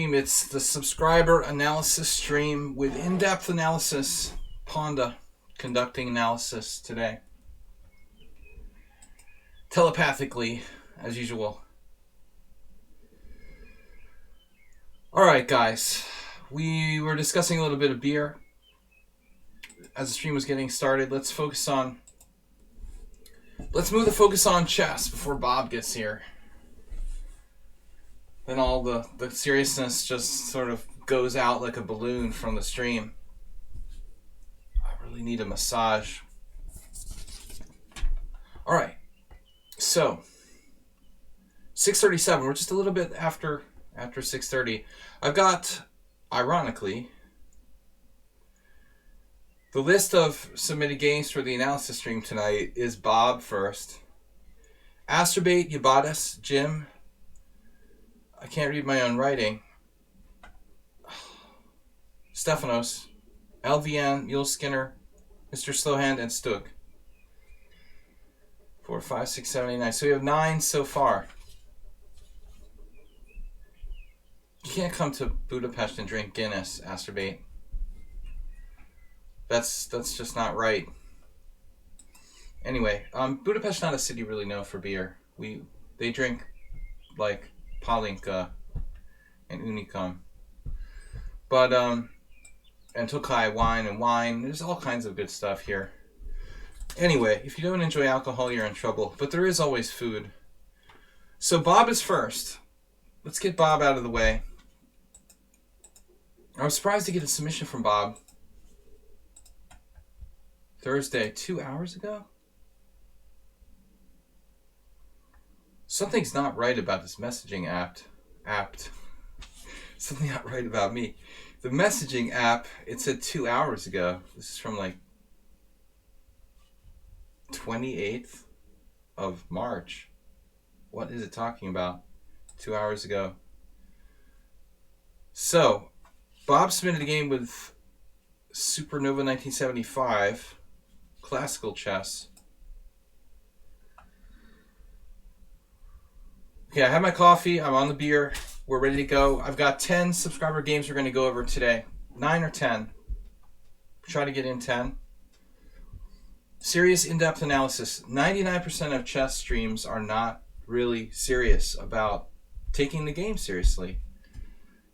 It's the subscriber analysis stream with in-depth analysis. Ponda conducting analysis today. Telepathically, as usual. Alright, guys. We were discussing a little bit of beer as the stream was getting started. Let's move the focus on chess before Bob gets here. Then all the seriousness just sort of goes out like a balloon from the stream. I really need a massage. Alright, so 6:37, we're just a little bit after 6:30. I've got, ironically, the list of submitted games for the analysis stream tonight is Bob first, Asterbait, Yabatis, Jim, I can't read my own writing, Stefanos, LVN, Mule Skinner, Mr. Slowhand, and Stug. 4, 5, 6, 7, 8, 9. So we have 9 so far. You can't come to Budapest and drink Guinness, Asterbait. That's just not right. Anyway, Budapest's not a city really known for beer. They drink like Palinka and Unicum. But and Tokai wine. There's all kinds of good stuff here. Anyway, if you don't enjoy alcohol, you're in trouble. But there is always food. So Bob is first. Let's get Bob out of the way. I was surprised to get a submission from Bob Thursday, 2 hours ago? Something's not right about this messaging app. Something not right about me. The messaging app, it said 2 hours ago. This is from like 28th of March. What is it talking about? 2 hours ago. So, Bob submitted a game with Supernova 1975, classical chess. Okay, I have my coffee, I'm on the beer, we're ready to go. I've got 10 subscriber games we're going to go over today. 9 or 10. Try to get in 10. Serious in-depth analysis. 99% of chess streams are not really serious about taking the game seriously.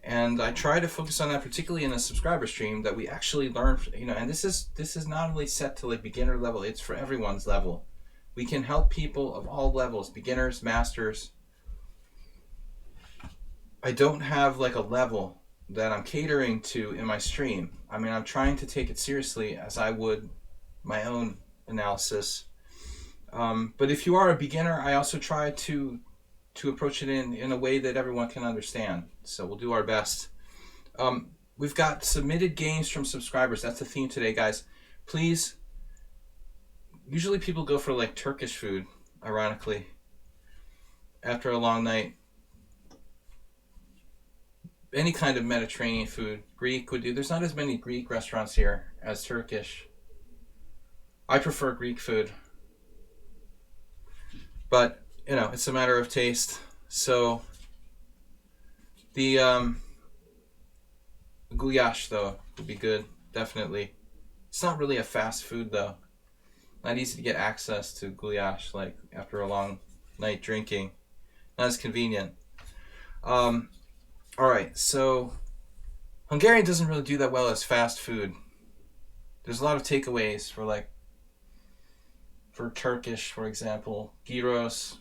And I try to focus on that, particularly in a subscriber stream, that we actually learn, and this is not only set to like beginner level, it's for everyone's level. We can help people of all levels, beginners, masters. I don't have like a level that I'm catering to in my stream. I mean, I'm trying to take it seriously as I would my own analysis. But if you are a beginner, I also try to approach it in a way that everyone can understand. So we'll do our best. We've got submitted games from subscribers. That's the theme today, guys. Please, usually people go for like Turkish food, ironically, after a long night. Any kind of Mediterranean food. Greek would do. There's not as many Greek restaurants here as Turkish. I prefer Greek food. But, it's a matter of taste. So, the goulash, though, would be good. Definitely. It's not really a fast food, though. Not easy to get access to goulash, like, after a long night drinking. Not as convenient. Alright, so Hungarian doesn't really do that well as fast food. There's a lot of takeaways for Turkish, for example, gyros.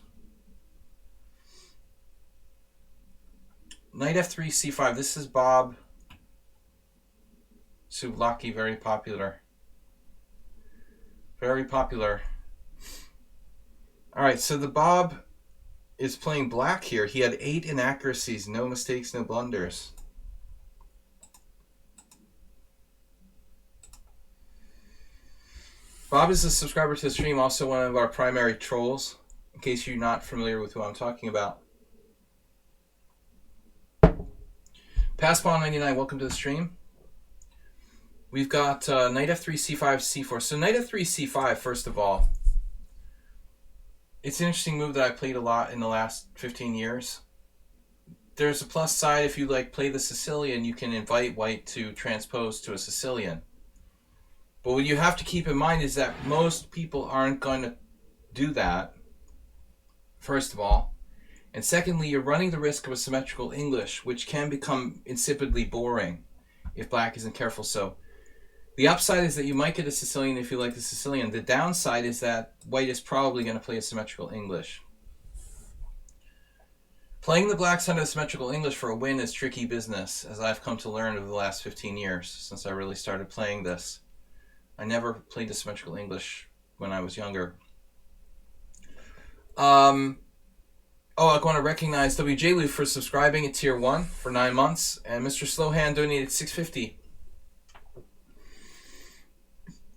Knight f3, c5. This is Bob Sublaki, very popular. Very popular. Alright, so the Bob is playing black here. He had 8 inaccuracies, no mistakes, no blunders. Bob is a subscriber to the stream, also one of our primary trolls, in case you're not familiar with who I'm talking about. Passpawn99, welcome to the stream. We've got knight f3, c5, c4. So knight f3, c5, first of all. It's an interesting move that I played a lot in the last 15 years. there's a plus side if you like play the Sicilian, you can invite white to transpose to a Sicilian. But what you have to keep in mind is that most people aren't going to do that, first of all. And secondly, you're running the risk of a symmetrical English, which can become insipidly boring if black isn't careful. So the upside is that you might get a Sicilian if you like the Sicilian. The downside is that white is probably going to play a symmetrical English. Playing the black side of symmetrical English for a win is tricky business, as I've come to learn over the last 15 years since I really started playing this. I never played the symmetrical English when I was younger. I want to recognize WJ Lou for subscribing at Tier 1 for 9 months, and Mr. Slowhand donated $650.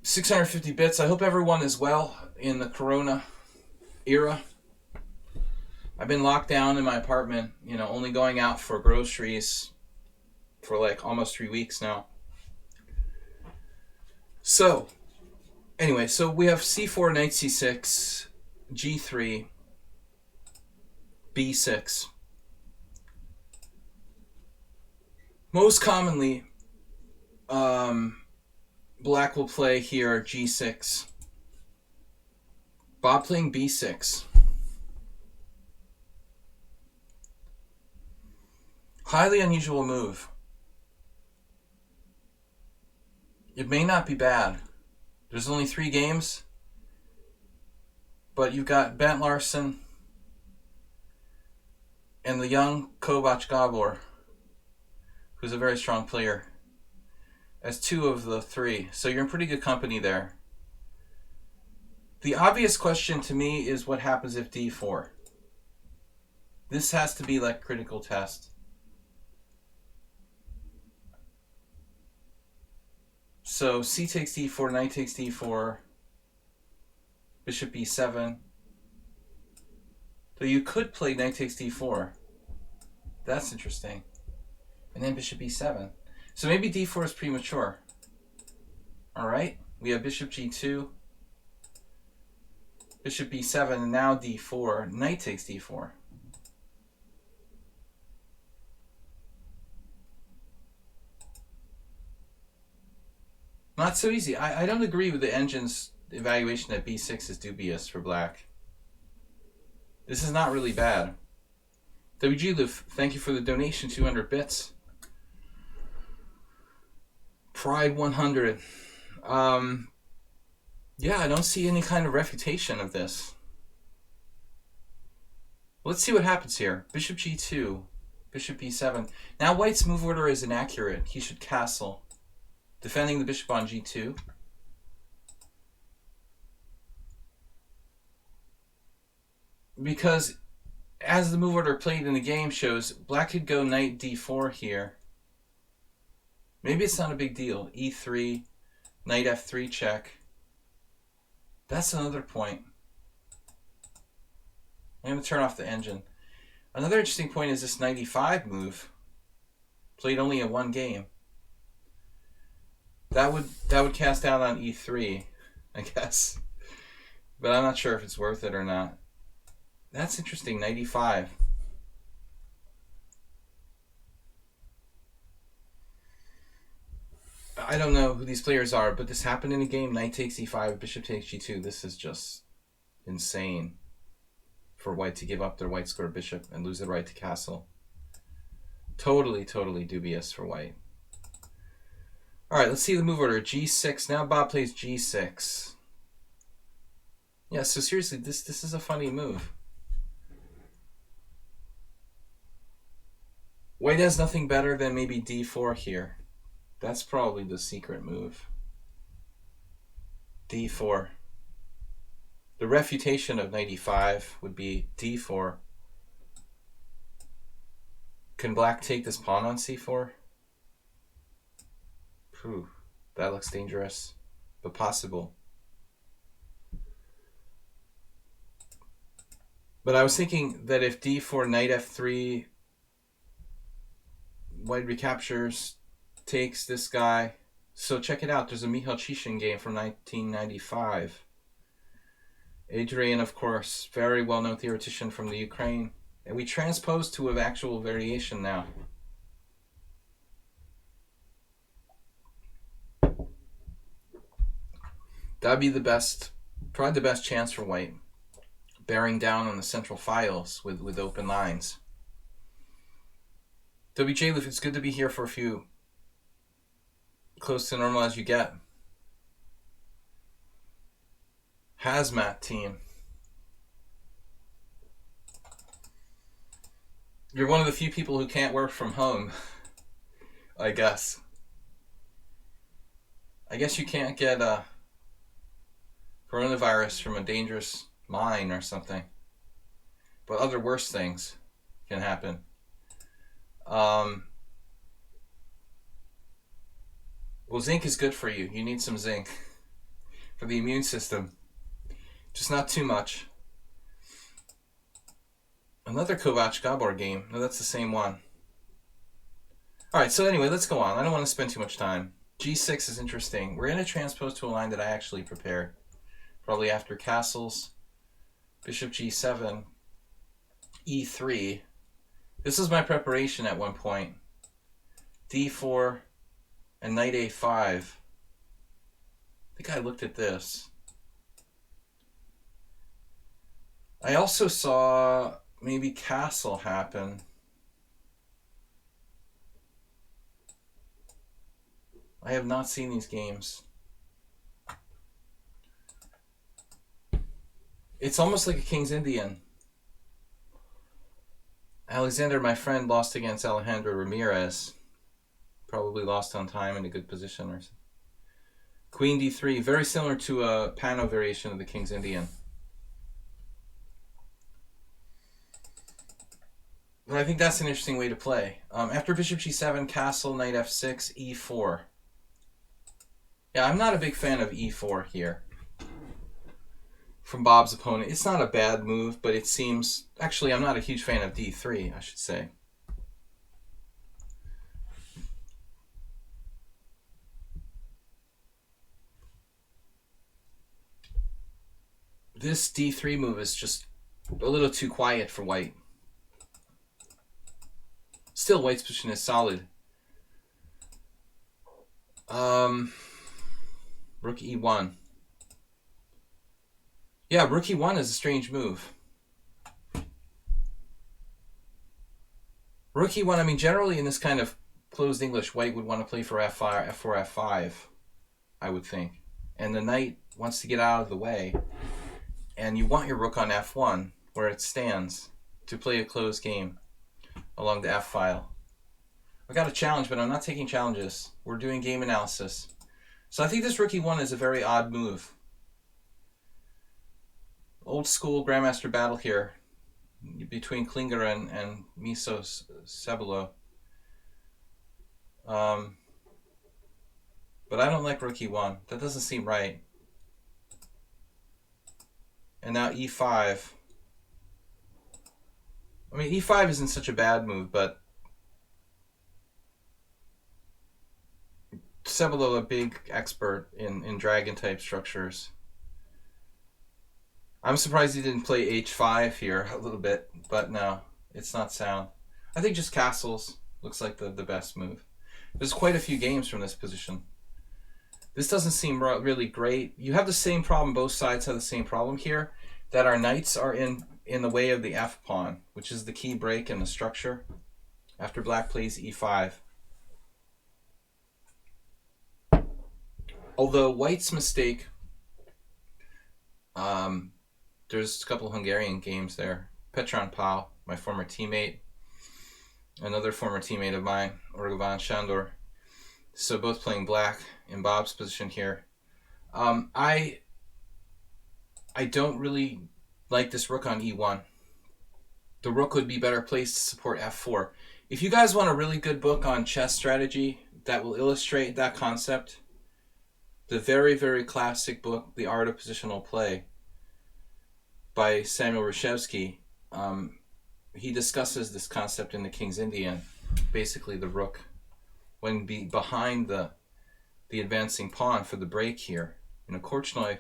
650 bits. I hope everyone is well in the Corona era. I've been locked down in my apartment, only going out for groceries for like almost 3 weeks now. So, anyway, we have c4, knight c6, g3, b6. Most commonly, black will play here g6. Bob playing b6. Highly unusual move. It may not be bad. There's only 3 games, but you've got Bent Larson and the young Kovac Gabor, who's a very strong player, as 2 of the 3. So you're in pretty good company there. The obvious question to me is what happens if d4. This has to be like critical test. So c takes d4, knight takes d4, bishop e7. So you could play knight takes d4. That's interesting. And then bishop e7. So maybe d4 is premature. Alright, we have bishop g2, bishop e7, and now d4. Knight takes d4. Not so easy. I don't agree with the engine's evaluation that b6 is dubious for black. This is not really bad. WG Loof, thank you for the donation, 200 bits. Pride 100. Yeah, I don't see any kind of refutation of this. Let's see what happens here. Bishop g2, bishop e7. Now white's move order is inaccurate. He should castle. Defending the bishop on g2. Because as the move order played in the game shows, black could go knight d4 here. Maybe it's not a big deal. e3, knight f3 check. That's another point. I'm going to turn off the engine. Another interesting point is this knight e5 move. Played only in 1 game. That would cast out on e3, I guess. But I'm not sure if it's worth it or not. That's interesting, knight e5. I don't know who these players are, but this happened in a game. Knight takes e5, bishop takes g2. This is just insane for white to give up their white square bishop and lose the right to castle. Totally, totally dubious for white. All right, let's see the move order. g6. Now Bob plays g6. Yeah, so seriously, this is a funny move. White has nothing better than maybe d4 here. That's probably the secret move. d4. The refutation of knight e5 would be d4. Can black take this pawn on c4? Whew, that looks dangerous, but possible. But I was thinking that if d4, knight f3, white recaptures, takes this guy. So check it out. There's a Michal Chishin game from 1995. Adrian, of course, very well-known theoretician from the Ukraine. And we transpose to an actual variation now. That'd be the best, probably the best chance for white. Bearing down on the central files with open lines. WJ, it's good to be here for a few. Close to normal as you get. Hazmat team. You're one of the few people who can't work from home, I guess. I guess you can't get coronavirus from a dangerous mine or something. But other worse things can happen. Well, zinc is good for you. You need some zinc for the immune system. Just not too much. Another Kovac Gabor game. No, that's the same one. Alright, so anyway, let's go on. I don't want to spend too much time. G6 is interesting. We're going to transpose to a line that I actually prepared. Probably after castles. Bishop G7. E3. This is my preparation at one point. D4 and knight A5. I think I looked at this. I also saw maybe castle happen. I have not seen these games. It's almost like a King's Indian. Alexander, my friend, lost against Alejandro Ramirez. Probably lost on time in a good position or something. Queen D3, very similar to a Pano variation of the King's Indian. But I think that's an interesting way to play. After Bishop G7, castle, knight F6, E4. Yeah, I'm not a big fan of E4 here. From Bob's opponent. It's not a bad move, but it seems... Actually, I'm not a huge fan of D3, I should say. This D3 move is just a little too quiet for white. Still, white's position is solid. Rook E1. Yeah, rook E1 is a strange move. Rook E1, I mean, generally in this kind of closed English, white would want to play for F5, F4, F5, I would think. And the knight wants to get out of the way. And you want your rook on F1, where it stands, to play a closed game along the F file. I got a challenge, but I'm not taking challenges. We're doing game analysis. So I think this rook E1 is a very odd move. Old school Grandmaster battle here between Klinger and Miso Cebulo. But I don't like rook E1. That doesn't seem right. And now E5. I mean, E5 isn't such a bad move, but Cebulo, a big expert in dragon-type structures. I'm surprised he didn't play H5 here a little bit, but no, it's not sound. I think just castles looks like the best move. There's quite a few games from this position. This doesn't seem really great. You have the same problem, both sides have the same problem here, that our knights are in the way of the F pawn, which is the key break in the structure after black plays E5. Although white's mistake, there's a couple of Hungarian games there. Petron Pau, my former teammate, another former teammate of mine, Orgovan Shandor. So both playing black in Bob's position here. I don't really like this rook on E1. The rook would be better placed to support F4. If you guys want a really good book on chess strategy that will illustrate that concept, the very, very classic book, The Art of Positional Play, by Samuel Reshevsky, he discusses this concept in the King's Indian. Basically, the rook, when behind the advancing pawn for the break here. You know, Korchnoi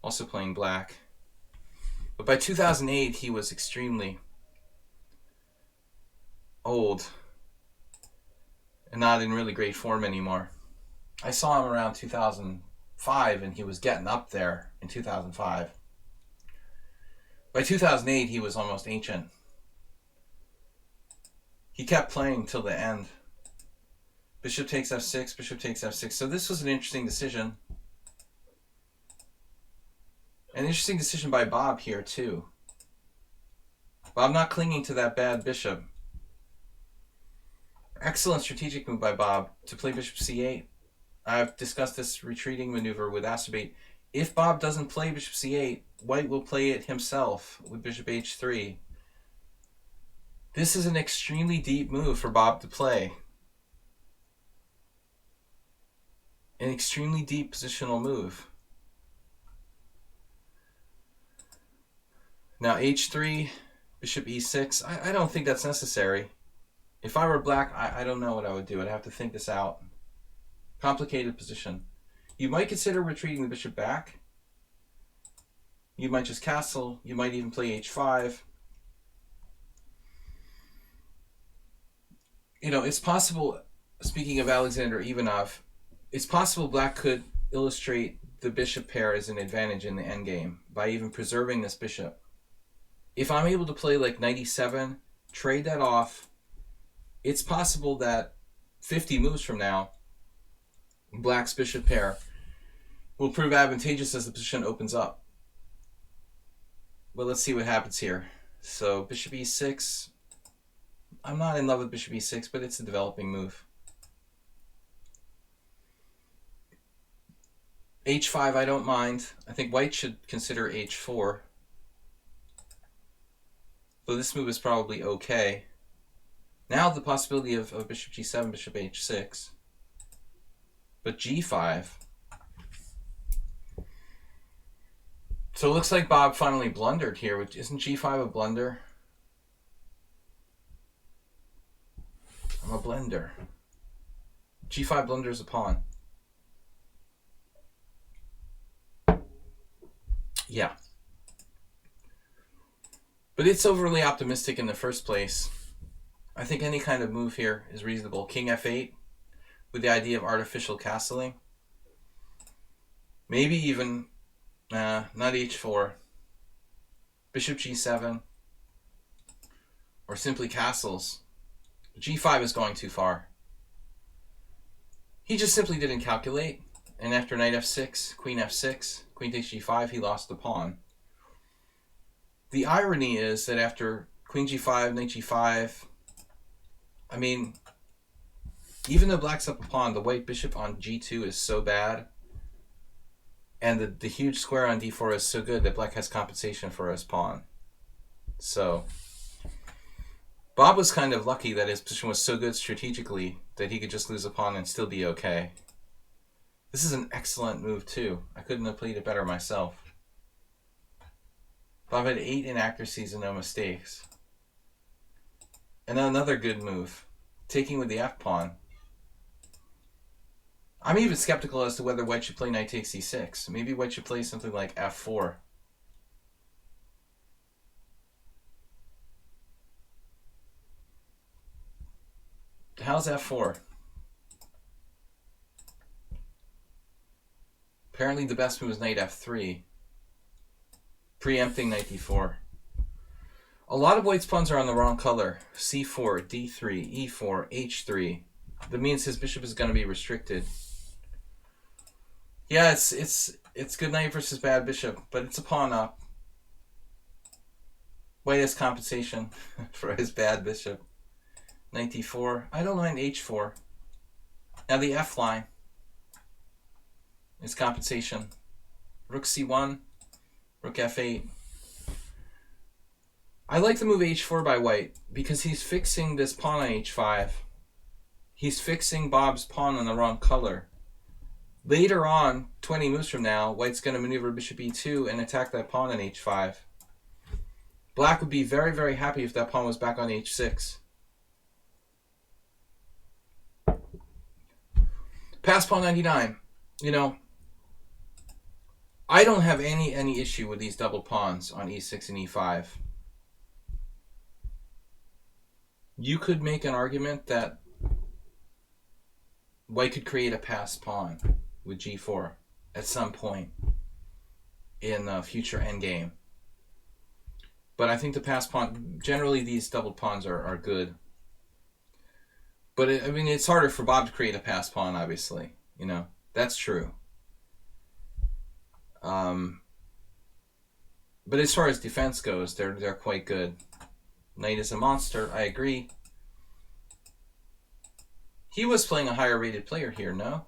also playing black. But by 2008, he was extremely old and not in really great form anymore. I saw him around 2005, and he was getting up there in 2005. By 2008, he was almost ancient. He kept playing till the end. Bishop takes f6, bishop takes f6. So this was an interesting decision. An interesting decision by Bob here, too. Bob not clinging to that bad bishop. Excellent strategic move by Bob to play bishop c8. I've discussed this retreating maneuver with Acerbate. If Bob doesn't play bishop c8, White will play it himself with bishop h3. This is an extremely deep move for Bob to play. An extremely deep positional move. Now h3, bishop e6. I don't think that's necessary. If I were black, I don't know what I would do. I'd have to think this out. Complicated position. You might consider retreating the bishop back. You might just castle. You might even play h5. You know, it's possible, speaking of Alexander Ivanov, it's possible black could illustrate the bishop pair as an advantage in the endgame by even preserving this bishop. If I'm able to play like knight e7, trade that off, it's possible that 50 moves from now, black's bishop pair will prove advantageous as the position opens up. But let's see what happens here. So bishop e6. I'm not in love with bishop e6, but it's a developing move. h5 I don't mind. I think white should consider h4. So this move is probably okay. Now the possibility of bishop g7, bishop h6. But g5. So it looks like Bob finally blundered here. Which isn't g5 a blunder? I'm a blender. g5 blunders a pawn. Yeah. But it's overly optimistic in the first place. I think any kind of move here is reasonable. King f8 with the idea of artificial castling. Maybe even not h4. Bishop g7. Or simply castles. g5 is going too far. He just simply didn't calculate. And after knight f6, queen f6, queen takes g5, he lost the pawn. The irony is that after queen g5, knight g5, I mean, even though black's up a pawn, the white bishop on g2 is so bad, and the huge square on d4 is so good that black has compensation for his pawn. So Bob was kind of lucky that his position was so good strategically that he could just lose a pawn and still be okay. This is an excellent move too. I couldn't have played it better myself. Bob had 8 inaccuracies and no mistakes. And another good move, taking with the f-pawn. I'm even skeptical as to whether white should play knight takes e6. Maybe white should play something like f4. How's f4? Apparently the best move is knight f3. Preempting knight d4. A lot of white's pawns are on the wrong color. c4, d3, e4, h3. That means his bishop is going to be restricted. Yeah, it's good knight versus bad bishop, but it's a pawn up. White has compensation for his bad bishop. Knight d4. I don't mind h4. Now the f line is compensation. Rook c1, rook f8. I like the move h4 by white because he's fixing this pawn on h5. He's fixing Bob's pawn on the wrong color. Later on, 20 moves from now, white's going to maneuver bishop e2 and attack that pawn on h5. Black would be very, very happy if that pawn was back on h6. Pass pawn 99. You know, I don't have any issue with these double pawns on e6 and e5. You could make an argument that white could create a passed pawn with g4 at some point in the future endgame. But I think the passed pawn, generally these doubled pawns are good. But I mean, it's harder for Bob to create a passed pawn, obviously. You know, that's true. But as far as defense goes, they're quite good. Knight is a monster, I agree. He was playing a higher rated player here, no?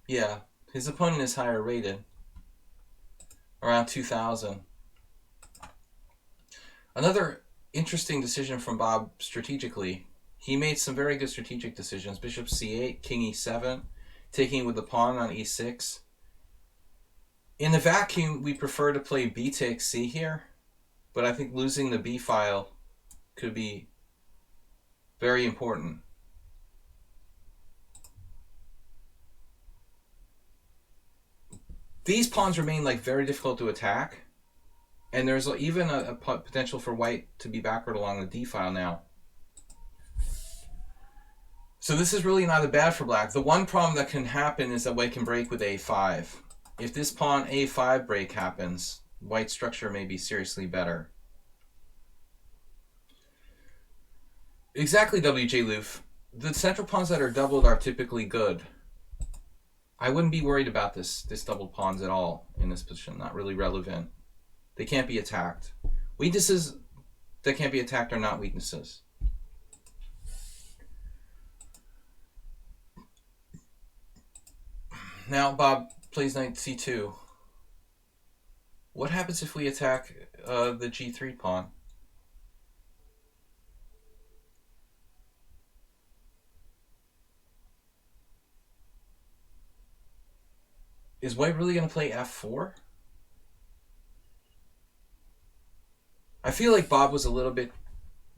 Yeah, his opponent is higher rated. Around 2,000. Another interesting decision from Bob strategically. He made some very good strategic decisions. Bishop c8, king e7, taking with the pawn on e6. In the vacuum, we prefer to play b takes c here, but I think losing the b file could be very important. These pawns remain like very difficult to attack, and there's even a potential for white to be backward along the d file now. So this is really not bad for black. The one problem that can happen is that white can break with a5. If this pawn a5 break happens, white's structure may be seriously better. Exactly, WJ Loof. The central pawns that are doubled are typically good. I wouldn't be worried about this doubled pawns at all in this position. Not really relevant. They can't be attacked. Weaknesses that can't be attacked are not weaknesses. Now Bob plays knight c2. What happens if we attack the g3 pawn? Is white really going to play f4? I feel like Bob was a little bit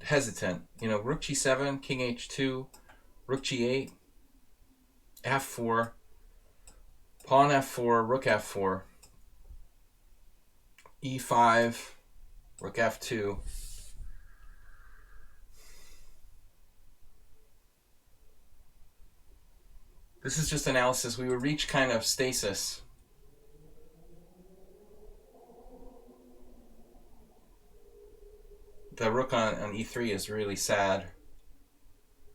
hesitant. You know, rook g7, king h2, rook g8, f4, pawn f4, rook f4, e5, rook f2. This is just analysis. We would reach kind of stasis. The rook on e3 is really sad.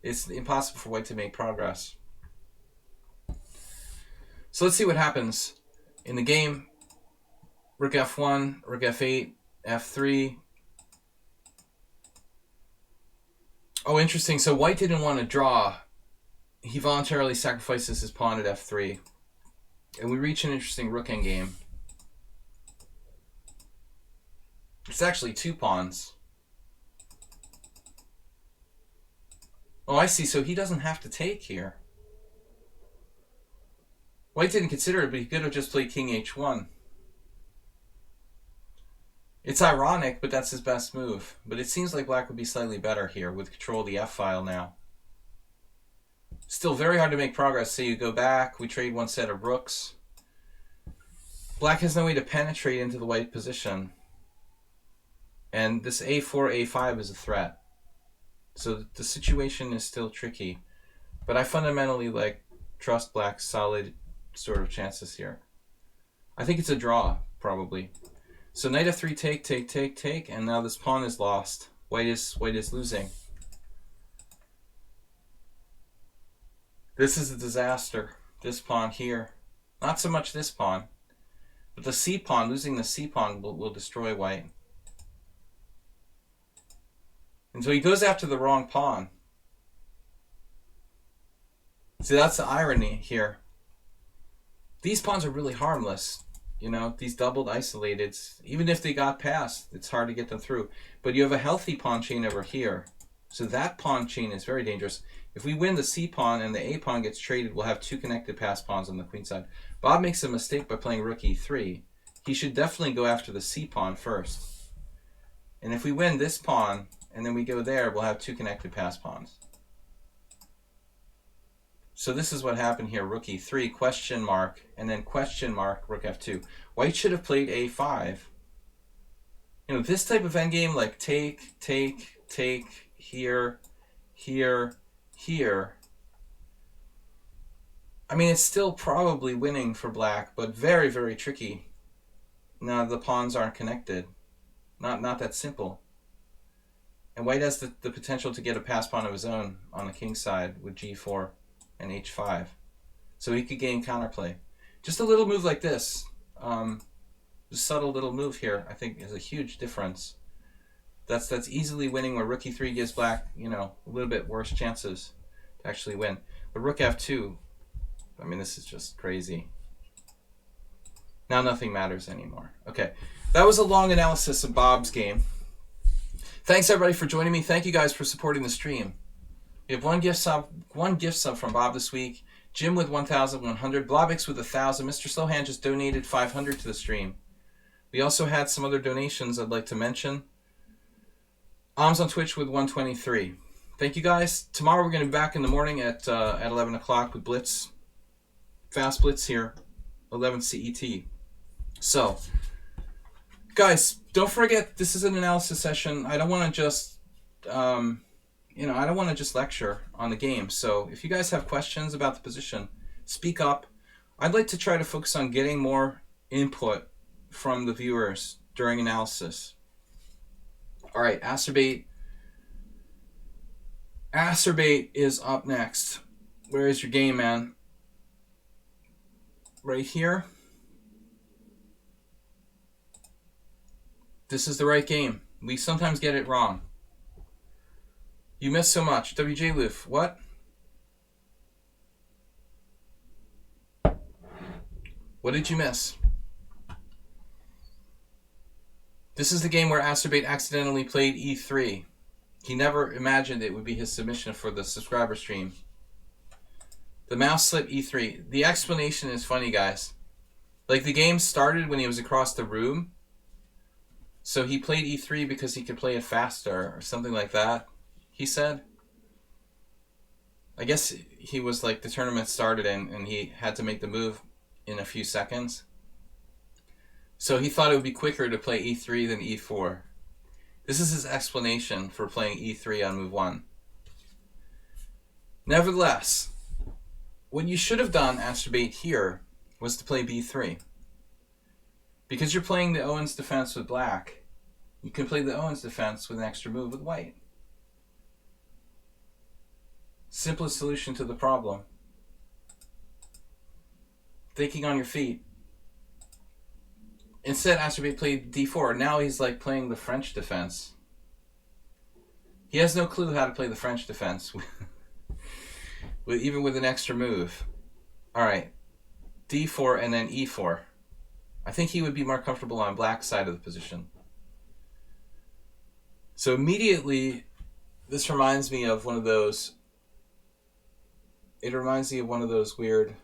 It's impossible for white to make progress. So let's see what happens in the game. Rook f1, rook f8, f3. Oh, interesting. So white didn't want to draw. He voluntarily sacrifices his pawn at f3. And we reach an interesting rook endgame. It's actually two pawns. Oh, I see. So he doesn't have to take here. White didn't consider it, but he could have just played king h1. It's ironic, but that's his best move. But it seems like black would be slightly better here with control of the f-file now. Still very hard to make progress. So you go back, we trade one set of rooks. Black has no way to penetrate into the white position. And this a4, a5 is a threat. So the situation is still tricky. But I fundamentally trust black's solid sort of chances here. I think it's a draw, probably. So knight f3, take, take, take, take, and now this pawn is lost. White is losing. This is a disaster. This pawn here. Not so much this pawn, but the c pawn, losing the c pawn will destroy white. And so he goes after the wrong pawn. See, that's the irony here. These pawns are really harmless. You know, these doubled isolated, even if they got past, it's hard to get them through. But you have a healthy pawn chain over here. So that pawn chain is very dangerous. If we win the c pawn and the a pawn gets traded, we'll have two connected passed pawns on the queen side. Bob makes a mistake by playing rook e3. He should definitely go after the c pawn first. And if we win this pawn, and then we go there, we'll have two connected passed pawns. So this is what happened here. Rook e3, question mark, and then question mark, rook f2. White should have played a5. You know, this type of endgame, like take, here, here, here. I mean, it's still probably winning for black, but very, very tricky. Now the pawns aren't connected. Not that simple. And white has the potential to get a pass pawn of his own on the king side with g4 and h5. So he could gain counterplay. Just a little move like this, a subtle little move here, I think is a huge difference. That's easily winning, where rook e3 gives black, you know, a little bit worse chances to actually win. But rook f2, I mean, this is just crazy. Now nothing matters anymore. Okay, that was a long analysis of Bob's game. Thanks everybody for joining me. Thank you guys for supporting the stream. We have one gift sub from Bob this week. Jim with 1,100. Blobix with 1,000. Mr. Slowhand just donated 500 to the stream. We also had some other donations I'd like to mention. Arms on Twitch with 123. Thank you guys. Tomorrow we're going to be back in the morning at 11 o'clock with Blitz. Fast Blitz here, 11 CET. So, guys, don't forget this is an analysis session. I don't want to just, you know, I don't want to just lecture on the game. So if you guys have questions about the position, speak up. I'd like to try to focus on getting more input from the viewers during analysis. All right, Acerbate. Acerbate is up next. Where is your game, man? Right here. This is the right game. We sometimes get it wrong. You missed so much. WJ Loof, what? What did you miss? This is the game where Acerbate accidentally played e3. He never imagined it would be his submission for the subscriber stream. The mouse slip e3. The explanation is funny, guys. Like, the game started when he was across the room. So he played e3 because he could play it faster or something like that, he said. I guess he was like, the tournament started and he had to make the move in a few seconds. So he thought it would be quicker to play e3 than e4. This is his explanation for playing e3 on move 1. Nevertheless, what you should have done, Acerbate, here was to play b3. Because you're playing the Owens defense with black, you can play the Owens defense with an extra move with white. Simplest solution to the problem. Thinking on your feet. Instead, Acerbate played d4. Now he's like playing the French defense. He has no clue how to play the French defense, even with an extra move. All right, d4 and then e4. I think he would be more comfortable on black's side of the position. So immediately, this reminds me of one of those. It reminds me of one of those weird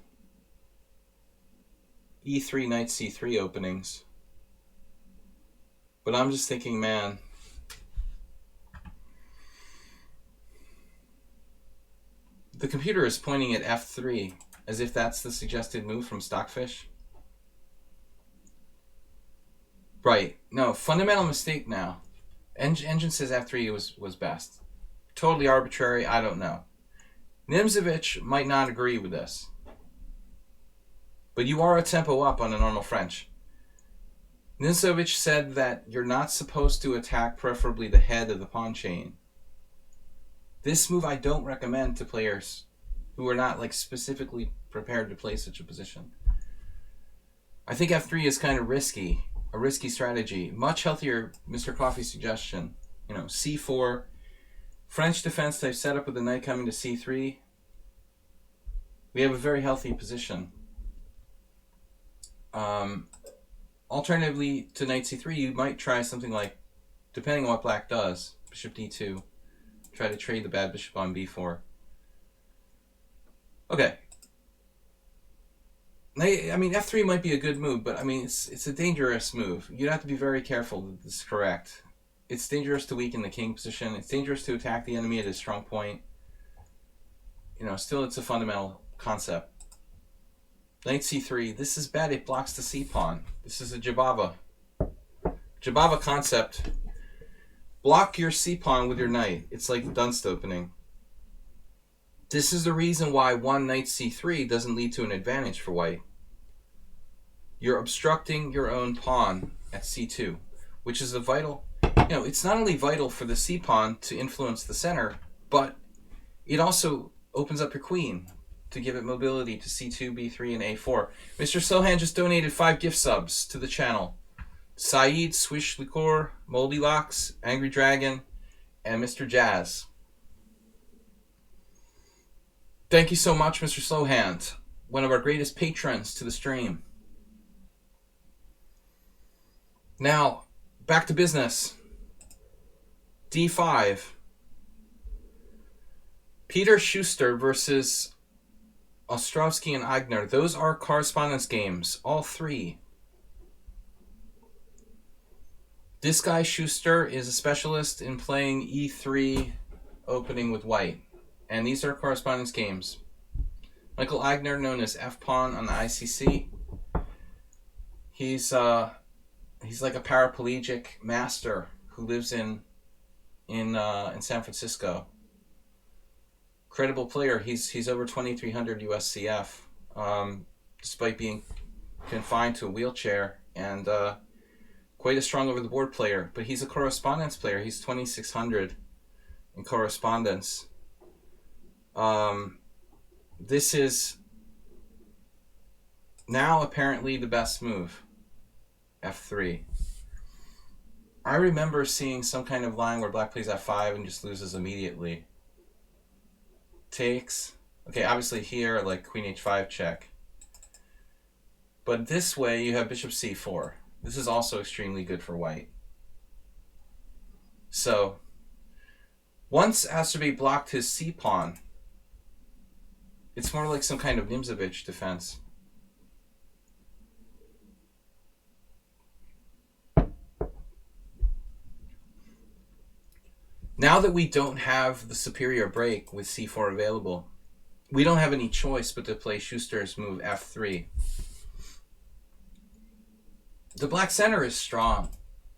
e3 knight c3 openings. But I'm just thinking, man, the computer is pointing at f3 as if that's the suggested move from Stockfish. Right. No, fundamental mistake now. Engine says f3 was best. Totally arbitrary, I don't know. Nimzovich might not agree with this. But you are a tempo up on a normal French. Nimzovich said that you're not supposed to attack preferably the head of the pawn chain. This move I don't recommend to players who are not like specifically prepared to play such a position. I think f3 is kind of risky. A risky strategy. Much healthier, Mr. Coffee's suggestion. You know, c4, French defense type setup with the knight coming to c3. We have a very healthy position. Alternatively to knight c3, you might try something like, depending on what black does, bishop d2. Try to trade the bad bishop on b4. Okay. I mean, f3 might be a good move, but I mean, it's a dangerous move. You'd have to be very careful that this is correct. It's dangerous to weaken the king position. It's dangerous to attack the enemy at his strong point. You know, still it's a fundamental concept. Knight c3. This is bad. It blocks the c pawn. This is a Jabava. Jabava concept. Block your c-pawn with your knight. It's like the dunst opening. This is the reason why one knight c3 doesn't lead to an advantage for white. You're obstructing your own pawn at c2, which is a vital... it's not only vital for the c-pawn to influence the center, but it also opens up your queen to give it mobility to c2, b3, and a4. Mr. Sohan just donated 5 gift subs to the channel. Saeed, Swish Liqueur, Moldy Locks, Angry Dragon, and Mr. Jazz. Thank you so much, Mr. Slowhand, one of our greatest patrons to the stream. Now, back to business. D5. Peter Schuster versus Ostrovsky and Eigner. Those are correspondence games, all 3. This guy, Schuster, is a specialist in playing e3 opening with white. And these are correspondence games. Michael Eigner, known as F-Pawn on the ICC. He's like a paraplegic master who lives in San Francisco. Credible player. He's over 2,300 USCF, despite being confined to a wheelchair, and quite a strong over-the-board player. But he's a correspondence player. He's 2,600 in correspondence. This is now apparently the best move. F3. I remember seeing some kind of line where black plays F5 and just loses immediately. Takes. Okay, obviously here, like Queen H5 check. But this way you have Bishop C4. This is also extremely good for white. So, once Asterbate blocked his C-pawn, it's more like some kind of Nimzovich defense. Now that we don't have the superior break with c4 available, we don't have any choice but to play Schuster's move f3. The black center is strong.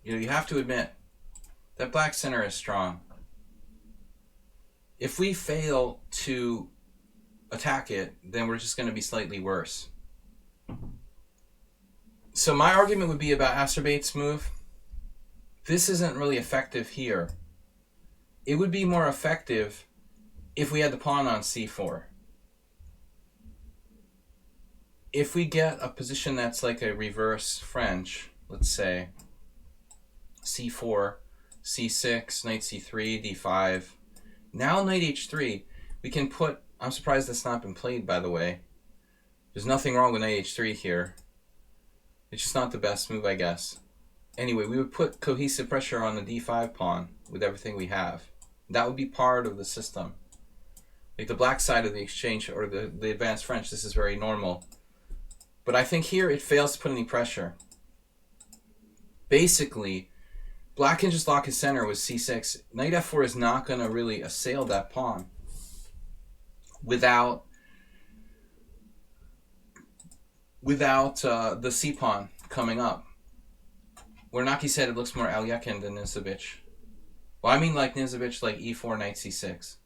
You have to admit that black center is strong. If we fail to attack it, then we're just going to be slightly worse. So my argument would be about Asterbate's move. This isn't really effective here. It would be more effective if we had the pawn on c4. If we get a position that's like a reverse French, let's say c4, c6, knight c3, d5. Now knight h3, we can put... I'm surprised that's not been played, by the way. There's nothing wrong with knight h3 here. It's just not the best move, I guess. Anyway, we would put cohesive pressure on the d5 pawn with everything we have. That would be part of the system. Like the black side of the exchange, or the advanced French, this is very normal. But I think here it fails to put any pressure. Basically, black can just lock his center with c6. Knight f4 is not going to really assail that pawn without the c-pawn coming up. Where Naki said it looks more Alyakin than Nimzovich. Well, I mean like Nimzovich, like e4, knight c6.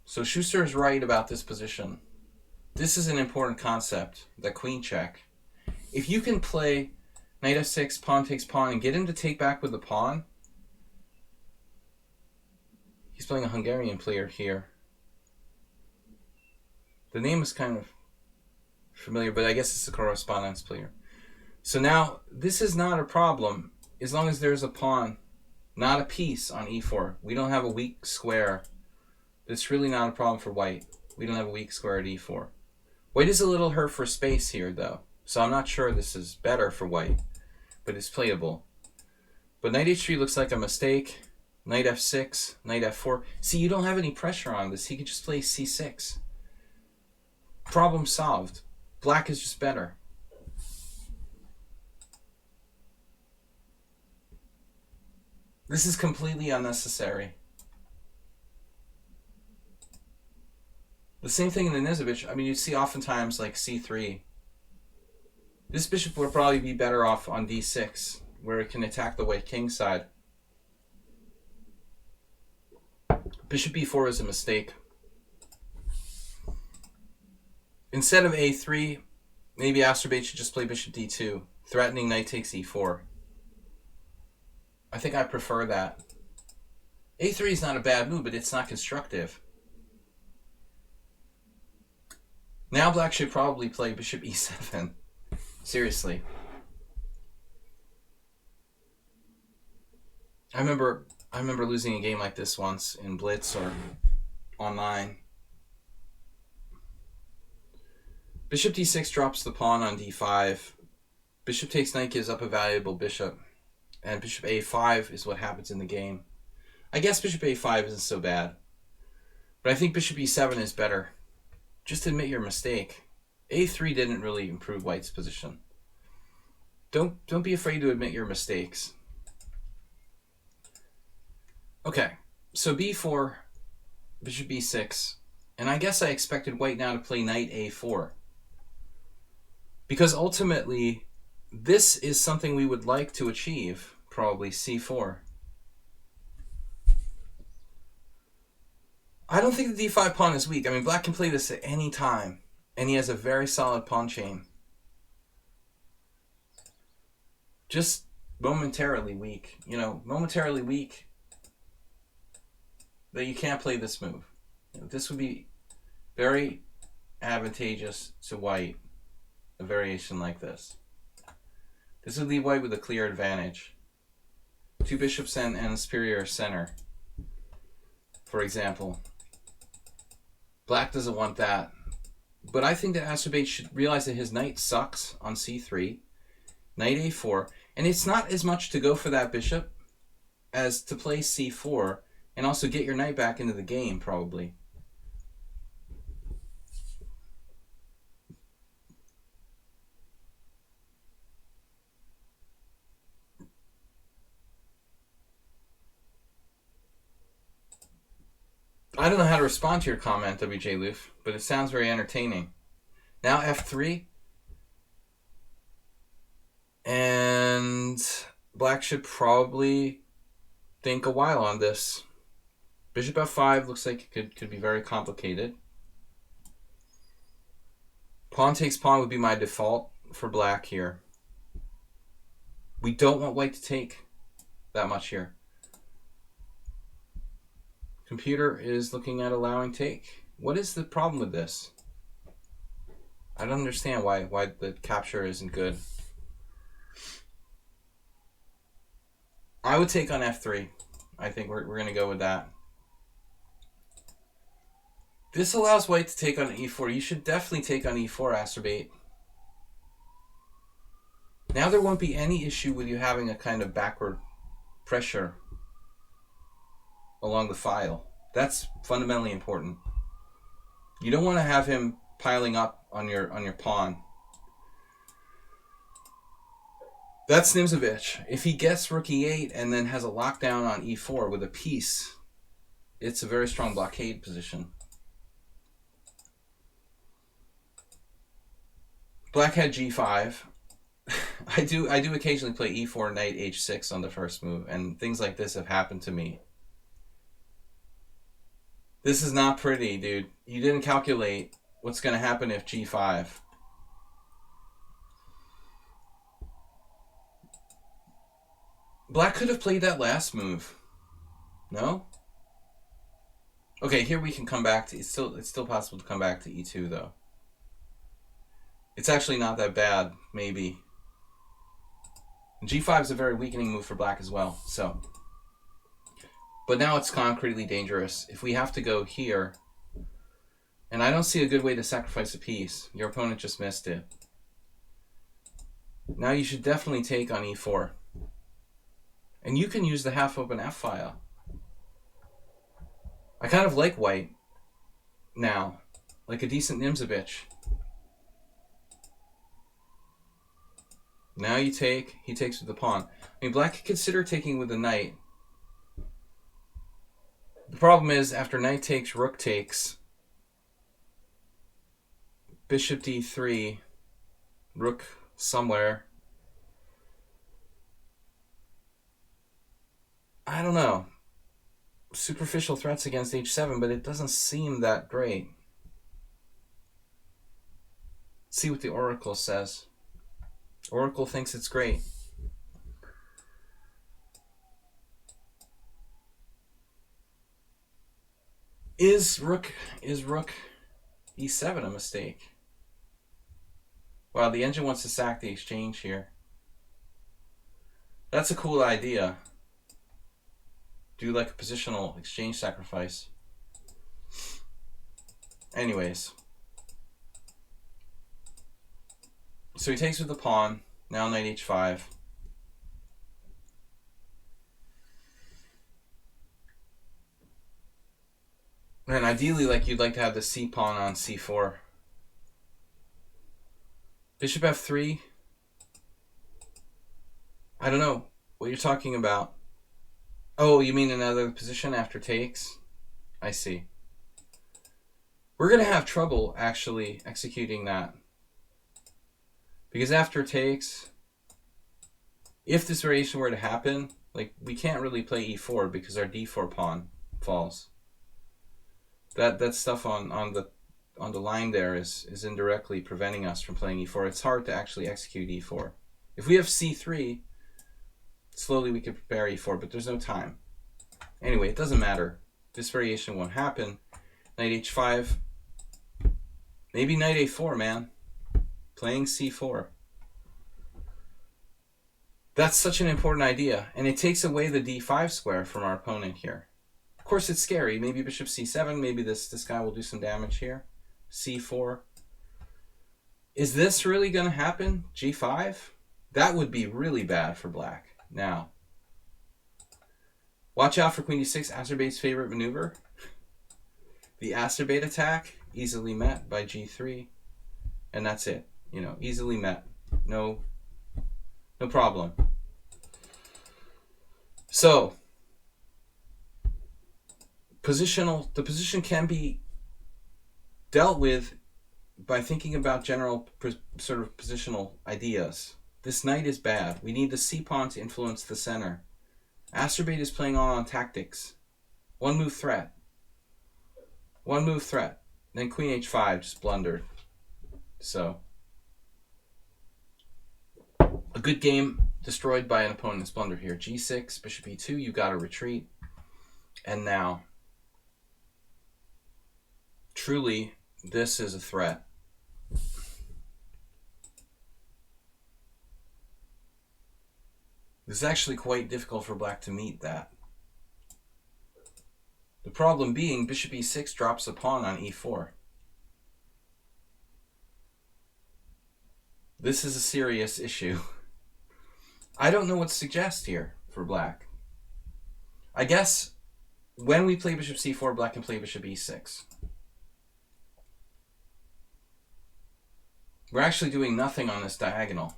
So Schuster is right about this position. This is an important concept, that queen check. If you can play knight f6, pawn takes pawn, and get him to take back with the pawn. He's playing a Hungarian player here. The name is kind of familiar, but I guess it's a correspondence player. So now, this is not a problem as long as there's a pawn, not a piece on e4. We don't have a weak square. It's really not a problem for white. We don't have a weak square at e4. White is a little hurt for space here, though. So I'm not sure this is better for white, but it's playable. But knight h3 looks like a mistake. Knight f6, knight f4. See, you don't have any pressure on this. He could just play c6. Problem solved. Black is just better. This is completely unnecessary. The same thing in the Nimzovich. I mean, you see oftentimes like c3. This bishop will probably be better off on d6, where it can attack the white king side. Bishop b4 is a mistake. Instead of a3, maybe Astrobate should just play bishop d2, threatening knight takes e4. I think I prefer that. a3 is not a bad move, but it's not constructive. Now black should probably play bishop e7. Seriously. I remember losing a game like this once in Blitz or online. Bishop d6 drops the pawn on d5. Bishop takes knight gives up a valuable bishop. And bishop a5 is what happens in the game. I guess bishop a5 isn't so bad. But I think bishop e7 is better. Just admit your mistake. a3 didn't really improve white's position. Don't be afraid to admit your mistakes. Okay, so b4, bishop b6. And I guess I expected white now to play knight a4. Because ultimately, this is something we would like to achieve, probably c4. I don't think the d5 pawn is weak. I mean, black can play this at any time, and he has a very solid pawn chain. Just momentarily weak. You know, momentarily weak that you can't play this move. You know, this would be very advantageous to white, a variation like this. This would leave white with a clear advantage. Two bishops and a superior center, for example. Black doesn't want that. But I think that Astrobate should realize that his knight sucks on c3, knight a4, and it's not as much to go for that bishop as to play c4 and also get your knight back into the game, probably. I don't know how to respond to your comment, WJ Loof, but it sounds very entertaining. Now f3. And black should probably think a while on this. Bishop f5 looks like it could be very complicated. Pawn takes pawn would be my default for black here. We don't want white to take that much here. Computer is looking at allowing take. What is the problem with this? I don't understand why the capture isn't good. I would take on f3. I think we're going to go with that. This allows white to take on e4. You should definitely take on e4, Astrobate. Now there won't be any issue with you having a kind of backward pressure along the file. That's fundamentally important. You don't want to have him piling up on your pawn. That's Nimzovich. If he gets rook e8 and then has a lockdown on e4 with a piece, it's a very strong blockade position. Black had g5. I do occasionally play e4, knight h6 on the first move, and things like this have happened to me. This is not pretty, dude. You didn't calculate what's going to happen if g5. Black could have played that last move. No? Okay, here we can come back to... It's still possible to come back to e2, though. It's actually not that bad, maybe. g5 is a very weakening move for black as well, so... But now it's concretely dangerous. If we have to go here, and I don't see a good way to sacrifice a piece. Your opponent just missed it. Now you should definitely take on e4. And you can use the half-open f-file. I kind of like white now. Like a decent Nimzovich. Now you take, he takes with the pawn. I mean, black could consider taking with the knight. The problem is, after knight takes, rook takes, bishop d3, rook somewhere. I don't know. Superficial threats against h7, but it doesn't seem that great. Let's see what the Oracle says. Oracle thinks it's great. Is rook e7 a mistake? Wow, the engine wants to sack the exchange here. That's a cool idea. Do like a positional exchange sacrifice. Anyways. So he takes with the pawn. Now knight h5. And ideally, like, you'd like to have the c pawn on c4. Bishop f3. I don't know what you're talking about. Oh, you mean another position after takes? I see. We're going to have trouble actually executing that. Because after takes, if this variation were to happen, like, we can't really play e4 because our d4 pawn falls. That stuff on the line there is indirectly preventing us from playing e4. It's hard to actually execute e4. If we have c3, slowly we can prepare e4, but there's no time. Anyway, it doesn't matter. This variation won't happen. Knight h5. Maybe knight a4, man. Playing c4. That's such an important idea, and it takes away the d5 square from our opponent here. Of course, it's scary. Maybe bishop c7. Maybe this guy will do some damage here. c4. Is this really going to happen? g5? That would be really bad for black. Now, watch out for queen d6, Acerbate's favorite maneuver. The Acerbate attack, easily met by g3. And that's it. You know, easily met. No problem. So, the position can be dealt with by thinking about general sort of positional ideas. This knight is bad. We need the c-pawn to influence the center. Acerbate is playing all on tactics. One move threat. One move threat. Then queen h5 just blundered. So, a good game destroyed by an opponent's blunder here. g6, bishop e2, you got to retreat. And now, truly, this is a threat. It's actually quite difficult for black to meet that. The problem being, bishop e6 drops a pawn on e4. This is a serious issue. I don't know what to suggest here for black. I guess when we play bishop c4, black can play bishop e6. We're actually doing nothing on this diagonal.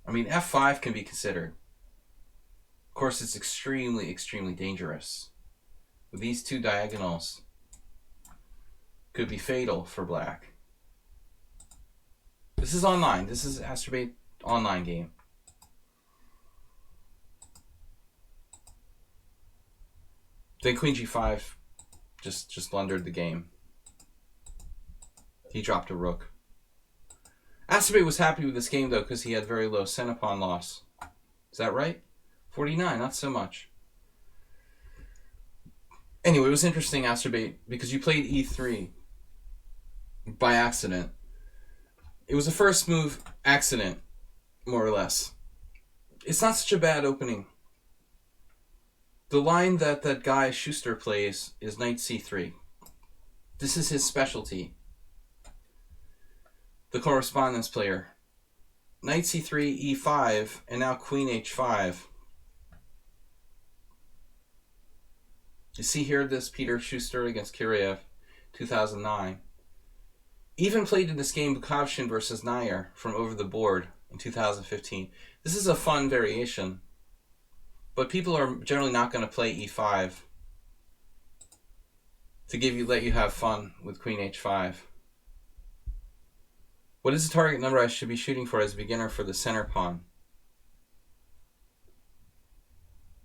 I mean, f5 can be considered. Of course, it's extremely, extremely dangerous. With these two diagonals, could be fatal for black. This is online. This is Acerbate online game. Then queen g5 just blundered the game. He dropped a rook. Acerbate was happy with this game, though, because he had very low center-pawn loss. Is that right? 49, not so much. Anyway, it was interesting, Acerbate, because you played e3 by accident. It was a first move accident, more or less. It's not such a bad opening. The line that guy Schuster plays is knight c3. This is his specialty. The correspondence player. Knight c3, e5, and now queen h5. You see here this Peter Schuster against Kireev, 2009. Even played in this game Bukhovshin versus Nair from Over the Board in 2015. This is a fun variation, but people are generally not going to play e5 to let you have fun with queen h5. What is the target number I should be shooting for as a beginner for the center pawn?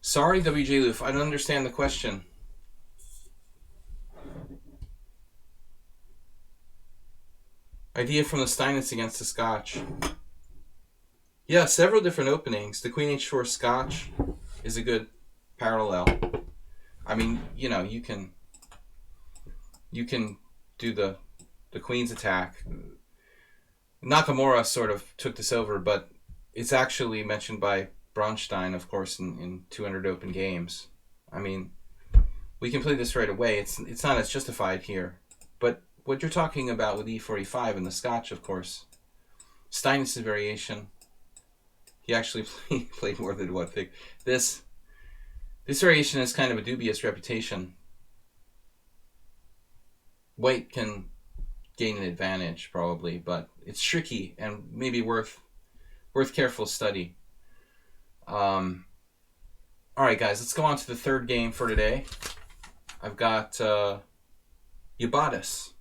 Sorry, WJ Loof, I don't understand the question. Idea from the Steinitz against the Scotch. Yeah, several different openings. The Queen H4 Scotch is a good parallel. I mean, you know, you can do the Queen's attack. Nakamura sort of took this over, but it's actually mentioned by Braunstein, of course, in 200 Open Games. I mean, we can play this right away. It's not as justified here. But what you're talking about with E45 and the Scotch, of course, Steinitz's variation, he actually played more than one thing. This variation has kind of a dubious reputation. White can gain an advantage, probably, but it's tricky and maybe worth careful study. All right, guys, let's go on to the third game for today. I've got Iobatis.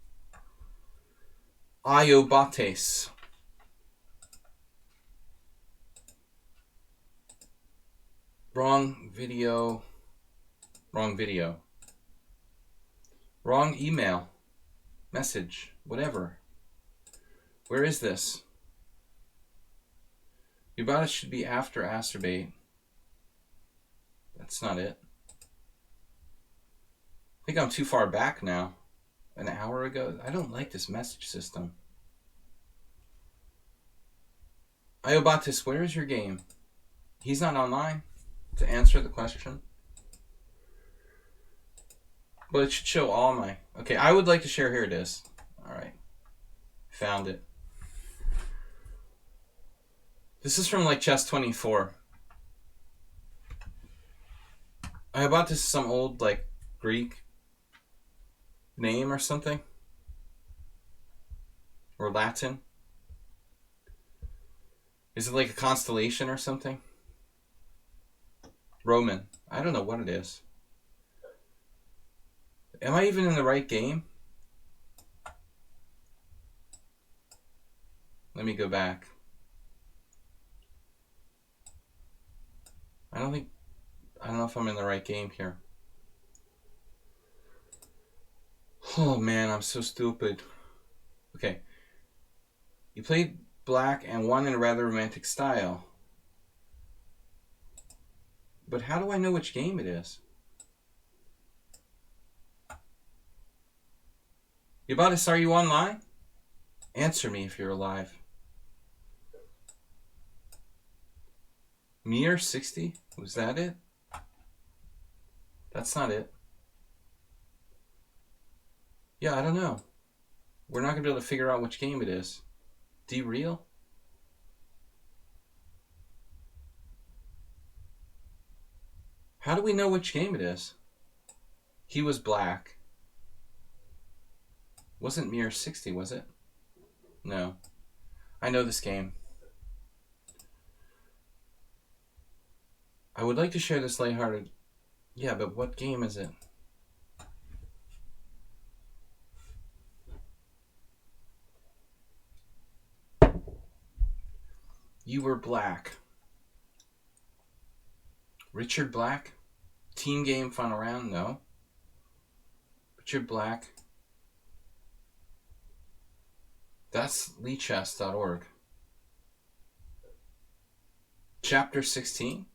Iobatis. Wrong video. Wrong video. Wrong email. Message. Whatever. Where is this? Iobatis should be after Acerbate. That's not it. I think I'm too far back now. An hour ago? I don't like this message system. Iobatis, where is your game? He's not online to answer the question. But it should show all my... Okay, I would like to share. Here it is. Alright. Found it. This is from like Chess 24. Iobatis is some old like Greek name or something. Or Latin. Is it like a constellation or something? Roman. I don't know what it is. Am I even in the right game? Let me go back. I don't know if I'm in the right game here. Oh man, I'm so stupid. Okay. You played black and won in a rather romantic style. But how do I know which game it is? Iobatis, are you online? Answer me if you're alive. Mir 60? Was that it? That's not it. Yeah, I don't know. We're not going to be able to figure out which game it is. D-Real? How do we know which game it is? He was black. Wasn't Mir 60, was it? No. I know this game. I would like to share this lighthearted... Yeah, but what game is it? You were black. Richard Black? Team game, final round? No. Richard Black. That's lichess.org. Chapter 16?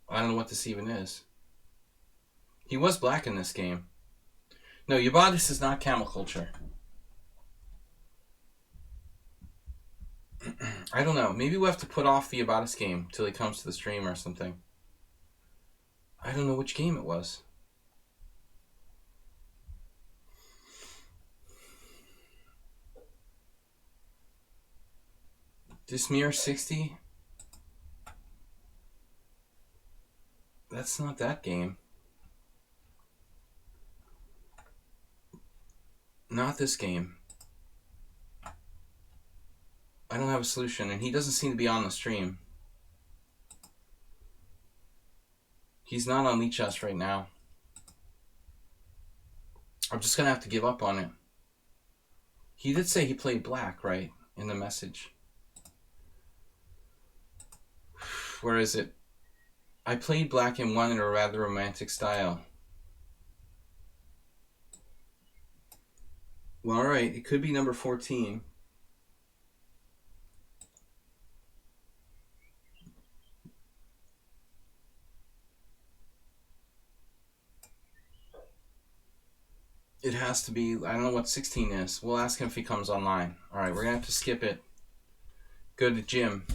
I don't know what this even is. He was black in this game. No, Iobatis is not camel culture. I don't know. Maybe we'll have to put off the Iobatis game till he comes to the stream or something. I don't know which game it was. This Mir 60? That's not that game. Not this game. I don't have a solution, and he doesn't seem to be on the stream. He's not on lichess right now. I'm just going to have to give up on it. He did say he played black, right? In the message. Where is it? I played black and won in a rather romantic style. Well, alright. It could be number 14. It has to be, I don't know what 16 is. We'll ask him if he comes online. Alright, we're going to have to skip it. Go to Jim.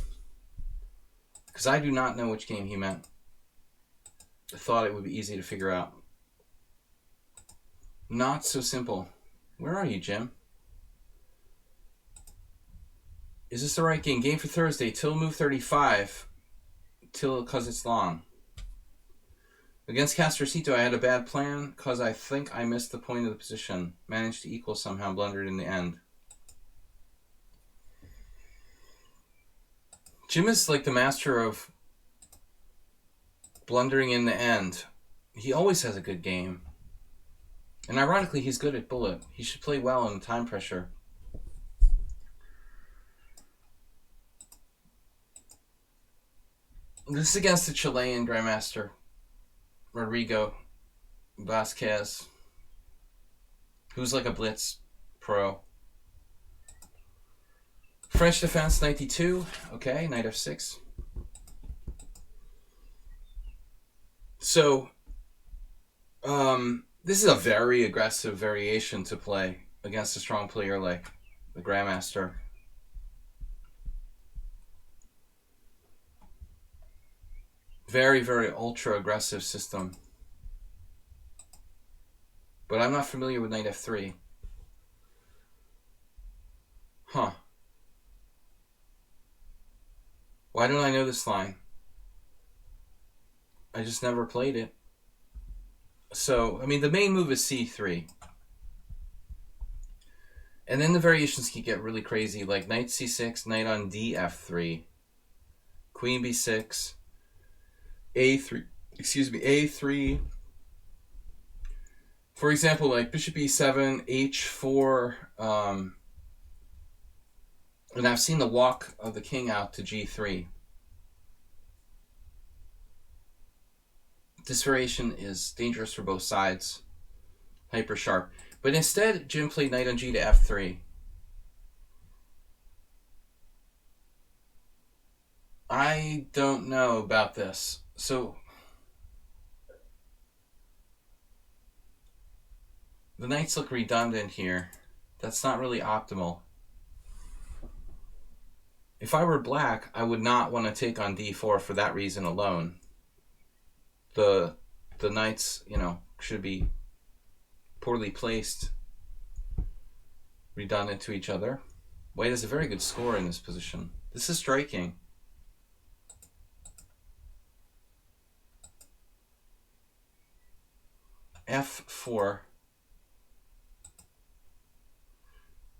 Because I do not know which game he meant. I thought it would be easy to figure out. Not so simple. Where are you, Jim? Is this the right game? Game for Thursday. Till move 35. Till because it's long. Against Castrocito, I had a bad plan because I think I missed the point of the position. Managed to equal somehow, blundered in the end. Jim is like the master of blundering in the end. He always has a good game. And ironically, he's good at bullet. He should play well in time pressure. This is against the Chilean Grandmaster, Rodrigo Vasquez, who's like a blitz pro. French defense, 92. Okay, knight f6. So, this is a very aggressive variation to play against a strong player like the Grandmaster. Very, very ultra aggressive system. But I'm not familiar with knight f3. Huh. Why don't I know this line? I just never played it. So, I mean, the main move is c3. And then the variations can get really crazy, like knight c6, knight on df3, queen b6, a3, a3. For example, like bishop e7, h4, and I've seen the walk of the king out to g3. This variation is dangerous for both sides. Hyper sharp. But instead, Jim played knight on g to f3. I don't know about this. So, the knights look redundant here. That's not really optimal. If I were black, I would not want to take on d4 for that reason alone. The knights, you know, should be poorly placed, redundant to each other. White has a very good score in this position. This is striking. f4.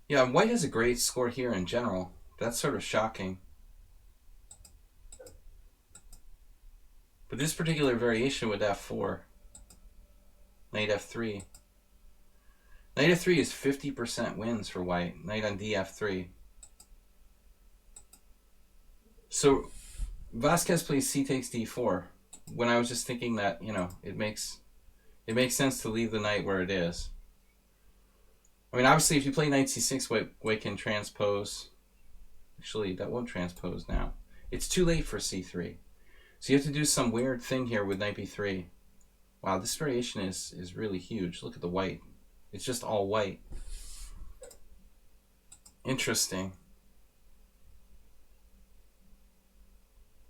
Yeah, white has a great score here in general. That's sort of shocking. But this particular variation with f4, knight f3. Knight f3 is 50% wins for white. Knight on df3. So Vasquez plays c takes d4. When I was just thinking that, you know, it makes sense to leave the knight where it is. I mean, obviously, if you play knight c6, white can transpose. Actually, that won't transpose now. It's too late for c3. So you have to do some weird thing here with knight b3. Wow, this variation is really huge. Look at the white. It's just all white. Interesting.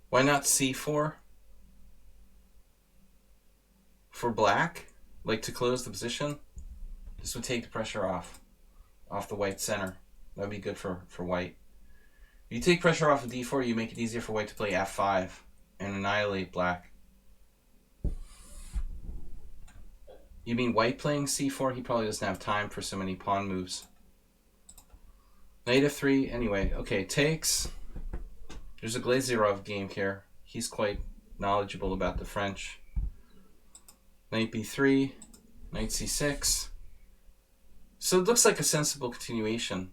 Why not c4? For black? Like to close the position? This would take the pressure off the white center. That would be good for white. If you take pressure off of d4, you make it easier for white to play f5 and annihilate black. You mean white playing c4? He probably doesn't have time for so many pawn moves. Knight f3, anyway. Okay, takes. There's a Glazierov game here. He's quite knowledgeable about the French. Knight b3, knight c6. So it looks like a sensible continuation.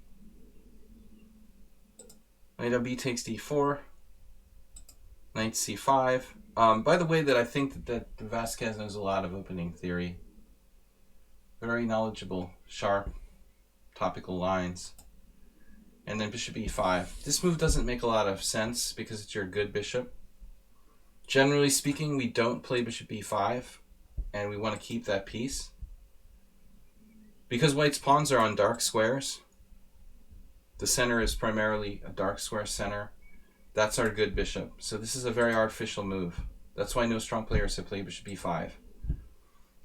Knight on b takes d4. Knight c5. By the way, that I think that Vasquez knows a lot of opening theory. Very knowledgeable, sharp, topical lines. And then bishop e5. This move doesn't make a lot of sense because it's your good bishop. Generally speaking, we don't play bishop e5, and we want to keep that piece. Because white's pawns are on dark squares, the center is primarily a dark square center. That's our good bishop. So this is a very artificial move. That's why no strong players have played bishop e5.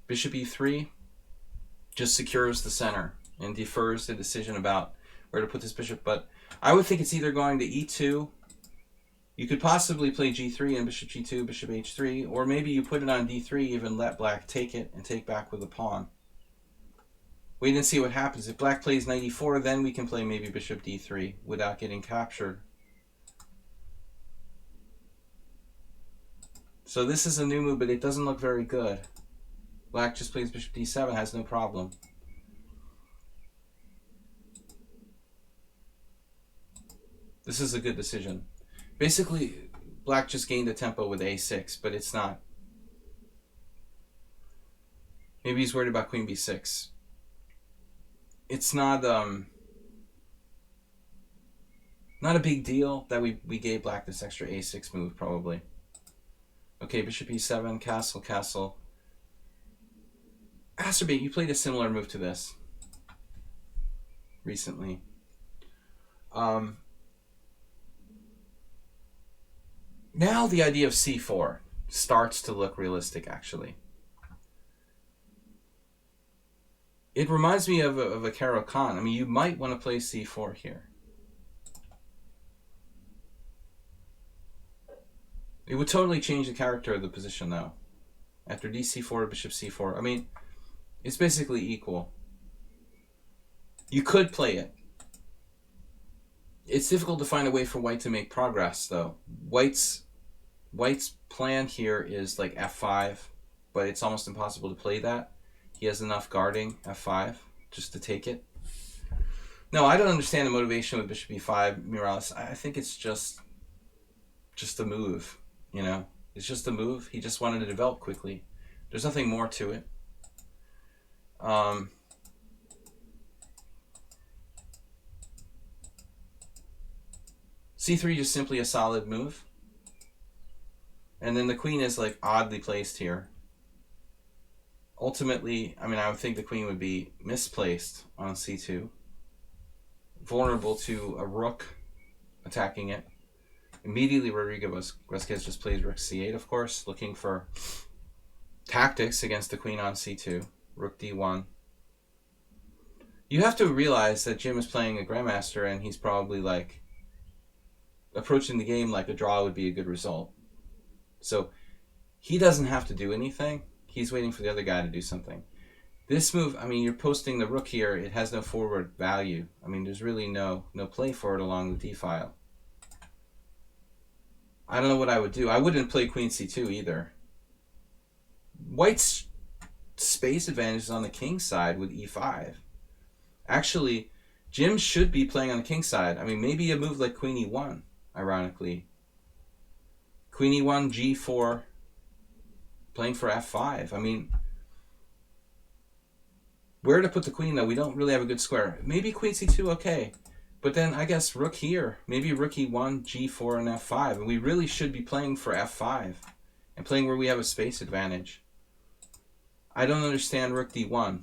Bishop e3 just secures the center and defers the decision about where to put this bishop. But I would think it's either going to e2. You could possibly play g3 and bishop g2, bishop h3, or maybe you put it on d3, even let black take it and take back with a pawn. Wait and see what happens. If black plays knight e4, then we can play maybe bishop d3 without getting captured. So this is a new move, but it doesn't look very good. Black just plays bishop d7, has no problem. This is a good decision. Basically, black just gained a tempo with a6, but it's not. Maybe he's worried about queen b6. It's not a big deal that we gave black this extra a6 move, probably. Okay, bishop e7, castle, castle. Acerbate, you played a similar move to this recently. Now the idea of c4 starts to look realistic, actually. It reminds me of a Caro Kann. I mean, you might want to play c4 here. It would totally change the character of the position, though. After dc4, bishop c4. I mean, it's basically equal. You could play it. It's difficult to find a way for white to make progress, though. White's plan here is like f5, but it's almost impossible to play that. He has enough guarding f5 just to take it. No, I don't understand the motivation with bishop e5, Morales. I think it's just a move, you know. It's just a move. He just wanted to develop quickly. There's nothing more to it. c3 just simply a solid move. And then the queen is like oddly placed here. Ultimately, I mean, I would think the queen would be misplaced on c2. Vulnerable to a rook attacking it. Immediately, Rodrigo Vasquez just plays rook c8, of course, looking for tactics against the queen on c2. Rook d1. You have to realize that Jim is playing a grandmaster, and he's probably like approaching the game like a draw would be a good result. So he doesn't have to do anything. He's waiting for the other guy to do something. This move, I mean, you're posting the rook here. It has no forward value. I mean, there's really no play for it along the d-file. I don't know what I would do. I wouldn't play queen c2 either. White's space advantage is on the king side with e5. Actually, Jim should be playing on the king side. I mean, maybe a move like queen e1, ironically. Queen e1, g4, playing for f5. I mean, where to put the queen, though? We don't really have a good square. Maybe queen c2, okay. But then I guess rook here. Maybe rook e1, g4, and f5. And we really should be playing for f5 and playing where we have a space advantage. I don't understand rook d1.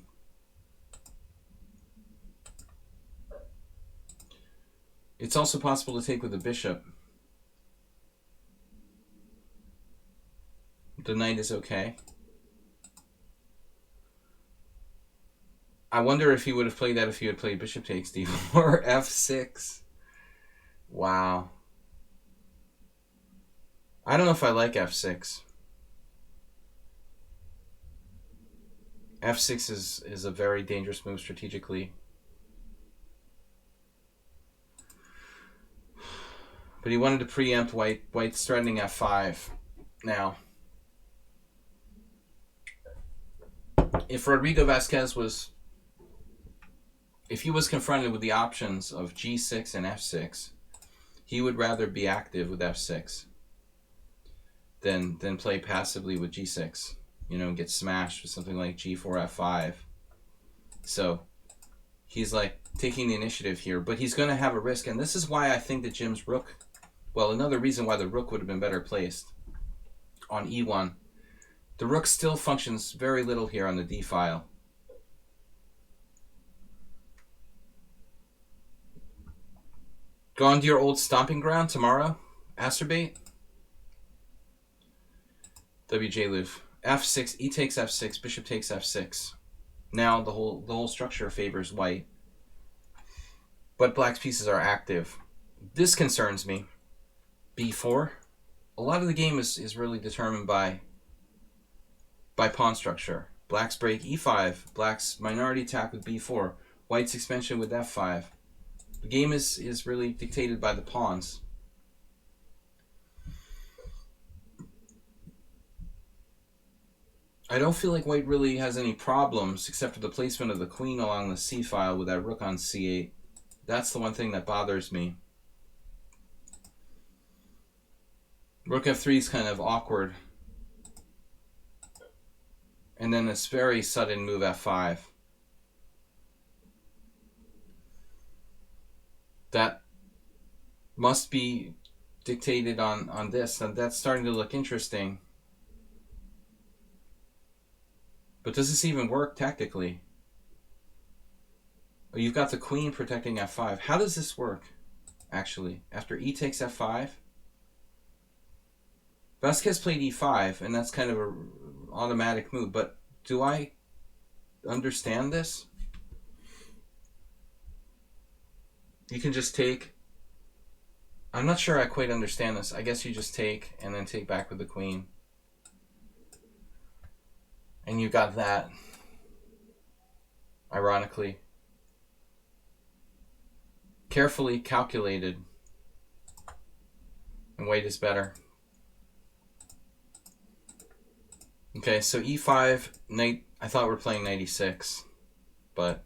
It's also possible to take with the bishop. The knight is okay. I wonder if he would have played that if he had played bishop takes d4, f6. Wow. I don't know if I like f6. f6 is a very dangerous move strategically. But he wanted to preempt white. White's threatening f5 now. If Rodrigo Vasquez was if he was confronted with the options of g6 and f6, he would rather be active with f6 than play passively with g6, you know, and get smashed with something like g4, f5. So he's like taking the initiative here, but he's going to have a risk, and this is why I think that Jim's rook, well, another reason why the rook would have been better placed on e1. The rook still functions very little here on the d file. Go on to your old stomping ground tomorrow, Acerbate. WJ Loof. f6, e takes f6, bishop takes f6. Now the whole structure favors white, but black's pieces are active. This concerns me. b4. A lot of the game is really determined by pawn structure. Black's break e5, black's minority attack with b4, white's expansion with f5. The game is really dictated by the pawns. I don't feel like white really has any problems except for the placement of the queen along the c file with that rook on c8. That's the one thing that bothers me. Rook f3 is kind of awkward. And then this very sudden move f5. That must be dictated on this, and that's starting to look interesting. But does this even work tactically? Oh, you've got the queen protecting f5. How does this work, actually? After e takes f5? Vasquez played e5, and that's kind of an automatic move, but do I understand this? You can just take... I'm not sure I quite understand this. I guess you just take, and then take back with the queen. And you got that. Ironically. Carefully calculated. And white is better. Okay, so e5, knight. I thought we were playing knight e6, but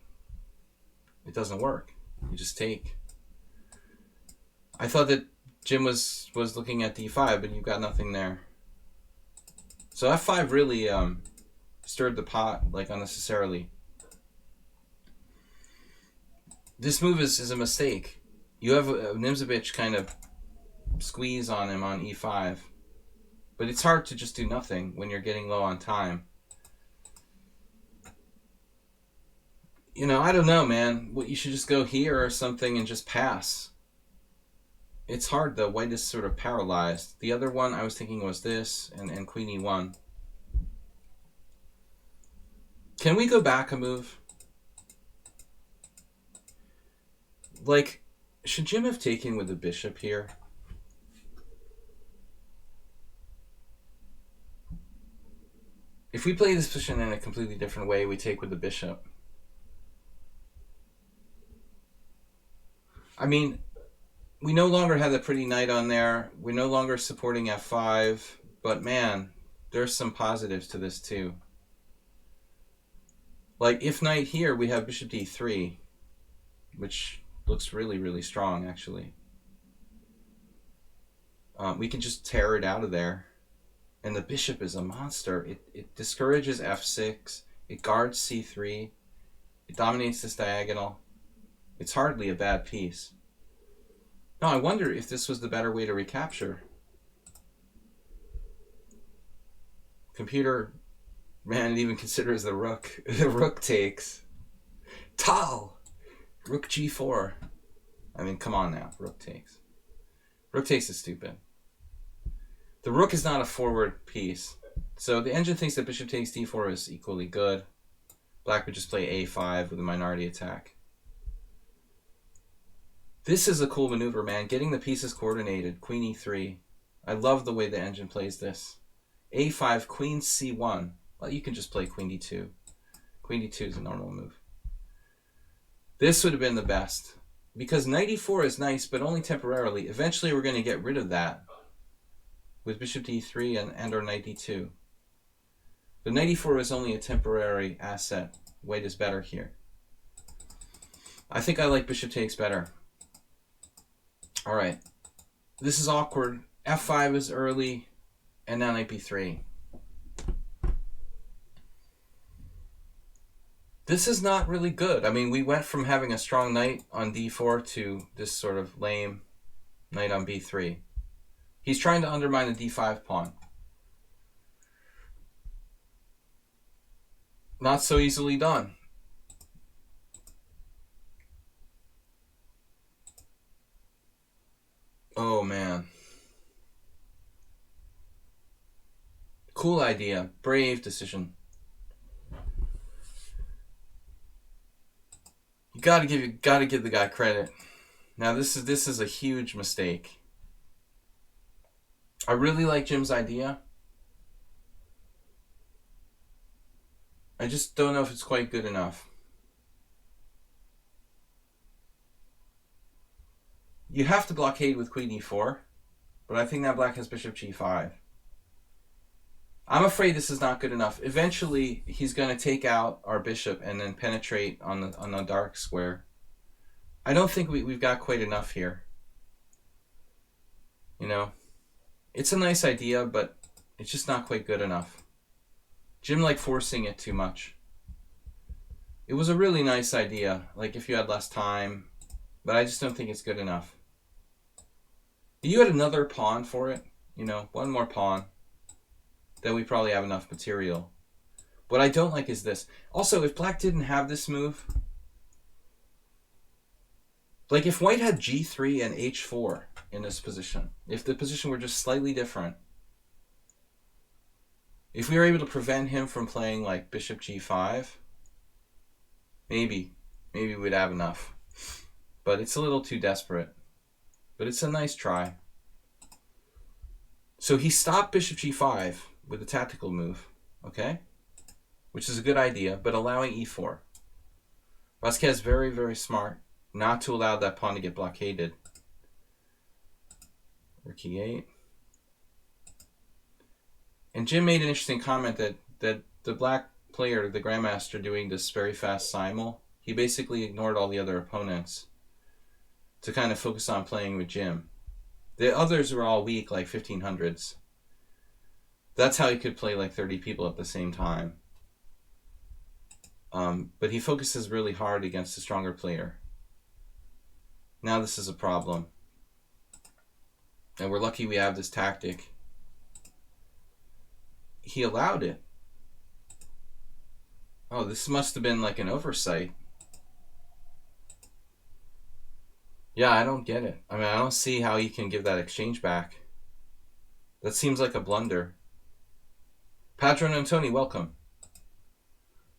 it doesn't work. You just take. I thought that Jim was looking at d5, but you've got nothing there. So f5 really stirred the pot, like, unnecessarily. This move is a mistake. You have a Nimzovich kind of squeeze on him on e5. But it's hard to just do nothing when you're getting low on time. You know, I don't know, man. What, you should just go here or something and just pass. It's hard, though. White is sort of paralyzed. The other one I was thinking was this, and queen e1. Can we go back a move? Like, should Jim have taken with the bishop here? If we play this position in a completely different way, we take with the bishop. I mean, we no longer have the pretty knight on there. We're no longer supporting f5. But man, there's some positives to this too. Like, if knight here, we have bishop d3, which looks really, really strong, actually. We can just tear it out of there. And the bishop is a monster. It discourages f6. It guards c3. It dominates this diagonal. It's hardly a bad piece. Now, I wonder if this was the better way to recapture. Computer, man, it even considers the rook. The rook takes. Tal! Rook g4. I mean, come on now. Rook takes. Rook takes is stupid. The rook is not a forward piece. So the engine thinks that bishop takes d4 is equally good. Black would just play a5 with a minority attack. This is a cool maneuver, man. Getting the pieces coordinated. Queen e3. I love the way the engine plays this. a5, queen c1. Well, you can just play queen d2. Queen d2 is a normal move. This would have been the best. Because knight e4 is nice, but only temporarily. Eventually, we're going to get rid of that with bishop d3 and or knight d2. But knight e4 is only a temporary asset. White is better here. I think I like bishop takes better. All right. This is awkward. F5 is early, and now knight b3. This is not really good. I mean, we went from having a strong knight on d4 to this sort of lame knight on b3. He's trying to undermine the d5 pawn. Not so easily done. Oh, man. Cool idea. Brave decision. You gotta give the guy credit. Now this is a huge mistake. I really like Jim's idea. I just don't know if it's quite good enough. You have to blockade with queen e4, but I think that black has bishop g5. I'm afraid this is not good enough. Eventually, he's going to take out our bishop and then penetrate on the dark square. I don't think we've got quite enough here. You know, it's a nice idea, but it's just not quite good enough. Jim liked forcing it too much. It was a really nice idea, like if you had less time, but I just don't think it's good enough. If you had another pawn for it, you know, one more pawn, then we probably have enough material. What I don't like is this. Also, if black didn't have this move, like if white had g3 and h4 in this position, if the position were just slightly different, if we were able to prevent him from playing like bishop g5, maybe we'd have enough. But it's a little too desperate. But it's a nice try. So he stopped bishop g5 with a tactical move, okay? Which is a good idea, but allowing e4. Vasquez very, very smart not to allow that pawn to get blockaded. Rook e8. And Jim made an interesting comment that the black player, the grandmaster, doing this very fast simul, he basically ignored all the other opponents to kind of focus on playing with Jim. The others were all weak, like 1500s. That's how he could play like 30 people at the same time. But he focuses really hard against a stronger player. Now this is a problem. And we're lucky we have this tactic. He allowed it. Oh, this must have been like an oversight. Yeah, I don't get it. I mean, I don't see how he can give that exchange back. That seems like a blunder. Padron and Tony, welcome.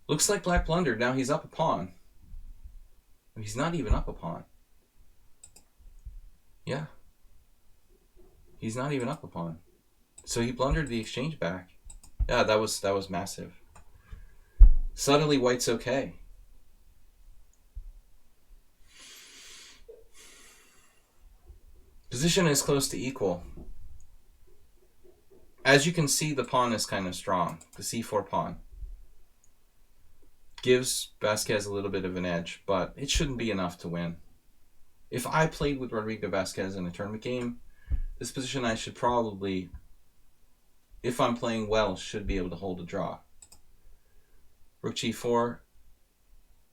Looks like black blundered. Now he's up a pawn. He's not even up a pawn. Yeah. He's not even up a pawn. So he blundered the exchange back. Yeah, that was massive. Suddenly white's okay. Position is close to equal. As you can see, the pawn is kind of strong. The c4 pawn gives Vasquez a little bit of an edge, but it shouldn't be enough to win. If I played with Rodrigo Vasquez in a tournament game, this position I should probably, if I'm playing well, should be able to hold a draw. Rook g4,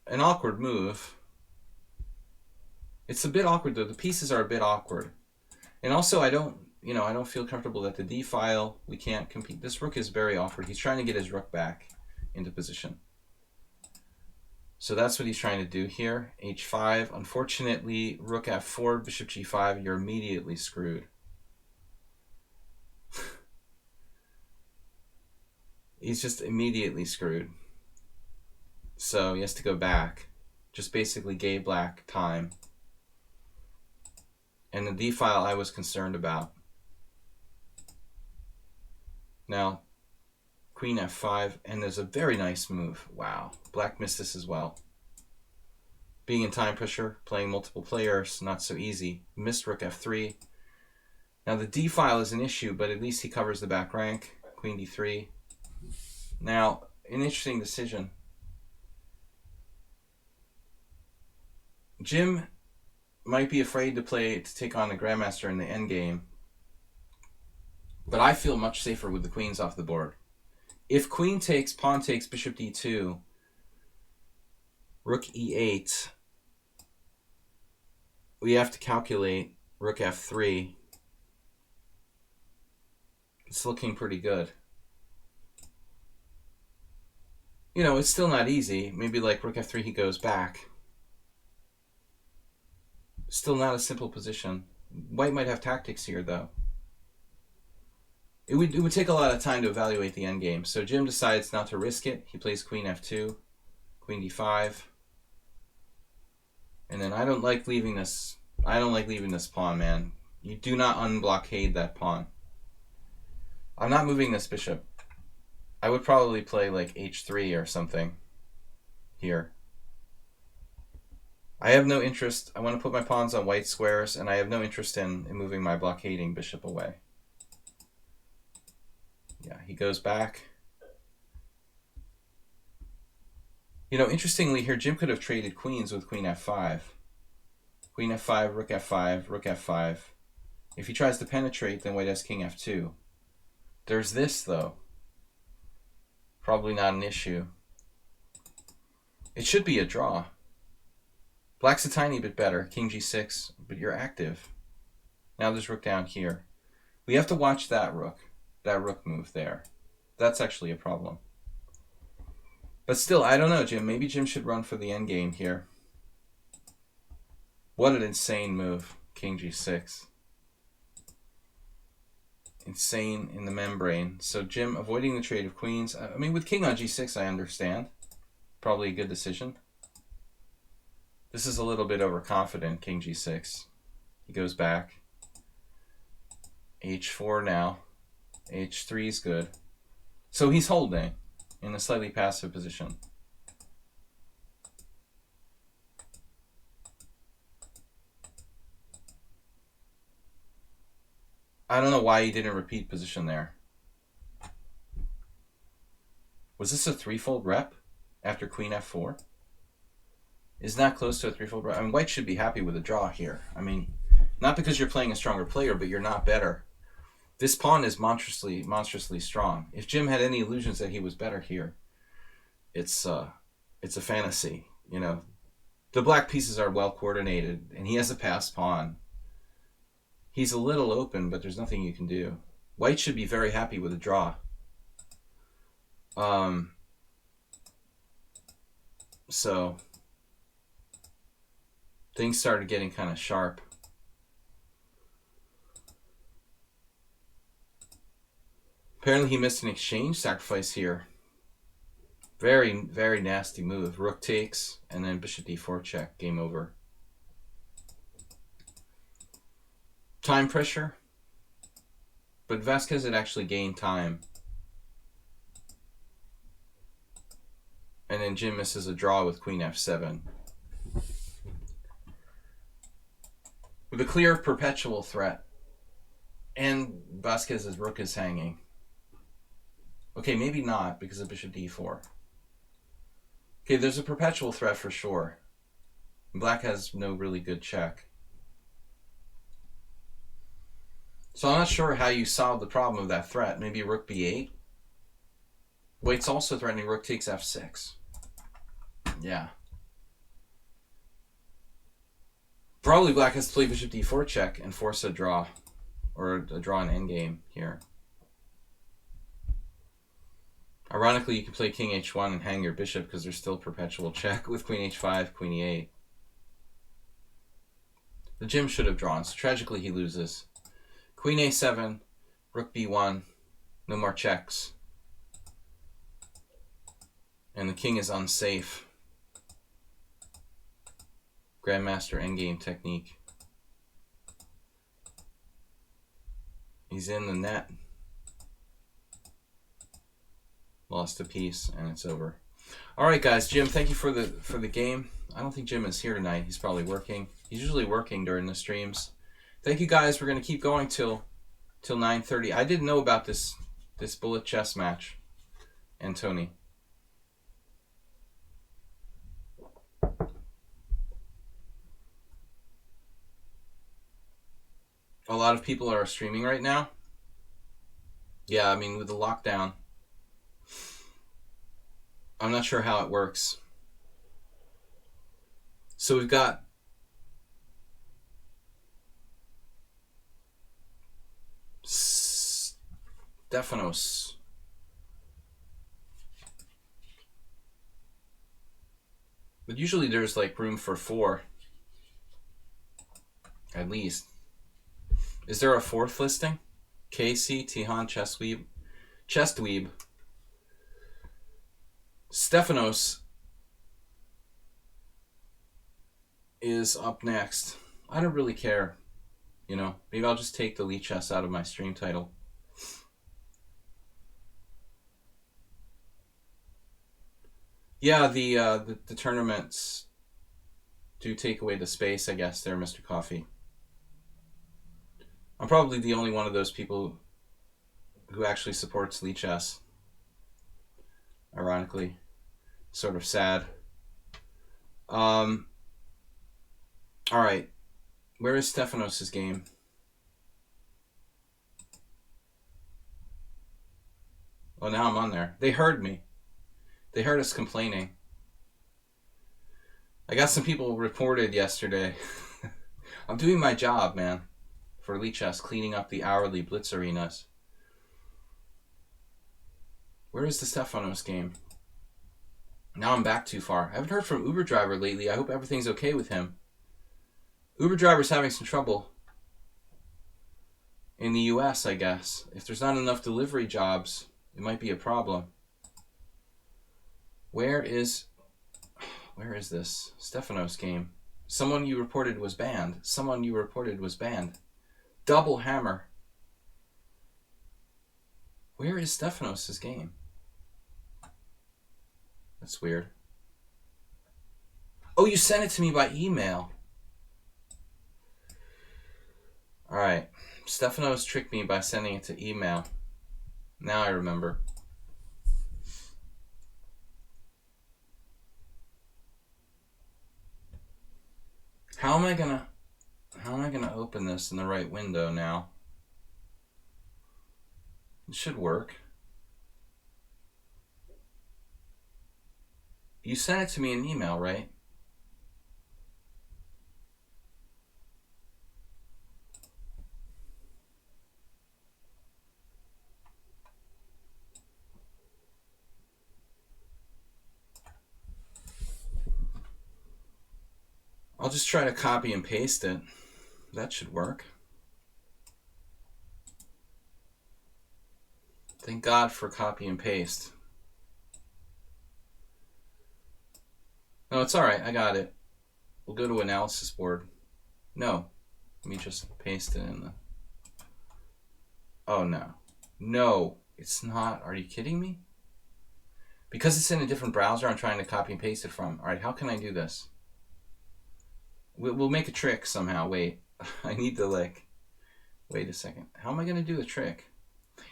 an awkward move. It's a bit awkward though. The pieces are a bit awkward. And also I don't feel comfortable that the d file, we can't compete. This rook is very awkward. He's trying to get his rook back into position. So that's what he's trying to do here. h5. Unfortunately, rook f4, bishop g5, you're immediately screwed. He's just immediately screwed. So he has to go back. Just basically gave black time. And the d file I was concerned about. Now, queen f5, and there's a very nice move. Wow, black missed this as well. Being in time pressure, playing multiple players, not so easy. Missed rook f3. Now the d file is an issue, but at least he covers the back rank. Queen d3. Now, an interesting decision. Jim might be afraid to take on the Grandmaster in the endgame, but I feel much safer with the queens off the board. If queen takes, pawn takes, bishop d2, rook e8, we have to calculate rook f3. It's looking pretty good. You know, it's still not easy. Maybe like rook f3, he goes back. Still not a simple position. White might have tactics here, though. It would take a lot of time to evaluate the endgame. So Jim decides not to risk it. He plays queen f2, queen d5. And then I don't like leaving this pawn, man. You do not unblockade that pawn. I'm not moving this bishop. I would probably play like h3 or something here. I have no interest. I want to put my pawns on white squares, and I have no interest in moving my blockading bishop away. Yeah, he goes back. You know, interestingly here, Jim could have traded queens with queen f5. Queen f5, rook f5, rook f5. If he tries to penetrate, then white has king f2. There's this, though. Probably not an issue. It should be a draw. Black's a tiny bit better, king g6, but you're active. Now there's rook down here. We have to watch that rook move there. That's actually a problem. But still, I don't know, Jim. Maybe Jim should run for the endgame here. What an insane move, king g6. Insane in the membrane. So Jim avoiding the trade of queens. I mean, with king on g6, I understand. Probably a good decision. This is a little bit overconfident, king g6. He goes back. h4 now. h3 is good. So he's holding in a slightly passive position. I don't know why he didn't repeat position there. Was this a threefold rep after queen f4? Is not close to a threefold rep. I mean, white should be happy with a draw here. I mean, not because you're playing a stronger player, but you're not better. This pawn is monstrously strong. If Jim had any illusions that he was better here, it's a fantasy. You know, the black pieces are well coordinated, and he has a passed pawn. He's a little open, but there's nothing you can do. White should be very happy with a draw. So things started getting kind of sharp. Apparently he missed an exchange sacrifice here. Very, very nasty move. Rook takes, and then bishop d4 check. Game over. Time pressure. But Vasquez had actually gained time. And then Jim misses a draw with queen f7. With a clear perpetual threat. And Vasquez's rook is hanging. Okay, maybe not because of bishop d4. Okay, there's a perpetual threat for sure. Black has no really good check. So I'm not sure how you solve the problem of that threat. Maybe rook b8? White's also threatening rook takes f6. Yeah. Probably black has to play bishop d4 check and force a draw. Or a draw in endgame here. Ironically, you can play king h1 and hang your bishop because there's still perpetual check with queen h5, queen e8. The Jim should have drawn, so tragically he loses. Queen a7, rook b1, no more checks. And the king is unsafe. Grandmaster endgame technique. He's in the net. Lost a piece, and it's over. All right, guys. Jim, thank you for the game. I don't think Jim is here tonight. He's probably working. He's usually working during the streams. Thank you, guys. We're gonna keep going till 9:30. I didn't know about this bullet chess match, and Tony. a lot of people are streaming right now. Yeah, I mean, with the lockdown, I'm not sure how it works. So we've got Stefanos. But usually there's like room for 4. At least. Is there a 4th listing? Casey, Tihan, Chestweeb. Stefanos is up next. I don't really care. You know, maybe I'll just take the lichess out of my stream title. Yeah, the tournaments do take away the space, I guess, there, Mr. Coffee. I'm probably the only one of those people who actually supports lichess. Ironically. Sort of sad. Alright. Where is Stefanos' game? Oh, now I'm on there. They heard me. They heard us complaining. I got some people reported yesterday. I'm doing my job, man, for lichess, cleaning up the hourly blitz arenas. Where is the Stefanos game? Now I'm back too far. I haven't heard from Uber driver lately. I hope everything's okay with him. Uber driver's having some trouble in the US, I guess. If there's not enough delivery jobs, it might be a problem. Where is this Stefanos game? Someone you reported was banned. Someone you reported was banned. Double hammer. Where is Stefanos' game? That's weird. Oh, you sent it to me by email. Alright. Stefanos tricked me by sending it to email. Now I remember. How am I gonna open this in the right window now? It should work. You sent it to me in email, right? I'll just try to copy and paste it. That should work. Thank God for copy and paste. No, it's alright. I got it. We'll go to analysis board. No. Let me just paste it in the... Oh, no. No, it's not. Are you kidding me? Because it's in a different browser I'm trying to copy and paste it from. Alright, how can I do this? We'll make a trick somehow. Wait. I need the like... Wait a second. How am I going to do the trick?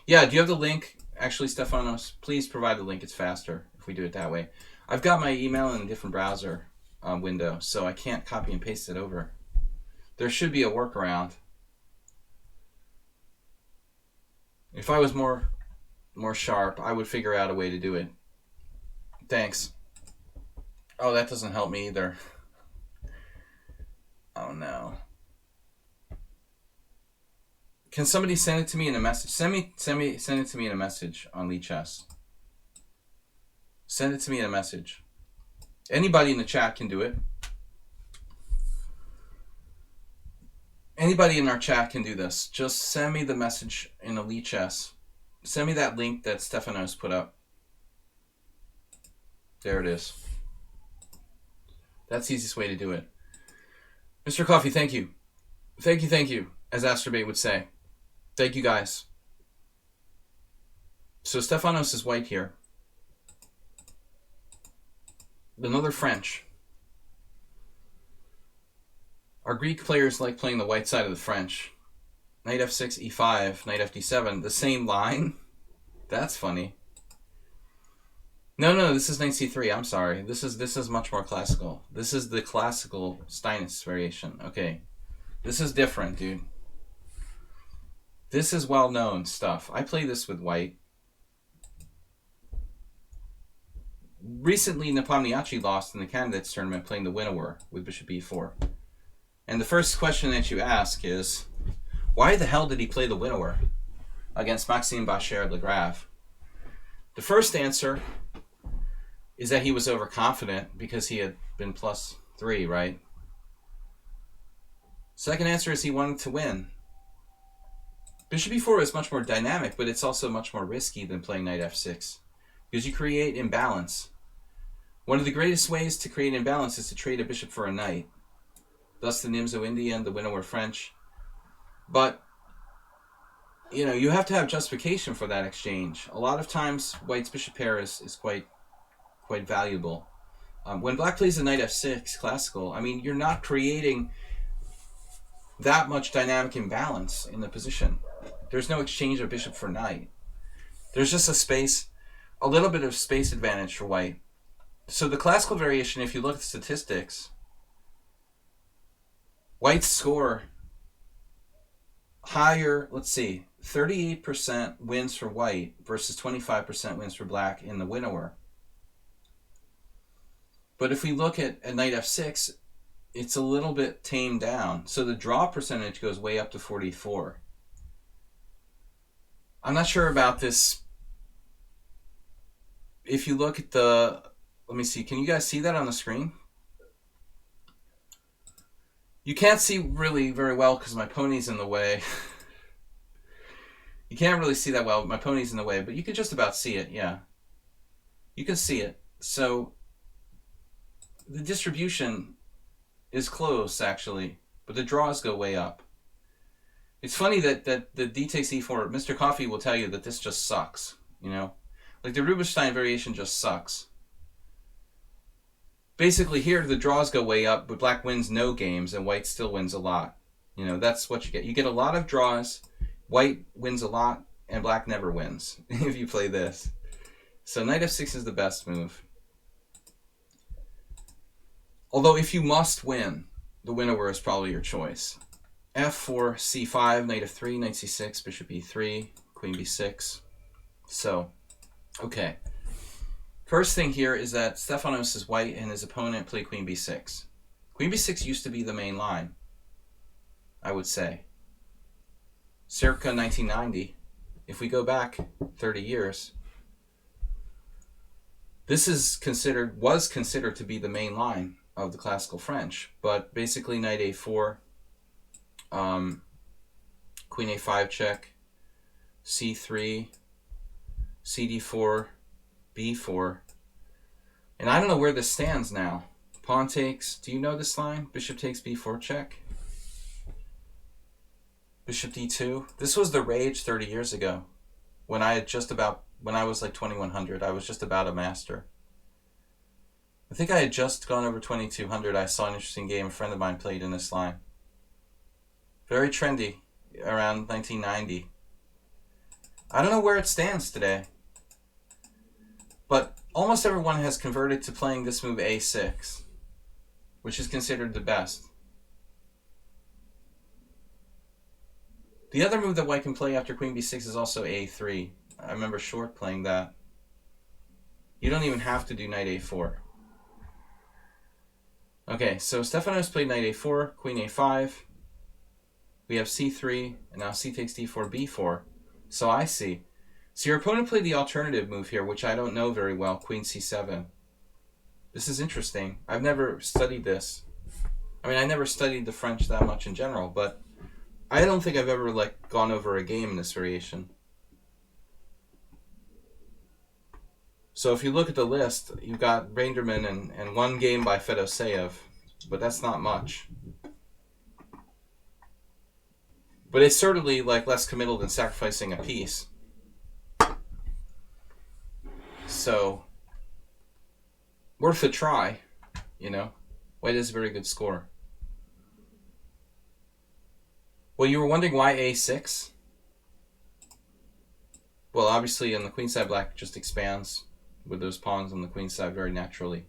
Yeah, do you have the link? Actually, Stefanos, please provide the link. It's faster if we do it that way. I've got my email in a different browser window, so I can't copy and paste it over. There should be a workaround. If I was more sharp, I would figure out a way to do it. Thanks. Oh, that doesn't help me either. Oh no. Can somebody send it to me in a message? Send it to me in a message on lichess. Send it to me in a message. Anybody in the chat can do it. Anybody in our chat can do this. Just send me the message in a lichess. Send me that link that Stefanos put up. There it is. That's the easiest way to do it. Mr. Coffee, thank you. Thank you, as Astrobate would say. Thank you, guys. So Stefanos is white here. Another French. Our Greek players like playing the white side of the French. Knight f6, e5, knight fd7. The same line? That's funny. No, this is knight c3. I'm sorry. This is much more classical. This is the classical Steinitz variation. Okay. This is different, dude. This is well-known stuff. I play this with white. Recently, Nepomniachtchi lost in the candidates tournament playing the Winnower with bishop e4. And the first question that you ask is, why the hell did he play the Winnower against Maxime Bachar-Lagrave? The first answer is that he was overconfident because he had been +3, right? Second answer is he wanted to win. Bishop e4 is much more dynamic, but it's also much more risky than playing knight f6 because you create imbalance. One of the greatest ways to create imbalance is to trade a bishop for a knight. Thus the Nimzo Indian, the Winnower French. But, you know, you have to have justification for that exchange. A lot of times, white's bishop pair is quite valuable. When black plays a knight f6 classical, I mean, you're not creating that much dynamic imbalance in the position. There's no exchange of bishop for knight. There's just a little bit of space advantage for white. So the classical variation, if you look at the statistics, white's score higher, let's see, 38% wins for white versus 25% wins for black in the Winnower. But if we look at knight f6, it's a little bit tamed down. So the draw percentage goes way up to 44. I'm not sure about this. If you look at the, let me see, can you guys see that on the screen? You can't see really very well because my pony's in the way. You can't really see that well, my pony's in the way, but you can just about see it, yeah. You can see it. So the distribution is close, actually, but the draws go way up. It's funny that the d takes e4, Mr. Coffee will tell you that this just sucks, you know? Like the Rubinstein variation just sucks. Basically here the draws go way up, but black wins no games and white still wins a lot. You know, that's what you get. You get a lot of draws, white wins a lot, and black never wins if you play this. So knight f6 is the best move. Although if you must win, the Winnower is probably your choice. f4, c5, knight f3, knight c6, bishop e3, queen b6. So, okay. First thing here is that Stefanos is white and his opponent played queen b6. Queen b6 used to be the main line, I would say. Circa 1990, if we go back 30 years, this was considered to be the main line of the classical French, but basically knight a4, queen a5 check, c3, cd4, b4, and I don't know where this stands now. Pawn takes, do you know this line? Bishop takes b4 check, bishop d2. This was the rage 30 years ago when I was like 2100. I was just about a master. I think I had just gone over 2200. I saw an interesting game a friend of mine played in this line. Very trendy, around 1990. I don't know where it stands today, but almost everyone has converted to playing this move a6, which is considered the best. The other move that white can play after queen b6 is also a3. I remember Short playing that. You don't even have to do knight a4. Okay, so Stefanos played knight a4, queen a5. We have c3, and now c takes d4, b4. So I see. So your opponent played the alternative move here, which I don't know very well, queen c7. This is interesting. I've never studied this. I mean, I never studied the French that much in general, but I don't think I've ever gone over a game in this variation. So if you look at the list, you've got Reinderman and one game by Fedoseev, but that's not much. But it's certainly less committal than sacrificing a piece. So, worth a try, you know. White is a very good score. Well, you were wondering why a6? Well, obviously on the queen side, black just expands with those pawns on the queen side very naturally.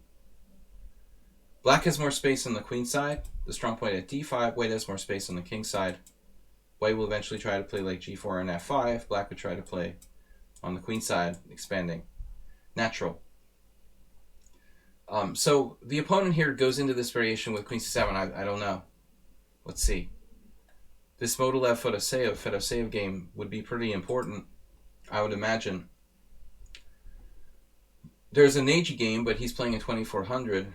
Black has more space on the queen side. The strong point at d5. White has more space on the king side. White will eventually try to play like g4 and f5. Black would try to play on the queen side, expanding. Natural. So the opponent here goes into this variation with queen c7. I don't know. Let's see. This Modulev Fedoseev game would be pretty important, I would imagine. There's a Neji game, but he's playing in 2400.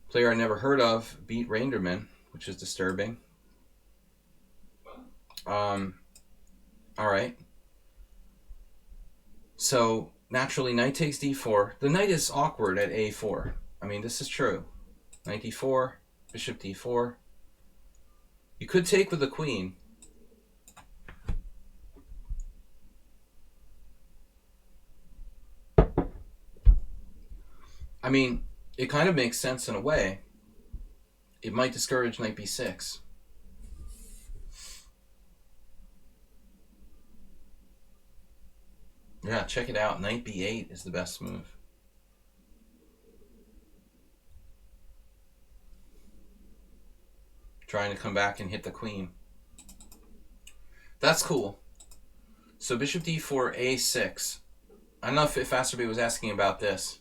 Player I never heard of beat Reinderman, which is disturbing. All right. So naturally, knight takes d4. The knight is awkward at a4. I mean, this is true. Knight d4, bishop d4. You could take with the queen. I mean, it kind of makes sense in a way. It might discourage knight b6. Yeah, check it out. Knight b8 is the best move. Trying to come back and hit the queen. That's cool. So bishop d4, a6. I don't know if Asterby was asking about this.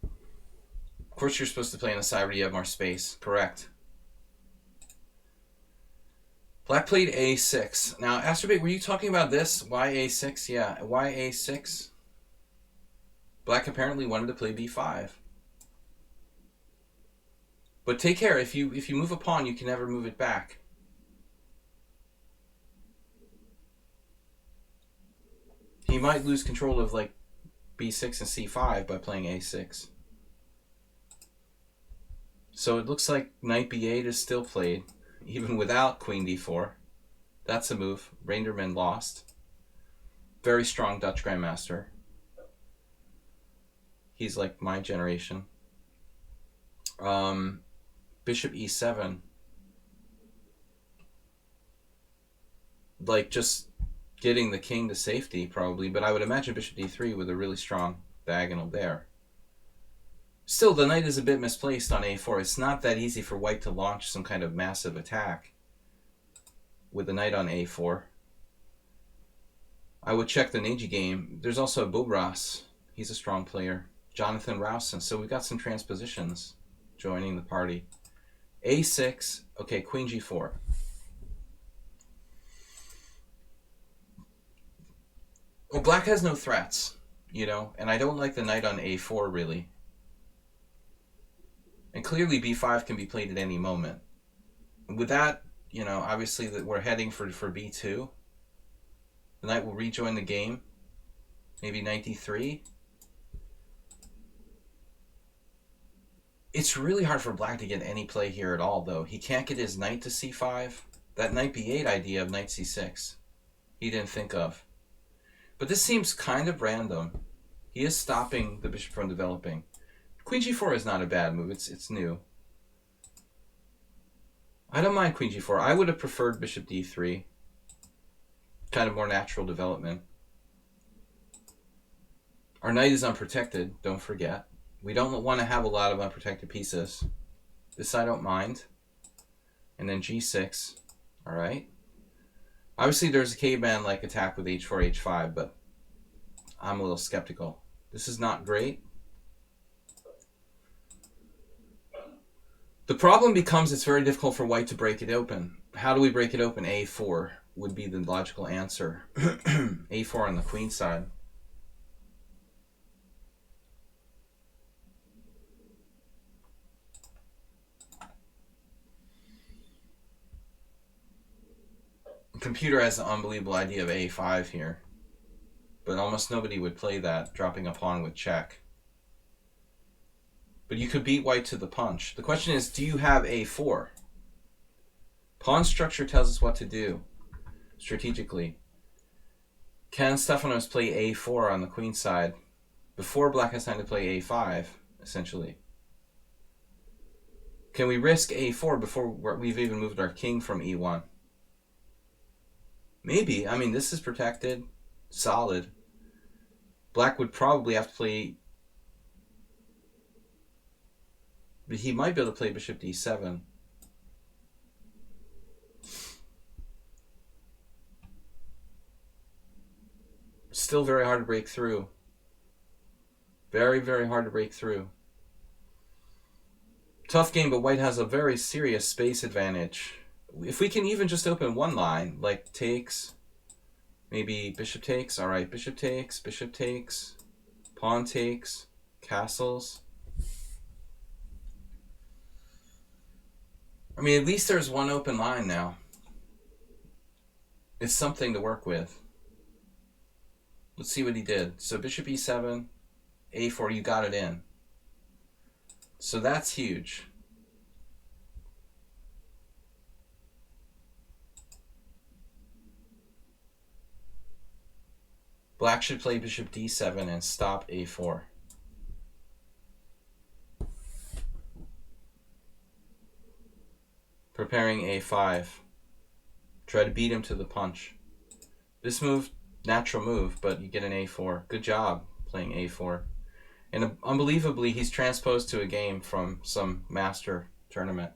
Of course you're supposed to play on the side where you have more space. Correct. Black played a6. Now, Asterby, were you talking about this? Why a6? Yeah, why a6? Black apparently wanted to play b5. But take care, if you move a pawn, you can never move it back. He might lose control of like b6 and c5 by playing a6. So it looks like knight b8 is still played, even without queen d4. That's a move. Reinderman lost. Very strong Dutch grandmaster. He's like my generation. Bishop e7. Like just getting the king to safety probably, but I would imagine bishop d3 with a really strong diagonal there. Still, the knight is a bit misplaced on a4. It's not that easy for white to launch some kind of massive attack with the knight on a4. I would check the Neji game. There's also Bobras. He's a strong player. Jonathan Rowson. So we've got some transpositions joining the party. a6. Okay, queen g4. Well, black has no threats, you know, and I don't like the knight on a4 really. And clearly b5 can be played at any moment. With that, you know, obviously that we're heading for b2. The knight will rejoin the game. Maybe knight d3. It's really hard for black to get any play here at all, though. He can't get his knight to c5. That knight b8 idea of knight c6, he didn't think of. But this seems kind of random. He is stopping the bishop from developing. Queen g4 is not a bad move. It's new. I don't mind queen g4. I would have preferred bishop d3. Kind of more natural development. Our knight is unprotected, don't forget. We don't want to have a lot of unprotected pieces. This I don't mind. And then g6. Alright. Obviously there's a caveman-like attack with h4, h5, but I'm a little skeptical. This is not great. The problem becomes it's very difficult for white to break it open. How do we break it open? a4 would be the logical answer. a4 on the queen side. The computer has an unbelievable idea of a5 here. But almost nobody would play that, dropping a pawn with check. But you could beat white to the punch. The question is, do you have a4? Pawn structure tells us what to do strategically. Can Stefanos play a4 on the queen side before black has time to play a5, essentially? Can we risk a4 before we've even moved our king from e1? Maybe. I mean, this is protected. Solid. Black would probably have to play... But he might be able to play bishop d7. Still very hard to break through. Very, very hard to break through. Tough game, but white has a very serious space advantage. If we can even just open one line, like takes, maybe bishop takes. All right, bishop takes, pawn takes, castles. I mean, at least there's one open line now. It's something to work with. Let's see what he did. So bishop e7, a4, you got it in. So that's huge. Black should play bishop d7 and stop a4. Preparing a5. Try to beat him to the punch. This move, natural move, but you get an a4. Good job playing a4. And unbelievably, he's transposed to a game from some master tournament.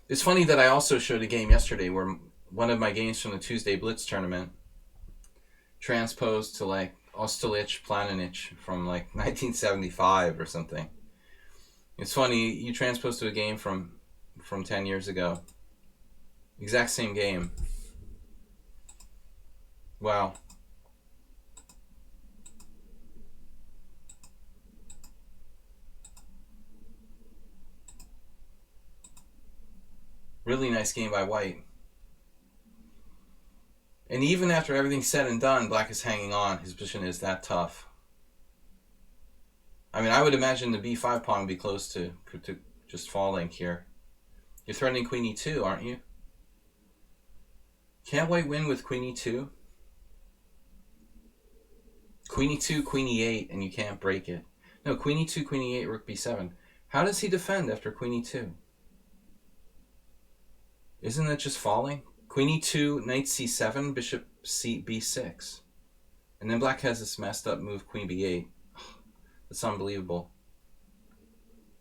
It's funny that I also showed a game yesterday where one of my games from the Tuesday Blitz tournament transposed to like Ostolich Planinic from like 1975 or something. It's funny, you transpose to a game from 10 years ago. Exact same game. Wow. Really nice game by white. And even after everything's said and done, black is hanging on. His position is that tough. I mean, I would imagine the b5 pawn would be close to just falling here. You're threatening queen e2, aren't you? Can't white win with queen e2? Queen e2, queen e8, and you can't break it. No, queen e2, queen e8, rook b7. How does he defend after queen e2? Isn't that just falling? Queen e2, knight c7, bishop b6. And then black has this messed up move, queen b8. That's unbelievable.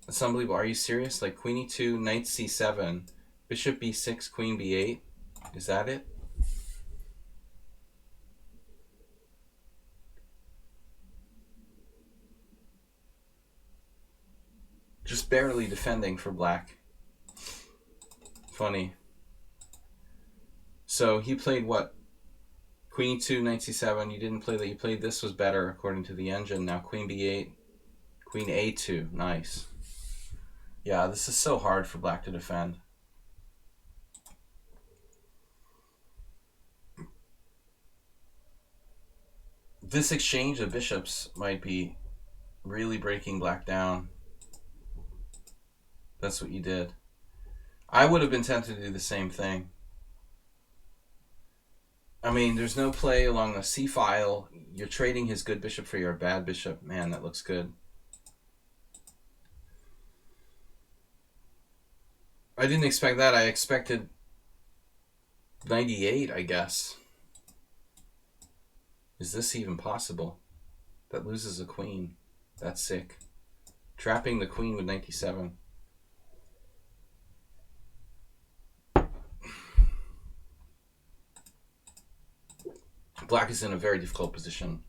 That's unbelievable. Are you serious? Like queen e2, knight c7, bishop b6, queen b8? Is that it? Just barely defending for black. Funny. So he played what? Queen e2, knight c7. You didn't play that. You played this was better according to the engine. Now queen b8, queen a2. Nice. Yeah, this is so hard for black to defend. This exchange of bishops might be really breaking black down. That's what you did. I would have been tempted to do the same thing. I mean, there's no play along the c file. You're trading his good bishop for your bad bishop. Man, that looks good. I didn't expect that. I expected 98, I guess. Is this even possible? That loses a queen. That's sick. Trapping the queen with 97. Black is in a very difficult position.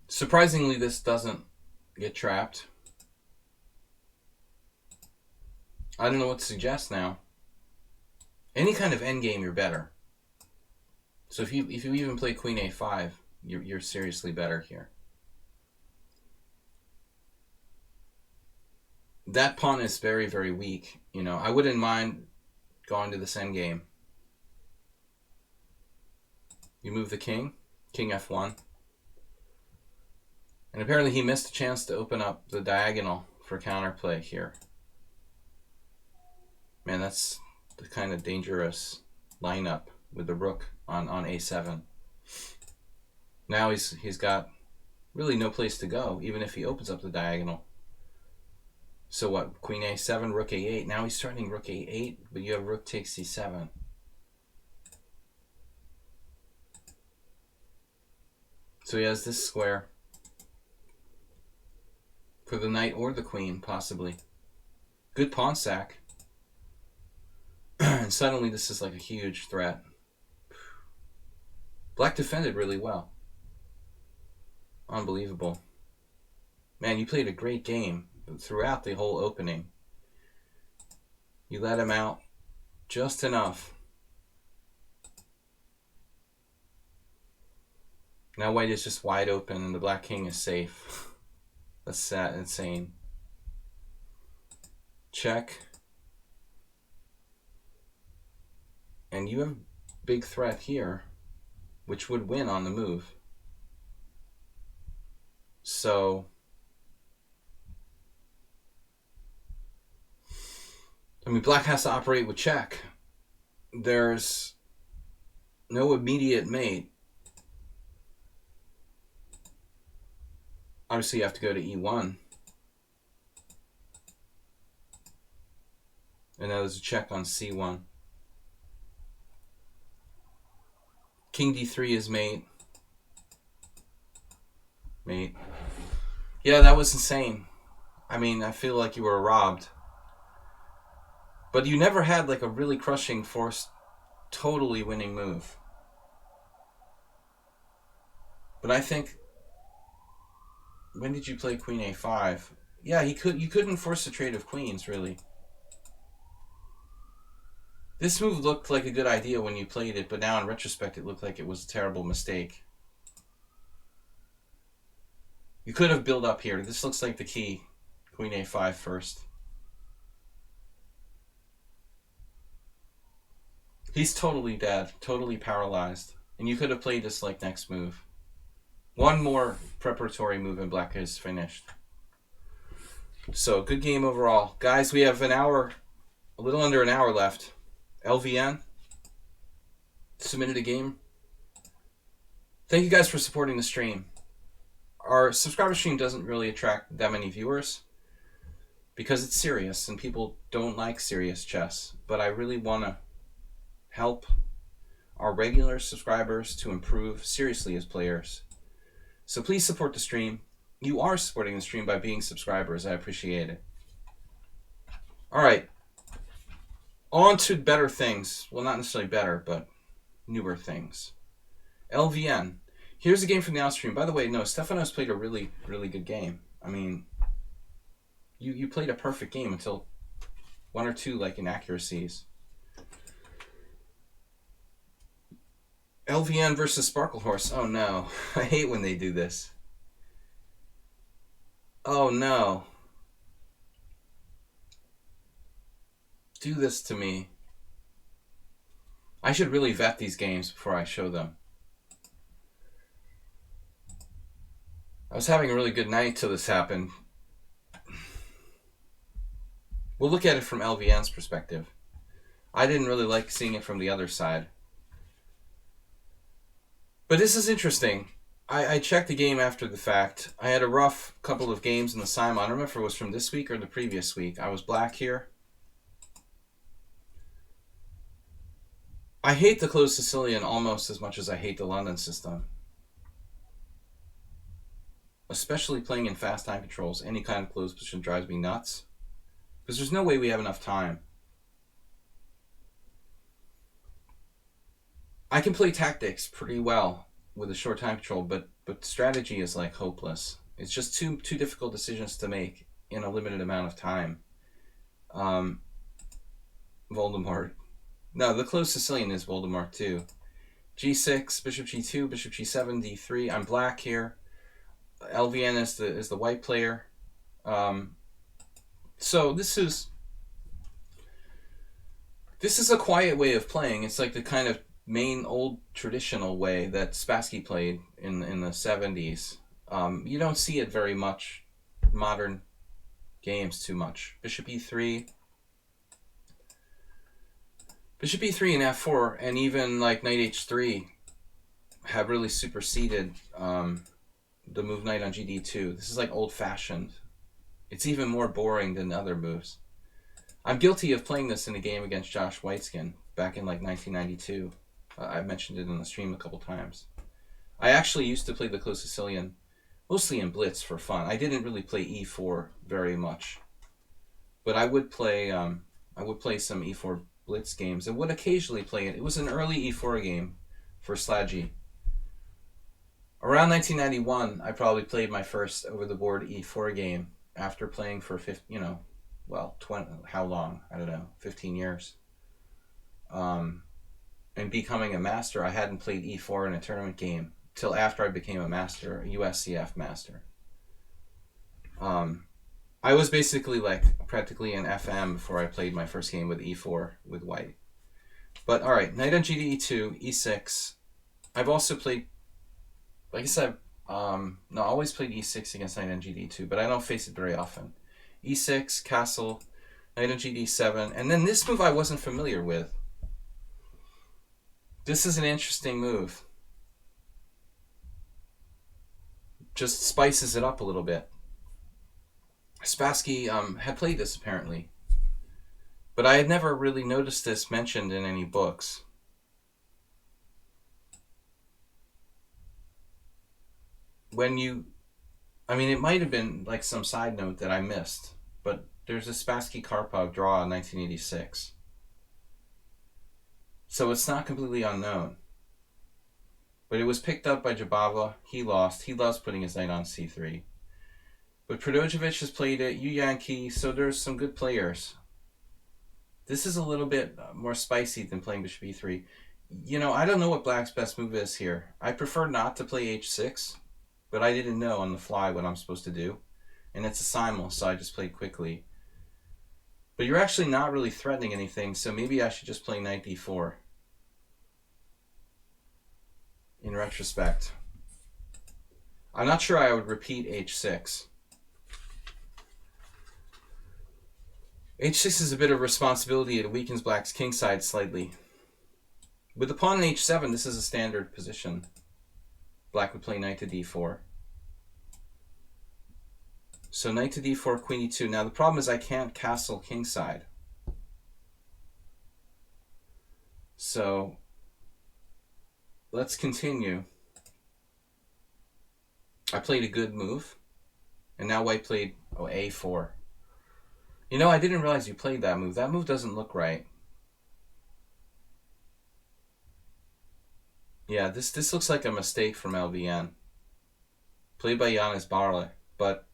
Surprisingly, this doesn't get trapped. I don't know what to suggest now. Any kind of endgame, you're better. So if you even play queen a5, you're seriously better here. That pawn is very, very weak. You know, I wouldn't mind going to this endgame. You move the king, king f1. And apparently he missed a chance to open up the diagonal for counterplay here. Man, that's the kind of dangerous lineup with the rook on a7. Now he's got really no place to go, even if he opens up the diagonal. So what, queen a7, rook a8. Now he's threatening rook a8, but you have rook takes c7. So he has this square for the knight or the queen, possibly. Good pawn sack. And suddenly this is like a huge threat. Black defended really well. Unbelievable. Man, you played a great game throughout the whole opening. You let him out just enough. Now white is just wide open and the black king is safe. That's sad, insane. Check. And you have big threat here, which would win on the move. So I mean, black has to operate with check. There's no immediate mate. Obviously, you have to go to e1. And now there's a check on c1. King d3 is mate. Mate. Yeah, that was insane. I mean, I feel like you were robbed. But you never had like a really crushing, forced, totally winning move. But I think, when did you play queen a5? Yeah, you couldn't force a trade of queens, really. This move looked like a good idea when you played it, but now in retrospect it looked like it was a terrible mistake. You could have built up here. This looks like the key. Queen a5 first. He's totally dead, totally paralyzed. And you could have played this like next move. One more preparatory move and black is finished. So, good game overall. Guys, we have an hour, a little under an hour left. LVN submitted a game. Thank you guys for supporting the stream. Our subscriber stream doesn't really attract that many viewers because it's serious and people don't like serious chess. But I really want to help our regular subscribers to improve seriously as players. So please support the stream. You are supporting the stream by being subscribers. I appreciate it. All right. On to better things. Well, not necessarily better, but newer things. LVN. Here's a game from the outstream. By the way, no, Stefanos played a really, really good game. I mean, you played a perfect game until one or two like inaccuracies. LVN versus Sparkle Horse. Oh no. I hate when they do this. Oh no. Do this to me. I should really vet these games before I show them. I was having a really good night till this happened. We'll look at it from LVN's perspective. I didn't really like seeing it from the other side. But this is interesting. I checked the game after the fact. I had a rough couple of games in the Simon. I don't remember if it was from this week or the previous week. I was black here. I hate the closed Sicilian almost as much as I hate the London system. Especially playing in fast time controls. Any kind of closed position drives me nuts. Because there's no way we have enough time. I can play tactics pretty well with a short time control, but strategy is like hopeless. It's just too difficult decisions to make in a limited amount of time. Voldemort. No, the closed Sicilian is Voldemort too. G6, Bishop G2, Bishop G7, D3. I'm black here. LVN is the white player. So this is a quiet way of playing. It's like the kind of main old traditional way that Spassky played in the 70s. You don't see it very much modern games too much. Bishop E3. Bishop E3 and F4 and even like Knight H3 have really superseded the move Knight on GD2. This is like old-fashioned. It's even more boring than other moves. I'm guilty of playing this in a game against Josh Whiteskin back in like 1992. I mentioned it in the stream a couple times. I actually used to play the closed Sicilian mostly in Blitz for fun. I didn't really play E4 very much, but I would play some E4 Blitz games and would occasionally play it. It was an early E4 game for Sladgy. Around 1991, I probably played my first over-the-board E4 game after playing for 20, how long? I don't know, 15 years. Um, and becoming a master, I hadn't played E4 in a tournament game till after I became a master, a USCF master. I was basically like practically an FM before I played my first game with E4 with white. But all right, knight on G to E2, E6. I've also played, like I said, no, I always played E6 against knight on G to E2, but I don't face it very often. E6, castle, knight on G to E7, and then this move I wasn't familiar with. This is an interesting move. Just spices it up a little bit. Spassky had played this apparently, but I had never really noticed this mentioned in any books. It might have been like some side note that I missed, but there's a Spassky Karpov draw in 1986. So it's not completely unknown. But it was picked up by Jabava. He lost. He loves putting his knight on c3. But Prudojevich has played it, Yu Yankee, so there's some good players. This is a little bit more spicy than playing bishop e3. I don't know what black's best move is here. I prefer not to play h6, but I didn't know on the fly what I'm supposed to do. And it's a simul, so I just played quickly. But you're actually not really threatening anything, so maybe I should just play knight d4. In retrospect. I'm not sure I would repeat h6. h6 is a bit of responsibility. It weakens black's kingside slightly. With the pawn in h7, this is a standard position. Black would play knight to d4. So knight to d4, queen e2. Now the problem is I can't castle kingside. So let's continue. I played a good move. And now white played a4. I didn't realize you played that move. That move doesn't look right. Yeah, this looks like a mistake from LVN. Played by Janez Barle. But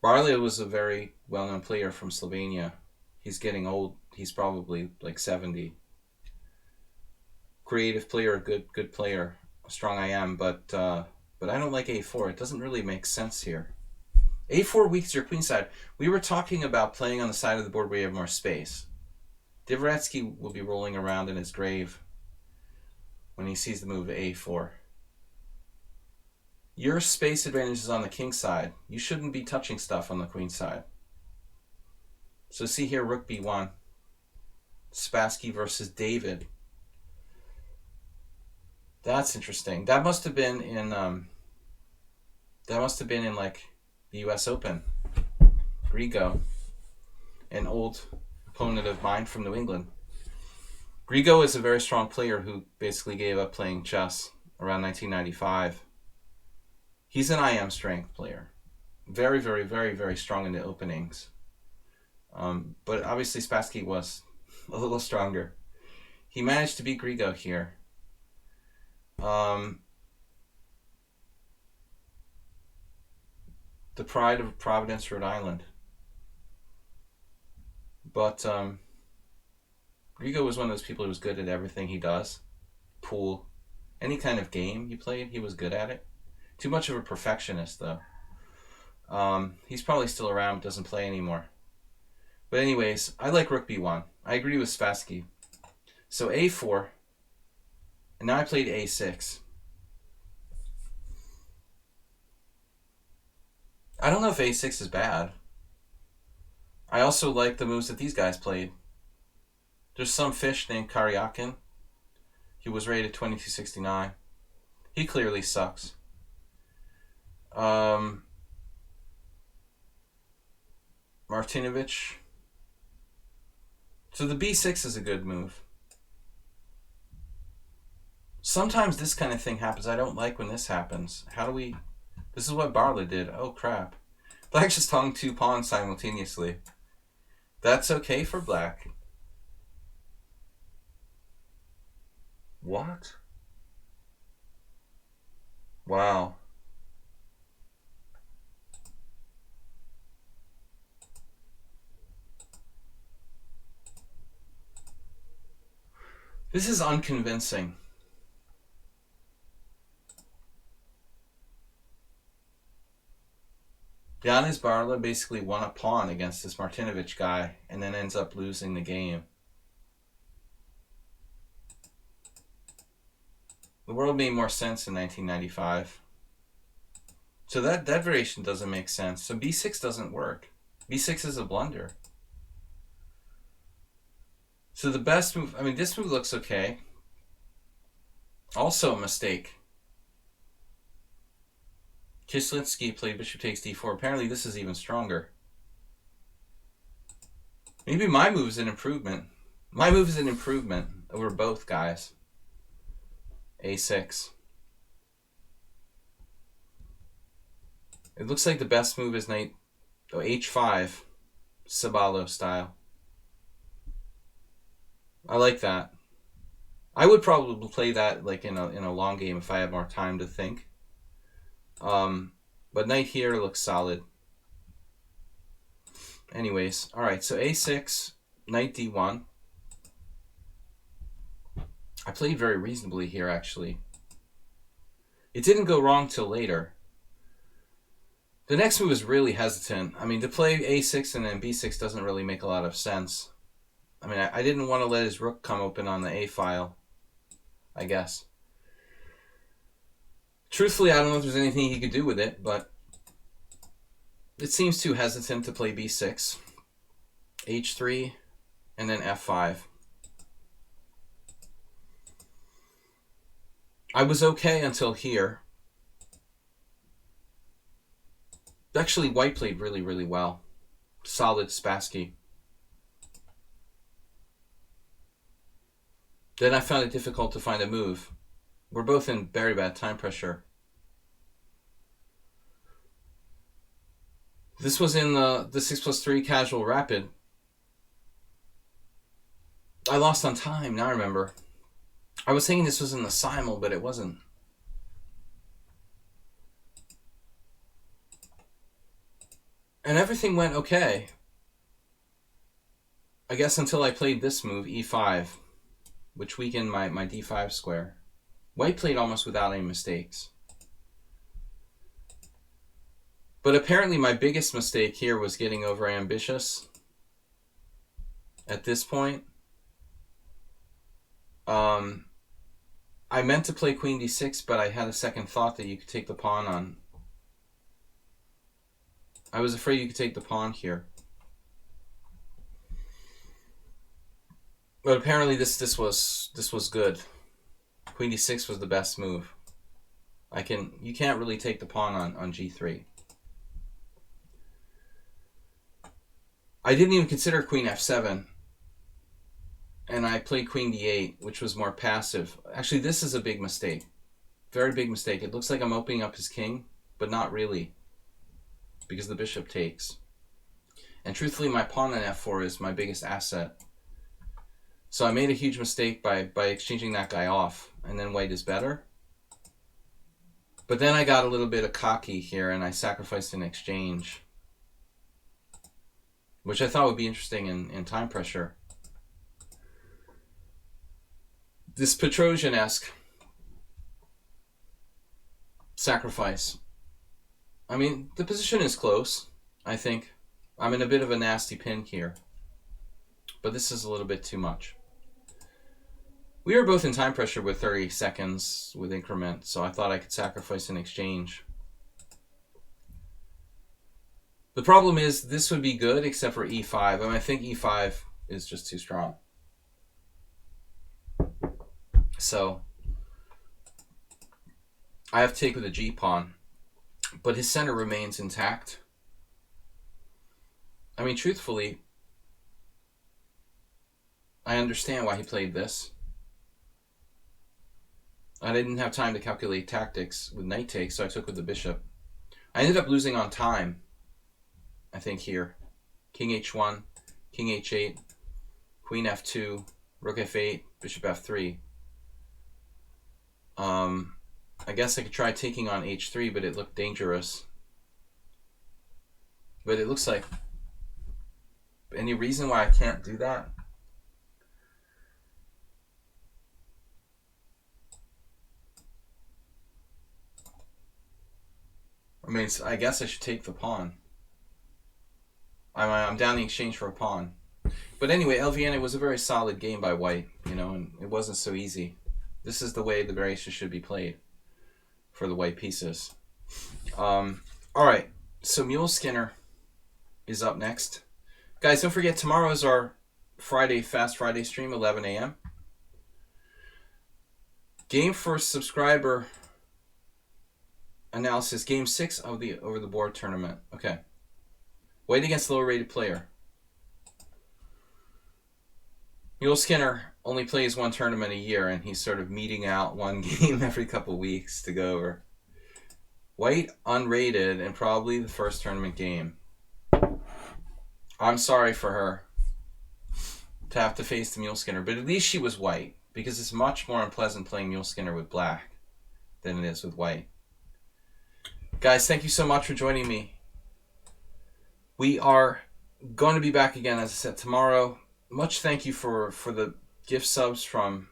Barle was a very well-known player from Slovenia. He's getting old. He's probably like 70. Creative player, good player. Strong I am, but I don't like a4. It doesn't really make sense here. a4 weakens your queenside. We were talking about playing on the side of the board where you have more space. Dvoretsky will be rolling around in his grave when he sees the move a4. Your space advantage is on the king side. You shouldn't be touching stuff on the queen side. So see here, rook b1. Spassky versus David. That's interesting. That must have been in like the US Open. Grigo, an old opponent of mine from New England. Grigo is a very strong player who basically gave up playing chess around 1995. He's an IM strength player. Very, very, very, very strong in the openings. But obviously Spassky was a little stronger. He managed to beat Grigo here. The pride of Providence, Rhode Island. But Grigo was one of those people who was good at everything he does. Pool. Any kind of game he played, he was good at it. Too much of a perfectionist, though. He's probably still around, but doesn't play anymore. But anyways, I like rook b1. I agree with Spassky. So a4. And now I played a6. I don't know if a6 is bad. I also like the moves that these guys played. There's some fish named Karyakin. He was rated 2269. He clearly sucks. Martinovich. So the b6 is a good move. Sometimes this kind of thing happens. I don't like when this happens. How do we... This is what Barle did. Oh, crap. Black just hung 2 pawns simultaneously. That's okay for black. What? Wow. This is unconvincing. Yanis Barla basically won a pawn against this Martinovich guy and then ends up losing the game. The world made more sense in 1995. So that variation doesn't make sense. So b6 doesn't work. b6 is a blunder. So the best move, I mean, this move looks okay. Also a mistake. Kislinski played bishop takes d4. Apparently this is even stronger. Maybe my move is an improvement. My move is an improvement over both guys. a6. It looks like the best move is knight h5, Sabalo style. I like that. I would probably play that like in a long game if I had more time to think. But knight here looks solid. Anyways, all right. So a6, knight d1. I played very reasonably here, actually. It didn't go wrong till later. The next move is really hesitant. I mean, to play a6 and then b6 doesn't really make a lot of sense. I mean, I didn't want to let his rook come open on the a file, I guess. Truthfully, I don't know if there's anything he could do with it, but it seems too hesitant to play b6, h3, and then f5. I was okay until here. Actually, white played really, really well. Solid Spassky. Then I found it difficult to find a move. We're both in very bad time pressure. This was in the 6+3 casual rapid. I lost on time, now I remember. I was thinking this was in the simul, but it wasn't. And everything went okay. I guess until I played this move, e5, which weakened my d5 square. White played almost without any mistakes. But apparently my biggest mistake here was getting over ambitious at this point. I meant to play queen d6, but I had a second thought that you could take the pawn on. I was afraid you could take the pawn here. But apparently this was good. Queen d6 was the best move. You can't really take the pawn on g3. I didn't even consider queen f7. And I played queen d8, which was more passive. Actually, this is a big mistake. Very big mistake. It looks like I'm opening up his king, but not really, because the bishop takes. And truthfully, my pawn on f4 is my biggest asset. So I made a huge mistake by exchanging that guy off, and then white is better. But then I got a little bit of cocky here, and I sacrificed an exchange, which I thought would be interesting in time pressure. This Petrosian-esque sacrifice. I mean, the position is close, I think. I'm in a bit of a nasty pin here, but this is a little bit too much. We were both in time pressure with 30 seconds with increment, so I thought I could sacrifice an exchange. The problem is this would be good except for e5. I mean, I think e5 is just too strong. So I have to take with a g-pawn, but his center remains intact. I mean, truthfully, I understand why he played this. I didn't have time to calculate tactics with knight takes, so I took with the bishop. I ended up losing on time, I think, here. King h1, king h8, queen f2, rook f8, bishop f3. I guess I could try taking on h3, but it looked dangerous. But it looks like... Any reason why I can't do that? I mean, I guess I should take the pawn. I'm down the exchange for a pawn. But anyway, LVN, it was a very solid game by white, you know, and it wasn't so easy. This is the way the variation should be played for the white pieces. All right, so Mule Skinner is up next. Guys, don't forget, tomorrow is our Fast Friday stream, 11 a.m. Game for subscriber analysis, game 6 of the over the board tournament. Okay. White against lower rated player. Mule Skinner only plays one tournament a year, and he's sort of meeting out one game every couple weeks to go over. White unrated and probably the first tournament game. I'm sorry for her to have to face the Mule Skinner, but at least she was white, because it's much more unpleasant playing Mule Skinner with black than it is with white. Guys, thank you so much for joining me. We are going to be back again, as I said, tomorrow. Much thank you for the gift subs from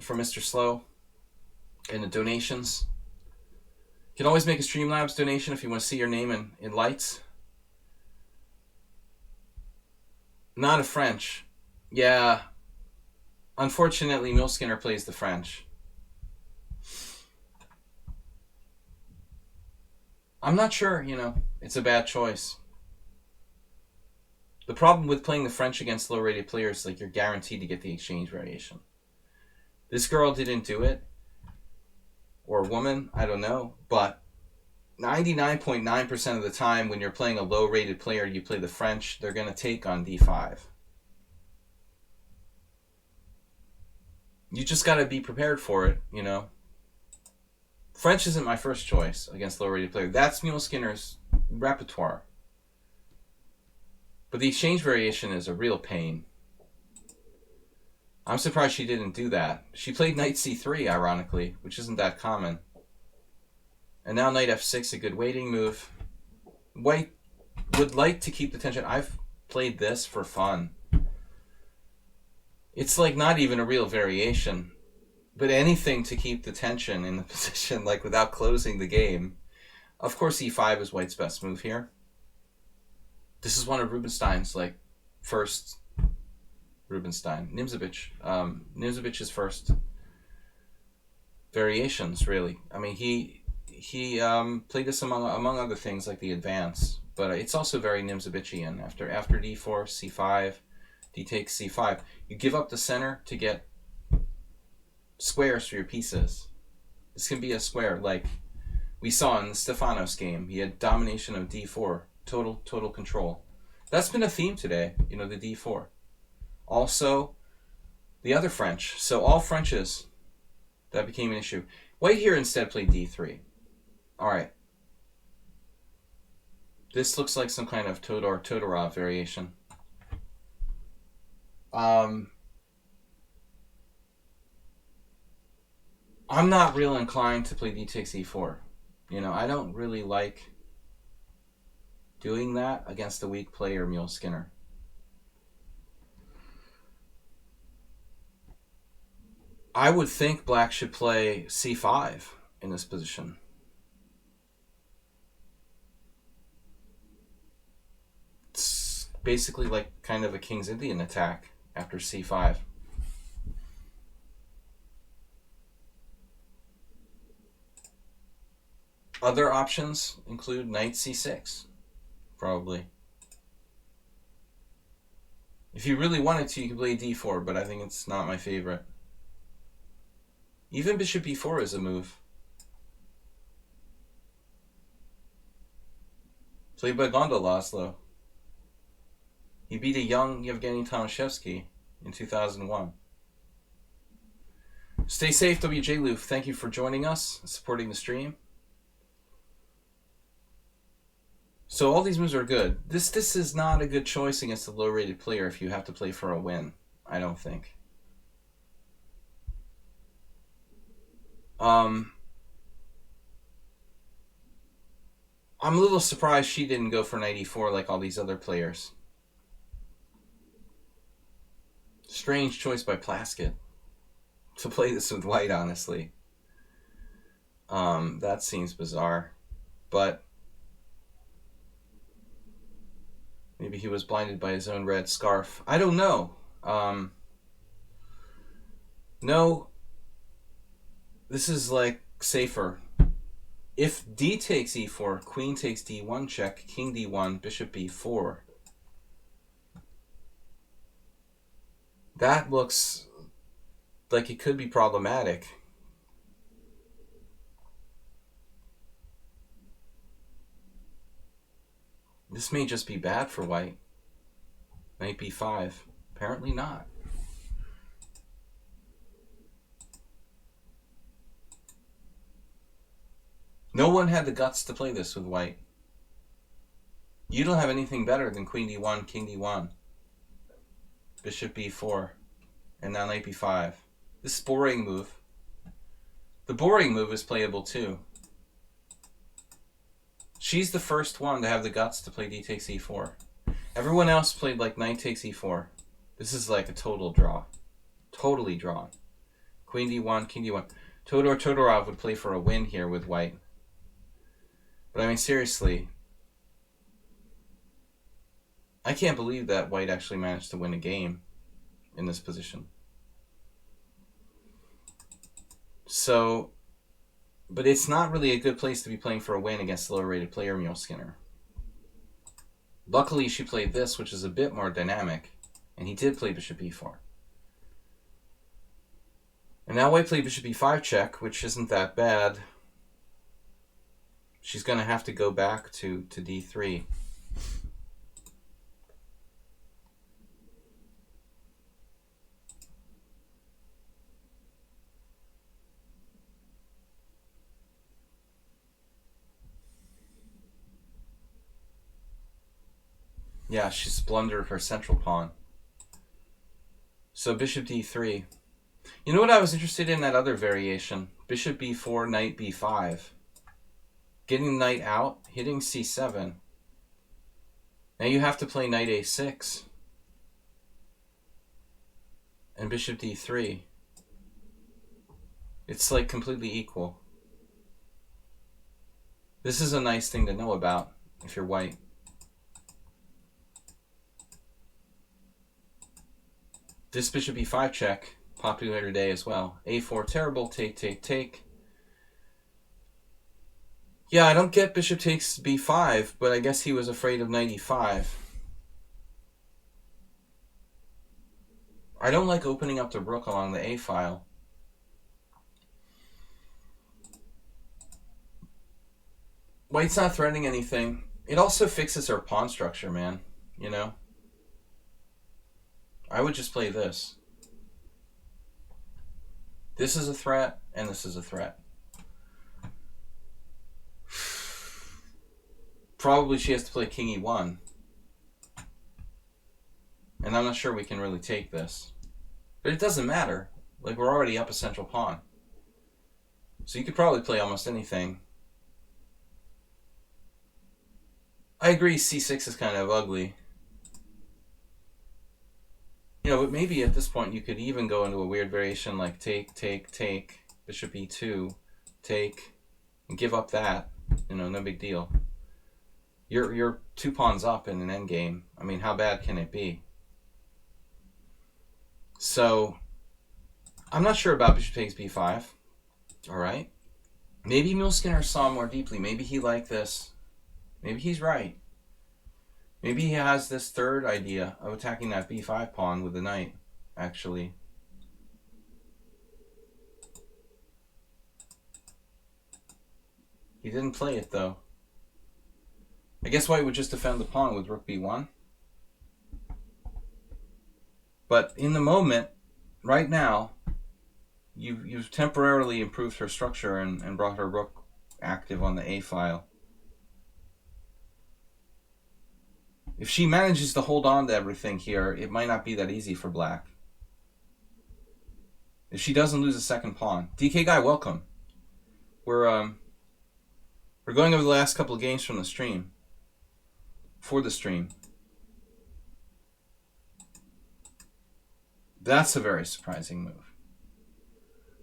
Mr. Slow and the donations. You can always make a Streamlabs donation if you want to see your name in lights. Not a French. Yeah. Unfortunately, Mule Skinner plays the French. I'm not sure, you know, it's a bad choice. The problem with playing the French against low-rated players is, like, you're guaranteed to get the exchange variation. This girl didn't do it. Or woman, I don't know. But 99.9% of the time when you're playing a low-rated player, you play the French, they're going to take on d5. You just got to be prepared for it, you know. French isn't my first choice against low-rated player. That's Mule Skinner's repertoire. But the exchange variation is a real pain. I'm surprised she didn't do that. She played knight c3, ironically, which isn't that common. And now knight f6, a good waiting move. White would like to keep the tension. I've played this for fun. It's like not even a real variation. But anything to keep the tension in the position, like without closing the game. Of course, e5 is white's best move here. This is one of Rubinstein's, like, first... Rubinstein. Nimzovich's first variations, really. I mean, he played this among other things, like the advance. But it's also very Nimzovichian. After d4, c5, d takes c5. You give up the center to get squares for your pieces. This can be a square, like we saw in the Stefanos game. He had domination of d4. Total control. That's been a theme today, you know, the d4. Also, the other French. So all Frenches, that became an issue. White here instead played d3. Alright. This looks like some kind of Todorov variation. I'm not real inclined to play d takes e4. You know, I don't really like doing that against a weak player, Mule Skinner. I would think black should play c5 in this position. It's basically like kind of a King's Indian attack after c5. Other options include knight c6, probably. If you really wanted to, you could play d4, but I think it's not my favorite. Even bishop b4 is a move. Played by Gonda Laszlo. He beat a young Yevgeny Tomaszewski in 2001. Stay safe, WJ Loof. Thank you for joining us and supporting the stream. So all these moves are good. This is not a good choice against a low-rated player if you have to play for a win. I don't think. I'm a little surprised she didn't go for knight e4 like all these other players. Strange choice by Plaskett to play this with white, honestly. That seems bizarre. But maybe he was blinded by his own red scarf. I don't know. No, this is like safer. If d takes e4, queen takes d1 check, king d1, bishop b4. That looks like it could be problematic. This may just be bad for white. Knight b5. Apparently not. No one had the guts to play this with white. You don't have anything better than queen d1, king d1, bishop b4, and now knight b5. This is a boring move. The boring move is playable too. She's the first one to have the guts to play d takes e4. Everyone else played like knight takes e4. This is like a total draw. Totally drawn. Queen d1, king d1. Todor Todorov would play for a win here with white. But I mean, seriously, I can't believe that white actually managed to win a game in this position. So, but it's not really a good place to be playing for a win against the lower rated player, Mule Skinner. Luckily, she played this, which is a bit more dynamic, and he did play bishop e4. And now white played bishop e5 check, which isn't that bad. She's going to have to go back to d3. Yeah, she's blundered her central pawn. So bishop d3. You know what I was interested in that other variation? Bishop b4, knight b5. Getting the knight out, hitting c7. Now you have to play knight a6. And bishop d3. It's like completely equal. This is a nice thing to know about if you're white. This bishop e5 check, popular today as well. a4 terrible, take, take, take. Yeah, I don't get bishop takes b5, but I guess he was afraid of knight e5. I don't like opening up the rook along the a file. White's not threatening anything. It also fixes her pawn structure, man. You know? I would just play this. This is a threat, and this is a threat. Probably she has to play king e1. And I'm not sure we can really take this. But it doesn't matter. Like, we're already up a central pawn. So you could probably play almost anything. I agree c6 is kind of ugly. You know, but maybe at this point you could even go into a weird variation like take, take, take, bishop e2, take, and give up that. You know, no big deal. You're 2 pawns up in an endgame. I mean, how bad can it be? So, I'm not sure about bishop takes b5. Alright? Maybe Mule Skinner saw more deeply. Maybe he liked this. Maybe he's right. Maybe he has this third idea of attacking that b5 pawn with the knight, actually. He didn't play it, though. I guess white would just defend the pawn with rook b1. But in the moment, right now, you've temporarily improved her structure and brought her rook active on the a file. If she manages to hold on to everything here, it might not be that easy for black. If she doesn't lose a second pawn. DK Guy, welcome. We're we're going over the last couple of games from the stream. For the stream. That's a very surprising move.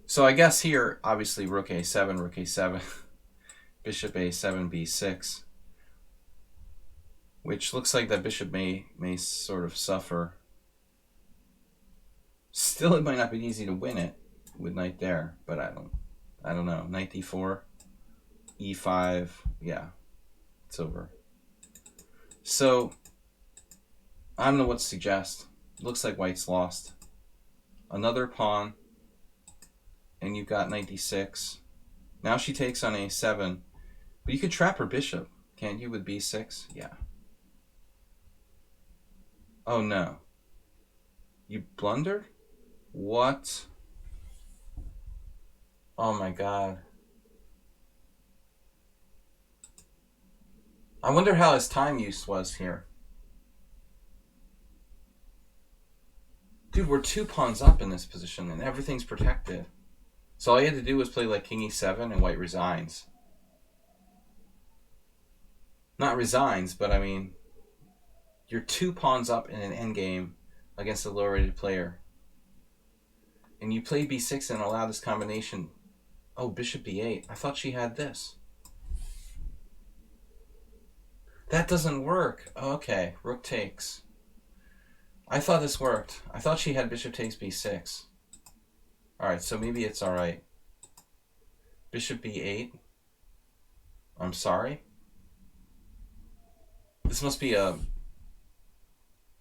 So I guess here, obviously, rook a7, rook a7, bishop a7, b6, which looks like that bishop may sort of suffer. Still, it might not be easy to win it with knight there, but I don't know. Knight d4, e5, yeah, it's over. So I don't know what to suggest. Looks like white's lost. Another pawn, and you've got knight d6. Now she takes on a7, but you could trap her bishop, can't you, with b6? Yeah. Oh no. You blundered? What? Oh my god. I wonder how his time use was here. Dude, we're 2 pawns up in this position and everything's protected. So all you had to do was play like king e7 and white resigns. Not resigns, but I mean, you're 2 pawns up in an endgame against a lower rated player. And you play b6 and allow this combination. Oh, bishop b8. I thought she had this. That doesn't work. Okay, rook takes. I thought this worked. I thought she had bishop takes b6. Alright, so maybe it's alright. Bishop b8. I'm sorry? This must be a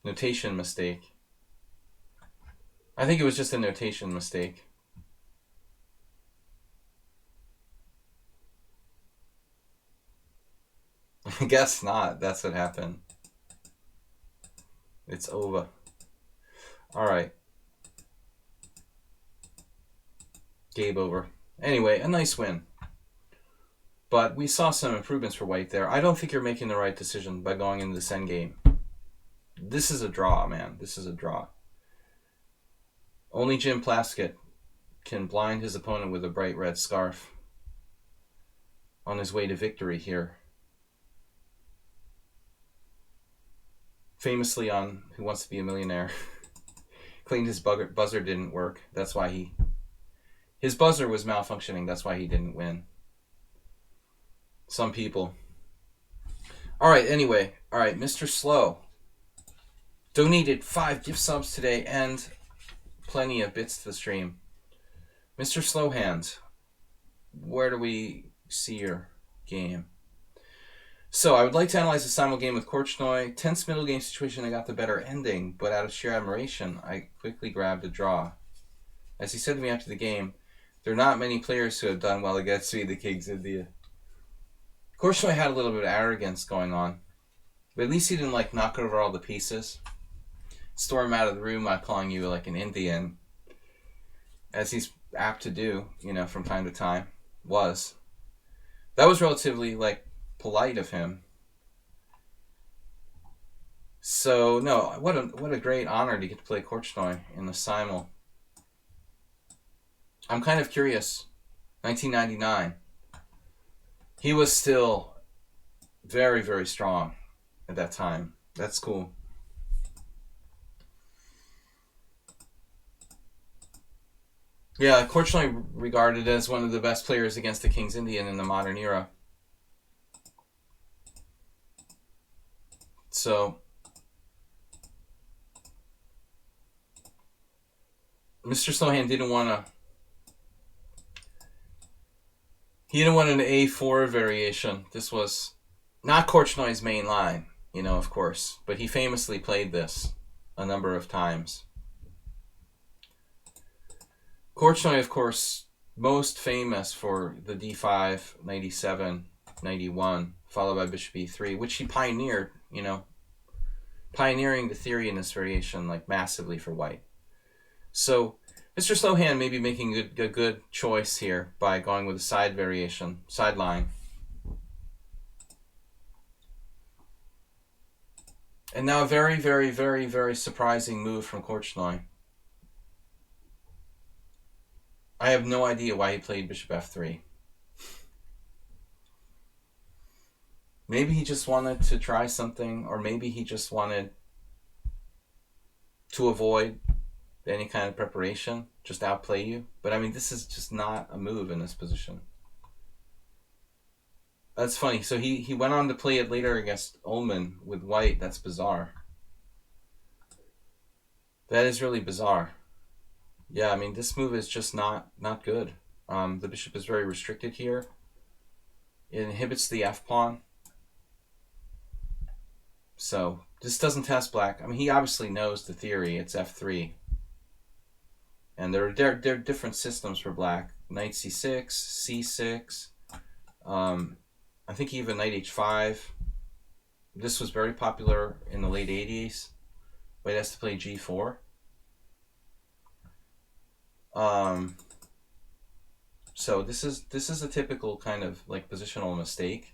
notation mistake. I think it was just a notation mistake. I guess not. That's what happened. It's over. Alright. Game over. Anyway, a nice win. But we saw some improvements for white there. I don't think you're making the right decision by going into this endgame. This is a draw, man. This is a draw. Only Jim Plaskett can blind his opponent with a bright red scarf on his way to victory here. Famously on Who Wants to Be a Millionaire, claimed his buzzer didn't work. That's why his buzzer was malfunctioning. That's why he didn't win. Some people. All right, anyway. All right, Mr. Slow donated 5 gift subs today and plenty of bits to the stream. Mr. Slowhand, where do we see your game? So I would like to analyze the simul game with Korchnoi. Tense middle game situation, I got the better ending, but out of sheer admiration, I quickly grabbed a draw. As he said to me after the game, there are not many players who have done well against me, the Kings India. Korchnoi had a little bit of arrogance going on, but at least he didn't like knock over all the pieces, storm out of the room by calling you like an Indian, as he's apt to do, you know, from time to time. That was relatively like polite of him. So no, what a great honor to get to play Korchnoi in the simul. I'm kind of curious. 1999. He was still very, very strong at that time. That's cool. Yeah, Korchnoi regarded as one of the best players against the King's Indian in the modern era. So Mr. Slowhand didn't want an A4 variation. This was not Korchnoi's main line, you know, of course, but he famously played this a number of times. Korchnoi, of course, most famous for the d5, 97, 91, followed by bishop e3, which he pioneered, you know, pioneering the theory in this variation like massively for white. So Mr. Slowhand may be making a good choice here by going with a side variation, sideline. And now a very, very, very, very surprising move from Korchnoi. I have no idea why he played bishop f3. Maybe he just wanted to try something, or maybe he just wanted to avoid any kind of preparation, just outplay you. But I mean, this is just not a move in this position. That's funny. So he went on to play it later against Ullman with white. That's bizarre. That is really bizarre. Yeah, I mean, this move is just not good. The bishop is very restricted here. It inhibits the f-pawn. So this doesn't test black. I mean, he obviously knows the theory. It's f3. And there are different systems for black. Knight c6, c6. I think even knight h5. This was very popular in the late 80s. White has to play g4. So this is a typical kind of like positional mistake.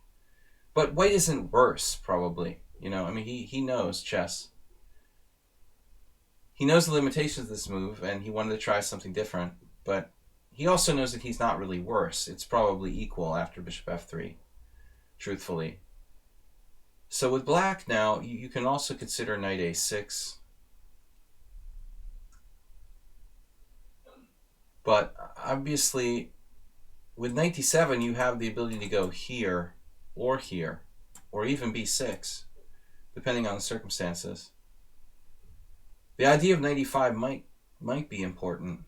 But white isn't worse, probably. You know, I mean, he knows chess. He knows the limitations of this move, and he wanted to try something different. But he also knows that he's not really worse. It's probably equal after bishop f3, truthfully. So with black now, you can also consider knight a6. But obviously, with knight d7, you have the ability to go here, or even b6, depending on the circumstances. The idea of knight e5 might be important.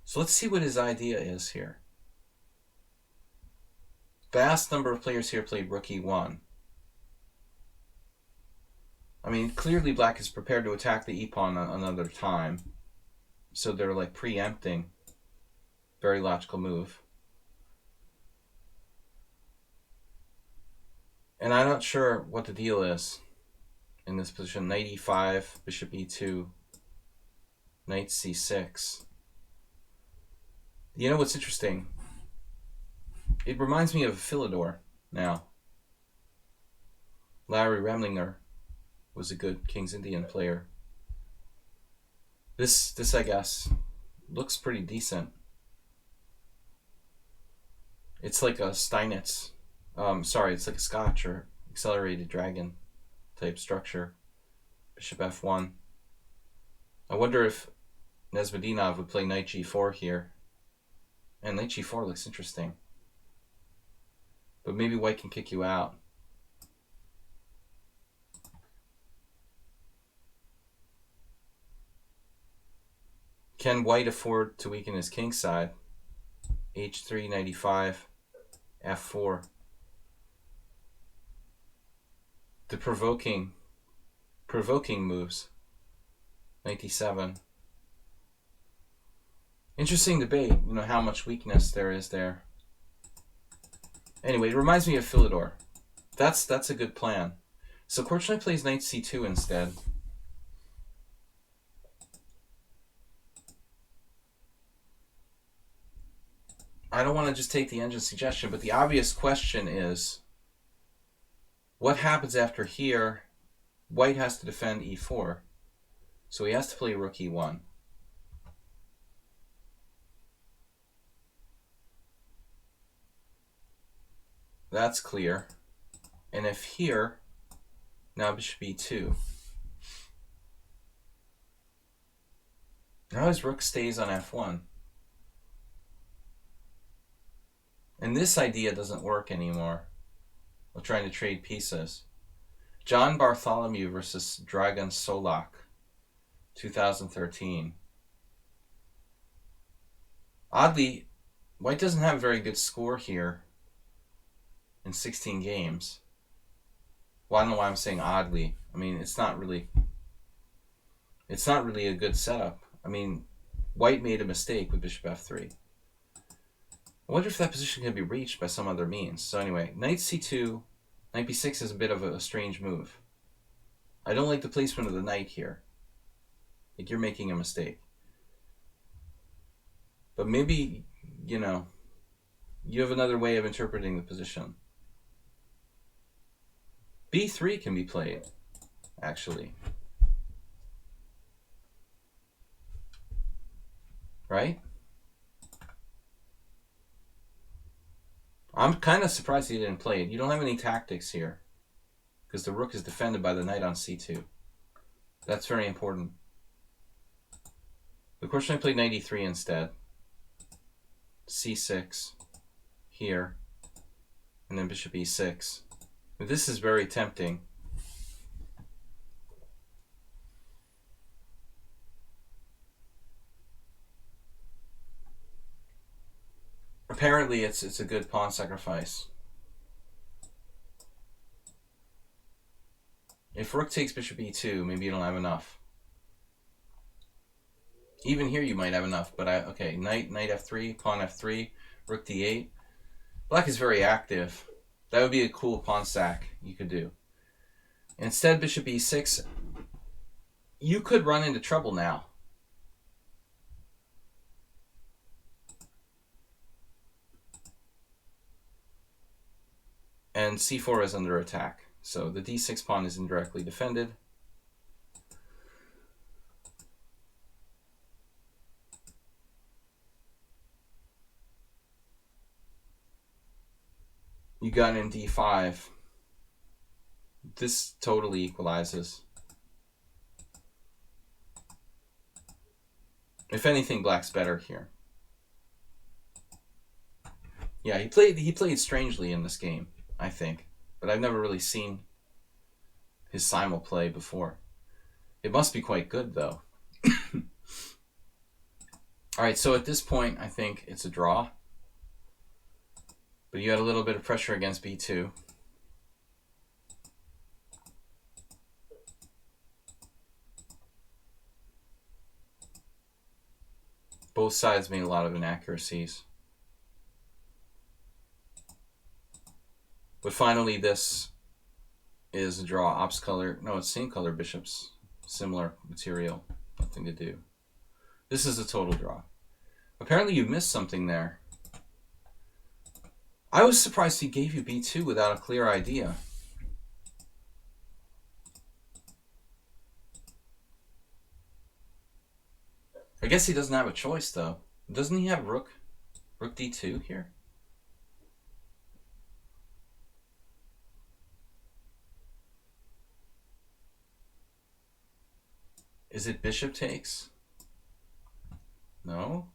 So let's see what his idea is here. Vast number of players here played rook e1. I mean, clearly black is prepared to attack the e-pawn another time. So they're like preempting. Very logical move. And I'm not sure what the deal is in this position. Knight e5, bishop e2, knight c6. You know what's interesting? It reminds me of Philidor now. Larry Remlinger was a good King's Indian player. This I guess, looks pretty decent. It's like a Steinitz. It's like a Scotch or accelerated dragon type structure. Bishop f1. I wonder if Nesmedinov would play knight g4 here. And knight g4 looks interesting. But maybe white can kick you out. Can white afford to weaken his king side? h3, knight e5, f4. The provoking moves. Knight d7. Interesting debate, you know, how much weakness there is there. Anyway, it reminds me of Philidor. That's a good plan. So Korchnoi plays knight c2 instead. I don't want to just take the engine suggestion, but the obvious question is, what happens after here? White has to defend e4. So he has to play rook e1. That's clear. And if here, now bishop e2. Now his rook stays on f1. And this idea doesn't work anymore. We're trying to trade pieces. John Bartholomew versus Dragan Solak, 2013. Oddly, white doesn't have a very good score here in 16 games. Well, I don't know why I'm saying oddly. I mean, it's not really a good setup. I mean, white made a mistake with bishop f3. I wonder if that position can be reached by some other means. So anyway, knight c2, knight b6 is a bit of a strange move. I don't like the placement of the knight here. Like, you're making a mistake. But maybe, you know, you have another way of interpreting the position. b3 can be played, actually. right? I'm kind of surprised he didn't play it. You don't have any tactics here because the rook is defended by the knight on c2. That's very important. Of course, I played knight e3 instead. c6 here, and then bishop e6. But this is very tempting. Apparently, it's a good pawn sacrifice. If rook takes bishop e2, maybe you don't have enough. Even here you might have enough, but okay, knight f3, pawn f3, rook d8. Black is very active. That would be a cool pawn sack you could do. Instead, bishop e6, you could run into trouble now. And c4 is under attack. So the d6 pawn is indirectly defended. You got in d5. This totally equalizes. If anything, black's better here. Yeah, he played strangely in this game, I think. But I've never really seen his simul play before. It must be quite good, though. Alright, so at this point, I think it's a draw. But you had a little bit of pressure against b2. Both sides made a lot of inaccuracies. But finally, this is a draw. Ops color. No, it's same color bishops. Similar material. Nothing to do. This is a total draw. Apparently you missed something there. I was surprised he gave you b2 without a clear idea. I guess he doesn't have a choice, though. Doesn't he have rook d2 here? Is it bishop takes? No?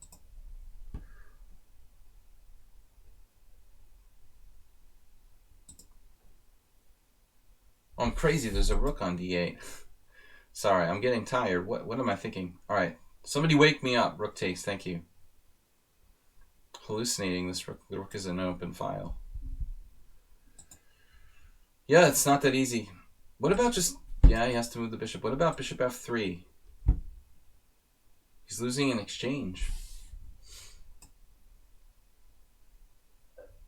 Oh, I'm crazy. There's a rook on d8. Sorry, I'm getting tired. What am I thinking? All right. Somebody wake me up. Rook takes. Thank you. Hallucinating. This rook. The rook is an open file. Yeah, it's not that easy. What about just... Yeah, he has to move the bishop. What about bishop f3? He's losing an exchange.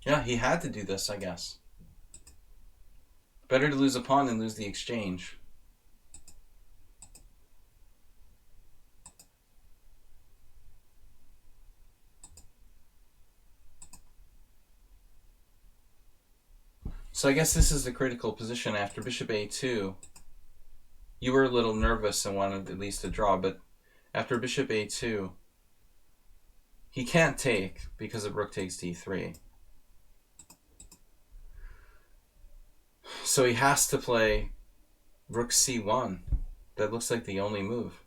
Yeah, he had to do this, I guess. Better to lose a pawn than lose the exchange. So I guess this is the critical position after bishop a2. You were a little nervous and wanted at least a draw, but after bishop a2, he can't take because of rook takes d3. So he has to play rook c1. That looks like the only move.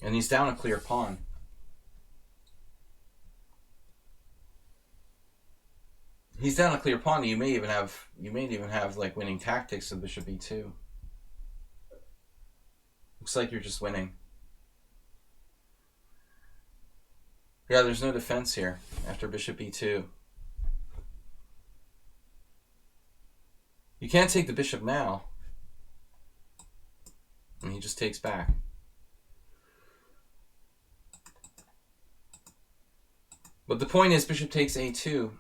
And he's down a clear pawn. He's down a clear pawn. You may even have like winning tactics of bishop e2. Looks like you're just winning. Yeah, there's no defense here after bishop e2. You can't take the bishop now. And he just takes back. But the point is bishop takes a2.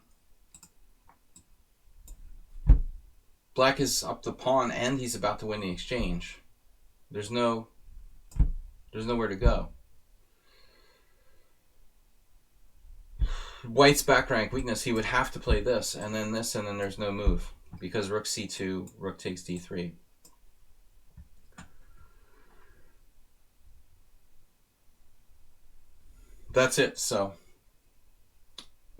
Black is up the pawn and he's about to win the exchange. There's nowhere to go. White's back rank weakness, he would have to play this, and then there's no move. Because rook c2, rook takes d3. that's it. So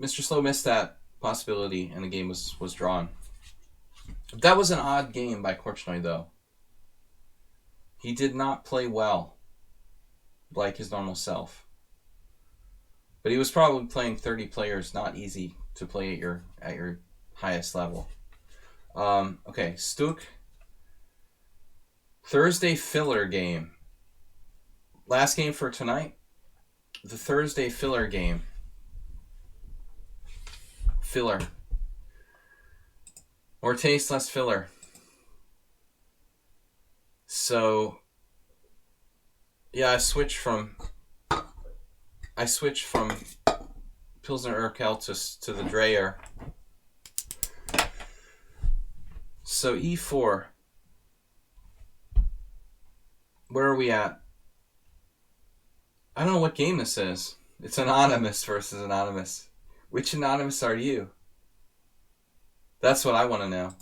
Mr. Slow missed that possibility, and the game was drawn. That was an odd game by Korchnoi, though. He did not play well, like his normal self. But he was probably playing 30 players, not easy to play at your highest level. Okay, Stuk. Thursday filler game. Last game for tonight. The Thursday filler game. Filler. More taste, less filler. So, yeah, I switched from Pilsner Urquell to the Dreyer. So E4. Where are we at? I don't know what game this is. It's anonymous versus anonymous. Which anonymous are you? That's what I want to know.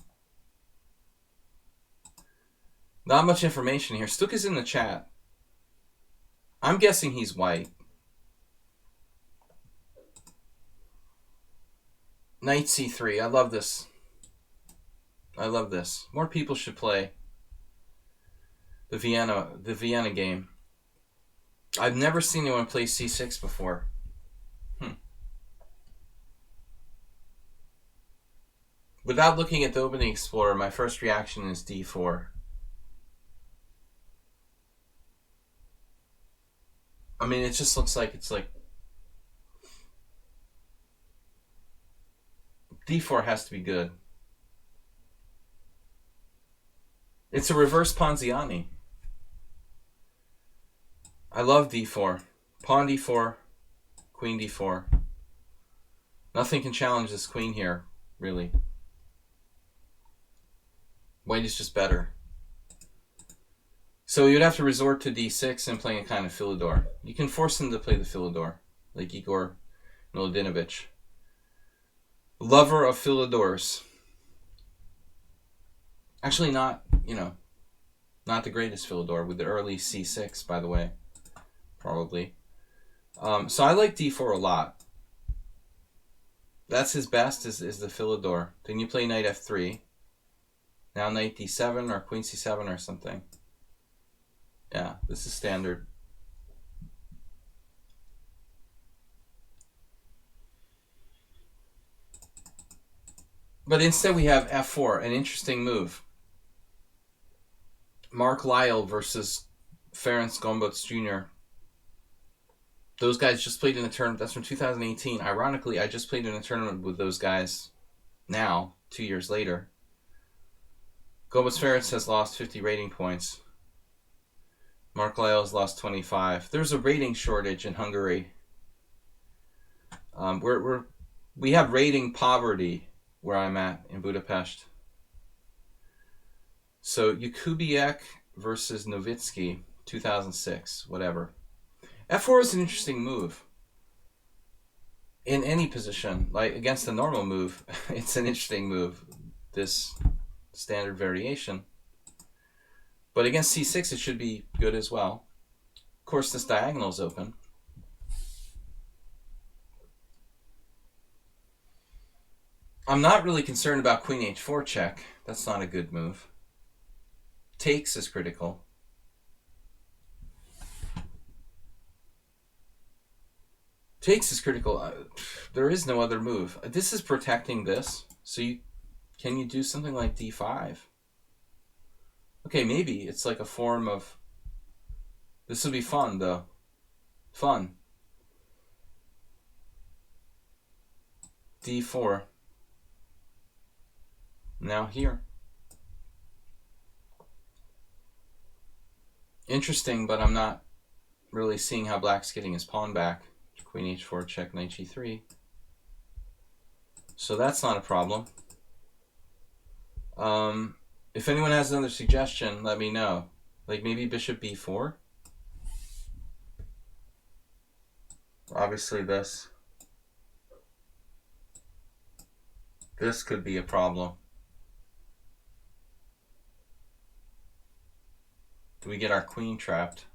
Not much information here. Stuk is in the chat. I'm guessing he's white. Knight C3. I love this. I love this. More people should play the Vienna game. I've never seen anyone play C6 before. Without looking at the opening explorer, my first reaction is D4. I mean, it just looks like it's like D4 has to be good. It's a reverse Ponziani. I love D4. Pawn D4, Queen D4. Nothing can challenge this queen here, really. White is just better. So you'd have to resort to D6 and playing a kind of Philidor. You can force him to play the Philidor, like Igor Milodinovich. Lover of Philidors. Actually not the greatest Philidor, with the early C6, by the way. Probably. So I like D4 a lot. That's his best, is the Philidor. Then you play Knight F3. Now Knight D7 or Queen C7 or something. Yeah, this is standard. But instead we have F4, an interesting move. Mark Lyle versus Ferenc Gombots Jr. Those guys just played in a tournament. That's from 2018. Ironically, I just played in a tournament with those guys now, 2 years later. Gombots Ferenc has lost 50 rating points. Mark Lyle has lost 25. There's a rating shortage in Hungary. We have rating poverty where I'm at in Budapest. So Jakubiak versus Nowitzki, 2006, whatever. F4 is an interesting move. In any position, like against a normal move, it's an interesting move. This standard variation. But against C6, it should be good as well. Of course, this diagonal is open. I'm not really concerned about Queen H4 check. That's not a good move. Takes is critical. Takes is critical. There is no other move. This is protecting this. So can you do something like D5? Okay, maybe it's like a form of... This would be fun, though. Fun. D4. Now here. Interesting, but I'm not really seeing how black's getting his pawn back. Queen H4, check, Knight G3. So that's not a problem. If anyone has another suggestion, let me know. Like maybe Bishop B4? Obviously this could be a problem. Do we get our queen trapped?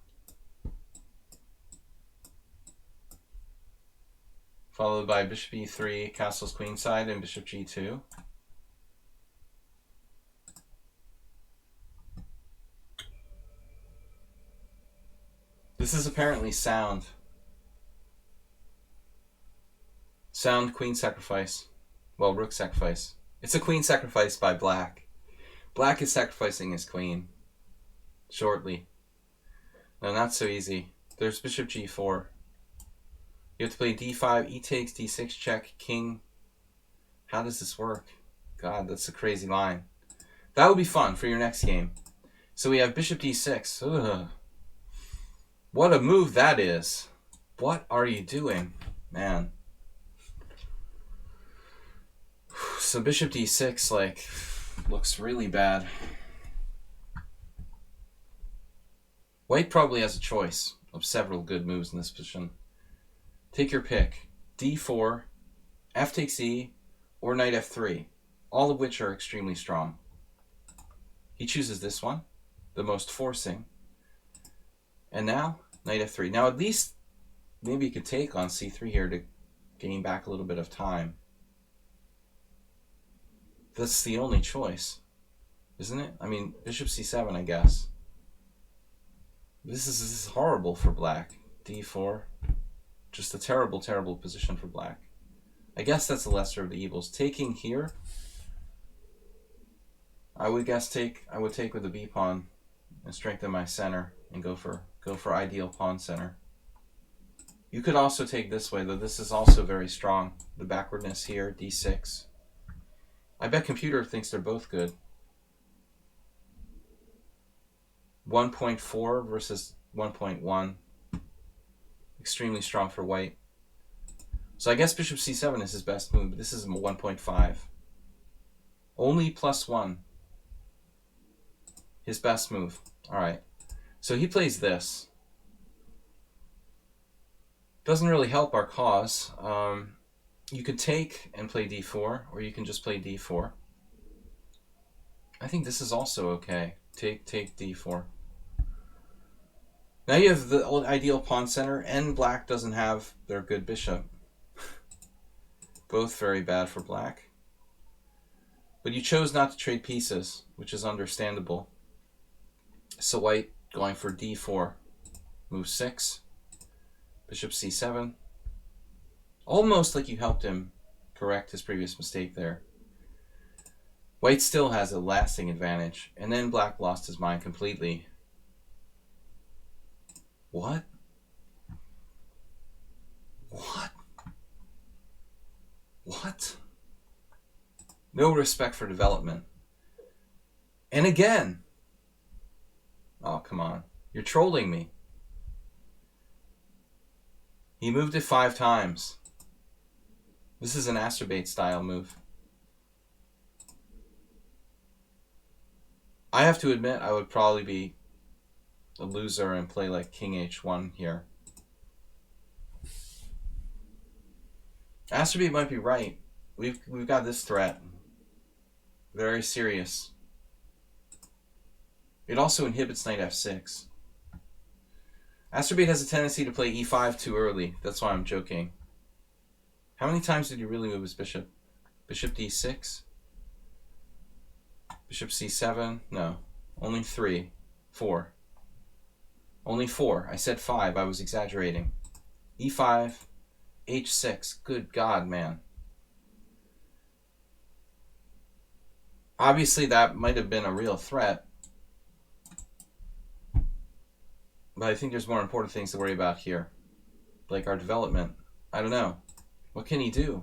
followed by bishop e3, castles queenside, and bishop g2. This is apparently sound. Sound queen sacrifice. Well, rook sacrifice. It's a queen sacrifice by black. Black is sacrificing his queen. Shortly. No, not so easy. There's bishop g4. You have to play d5, e takes, d6 check, king. How does this work? God, that's a crazy line. That would be fun for your next game. So we have bishop d6. Ugh. What a move that is. What are you doing? Man. So bishop d6, like, looks really bad. White probably has a choice of several good moves in this position. Take your pick. d4, f takes e, or knight f3, all of which are extremely strong. He chooses this one, the most forcing. And now, knight f3. Now at least, maybe you could take on c3 here to gain back a little bit of time. That's the only choice, isn't it? I mean, bishop c7, I guess. This is horrible for black. d4. Just a terrible, terrible position for black. I guess that's the lesser of the evils. Taking here, I would take with the b pawn and strengthen my center and go for ideal pawn center. You could also take this way, though. This is also very strong. The backwardness here, d6. I bet computer thinks they're both good. 1.4 versus 1.1. Extremely strong for white. So I guess bishop c7 is his best move, but this is 1.5. Only +1. His best move. Alright. So he plays this. Doesn't really help our cause. You could take and play d4, or you can just play d4. I think this is also okay. Take d4. Now you have the ideal pawn center, and black doesn't have their good bishop. Both very bad for black. But you chose not to trade pieces, which is understandable. So white going for d4. Move 6. Bishop c7. Almost like you helped him correct his previous mistake there. White still has a lasting advantage, and then black lost his mind completely. What? What? What? No respect for development. And again. Oh, come on. You're trolling me. He moved it 5 times. This is an Asterbate style move. I have to admit, I would probably be a loser and play like king h1 here. Asterbate might be right. We've got this threat. Very serious. It also inhibits knight f6. Asterbate has a tendency to play e5 too early. That's why I'm joking. How many times did you really move his bishop? Bishop d6? Bishop c7? No. Only 3. 4. Only 4. I said 5. I was exaggerating. e5. h6. Good God, man. Obviously, that might have been a real threat. But I think there's more important things to worry about here. Like our development. I don't know. What can he do?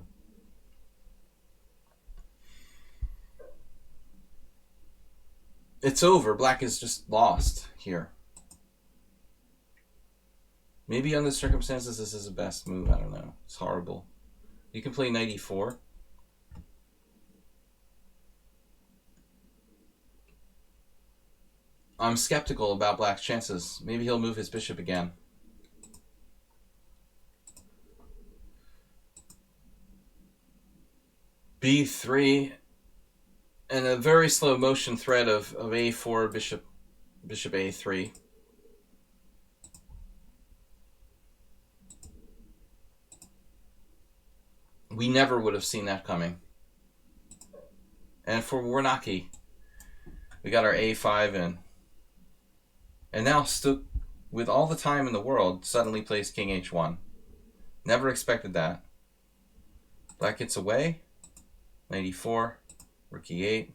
It's over. Black is just lost here. Maybe under the circumstances this is the best move. I don't know. It's horrible. You can play knight e4. I'm skeptical about black's chances. Maybe he'll move his bishop again. b3 and a very slow motion threat of a4, bishop a3. We never would have seen that coming. And for Warnaki, we got our A5 in. And now Stuk, with all the time in the world, suddenly plays King H1. Never expected that. Black gets away. 94. Rook E8.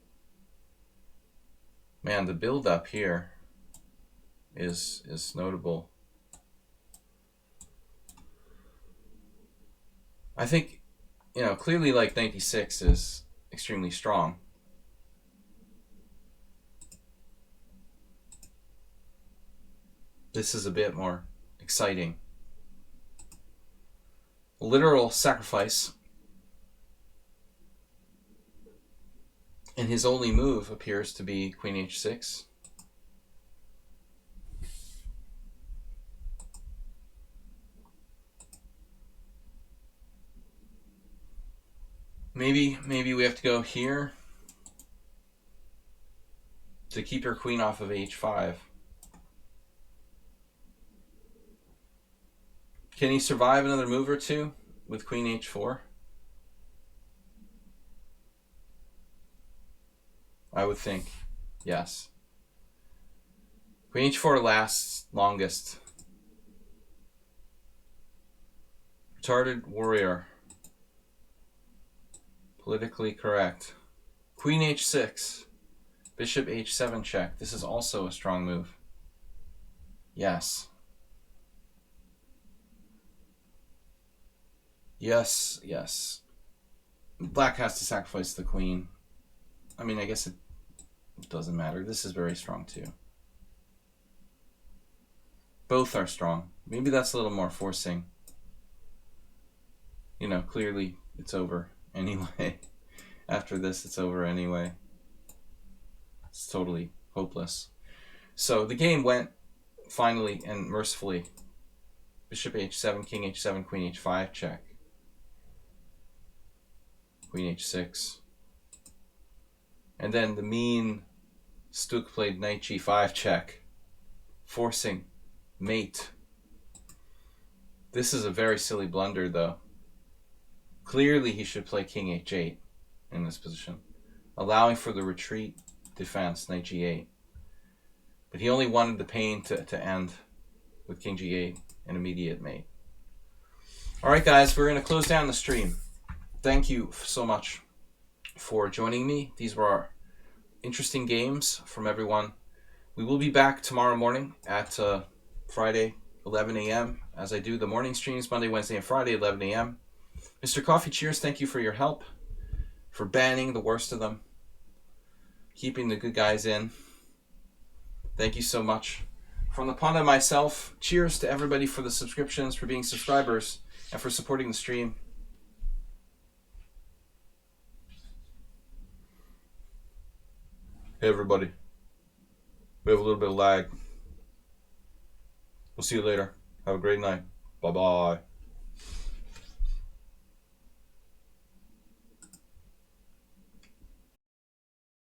Man, the build up here is notable. I think, clearly like 96 is extremely strong. This is a bit more exciting. Literal sacrifice. And his only move appears to be Queen H6. Maybe we have to go here to keep your queen off of H5. Can he survive another move or two with Queen H4? I would think, yes. Queen H4 lasts longest. Retarded warrior. Politically correct. Queen H6. Bishop H7 check. This is also a strong move. Yes. Yes, yes. Black has to sacrifice the queen. I mean, I guess it doesn't matter. This is very strong too. Both are strong. Maybe that's a little more forcing. Clearly it's over anyway. After this, it's over anyway. It's totally hopeless. So the game went finally and mercifully. Bishop H7, King H7, Queen H5 check. Queen H6. And then the mean Stuk played Knight G5 check. Forcing mate. This is a very silly blunder though. Clearly he should play King H8 in this position. Allowing for the retreat defense, Knight G8. But he only wanted the pain to end with King G8, an immediate mate. Alright guys, we're going to close down the stream. Thank you so much for joining me. These were our interesting games from everyone. We will be back tomorrow morning at Friday, 11 a.m. as I do the morning streams, Monday, Wednesday, and Friday, 11 a.m. Mr. Coffee Cheers, thank you for your help, for banning the worst of them, keeping the good guys in. Thank you so much. From the Panda and myself, cheers to everybody for the subscriptions, for being subscribers, and for supporting the stream. Hey everybody. We have a little bit of lag. We'll see you later. Have a great night. Bye-bye.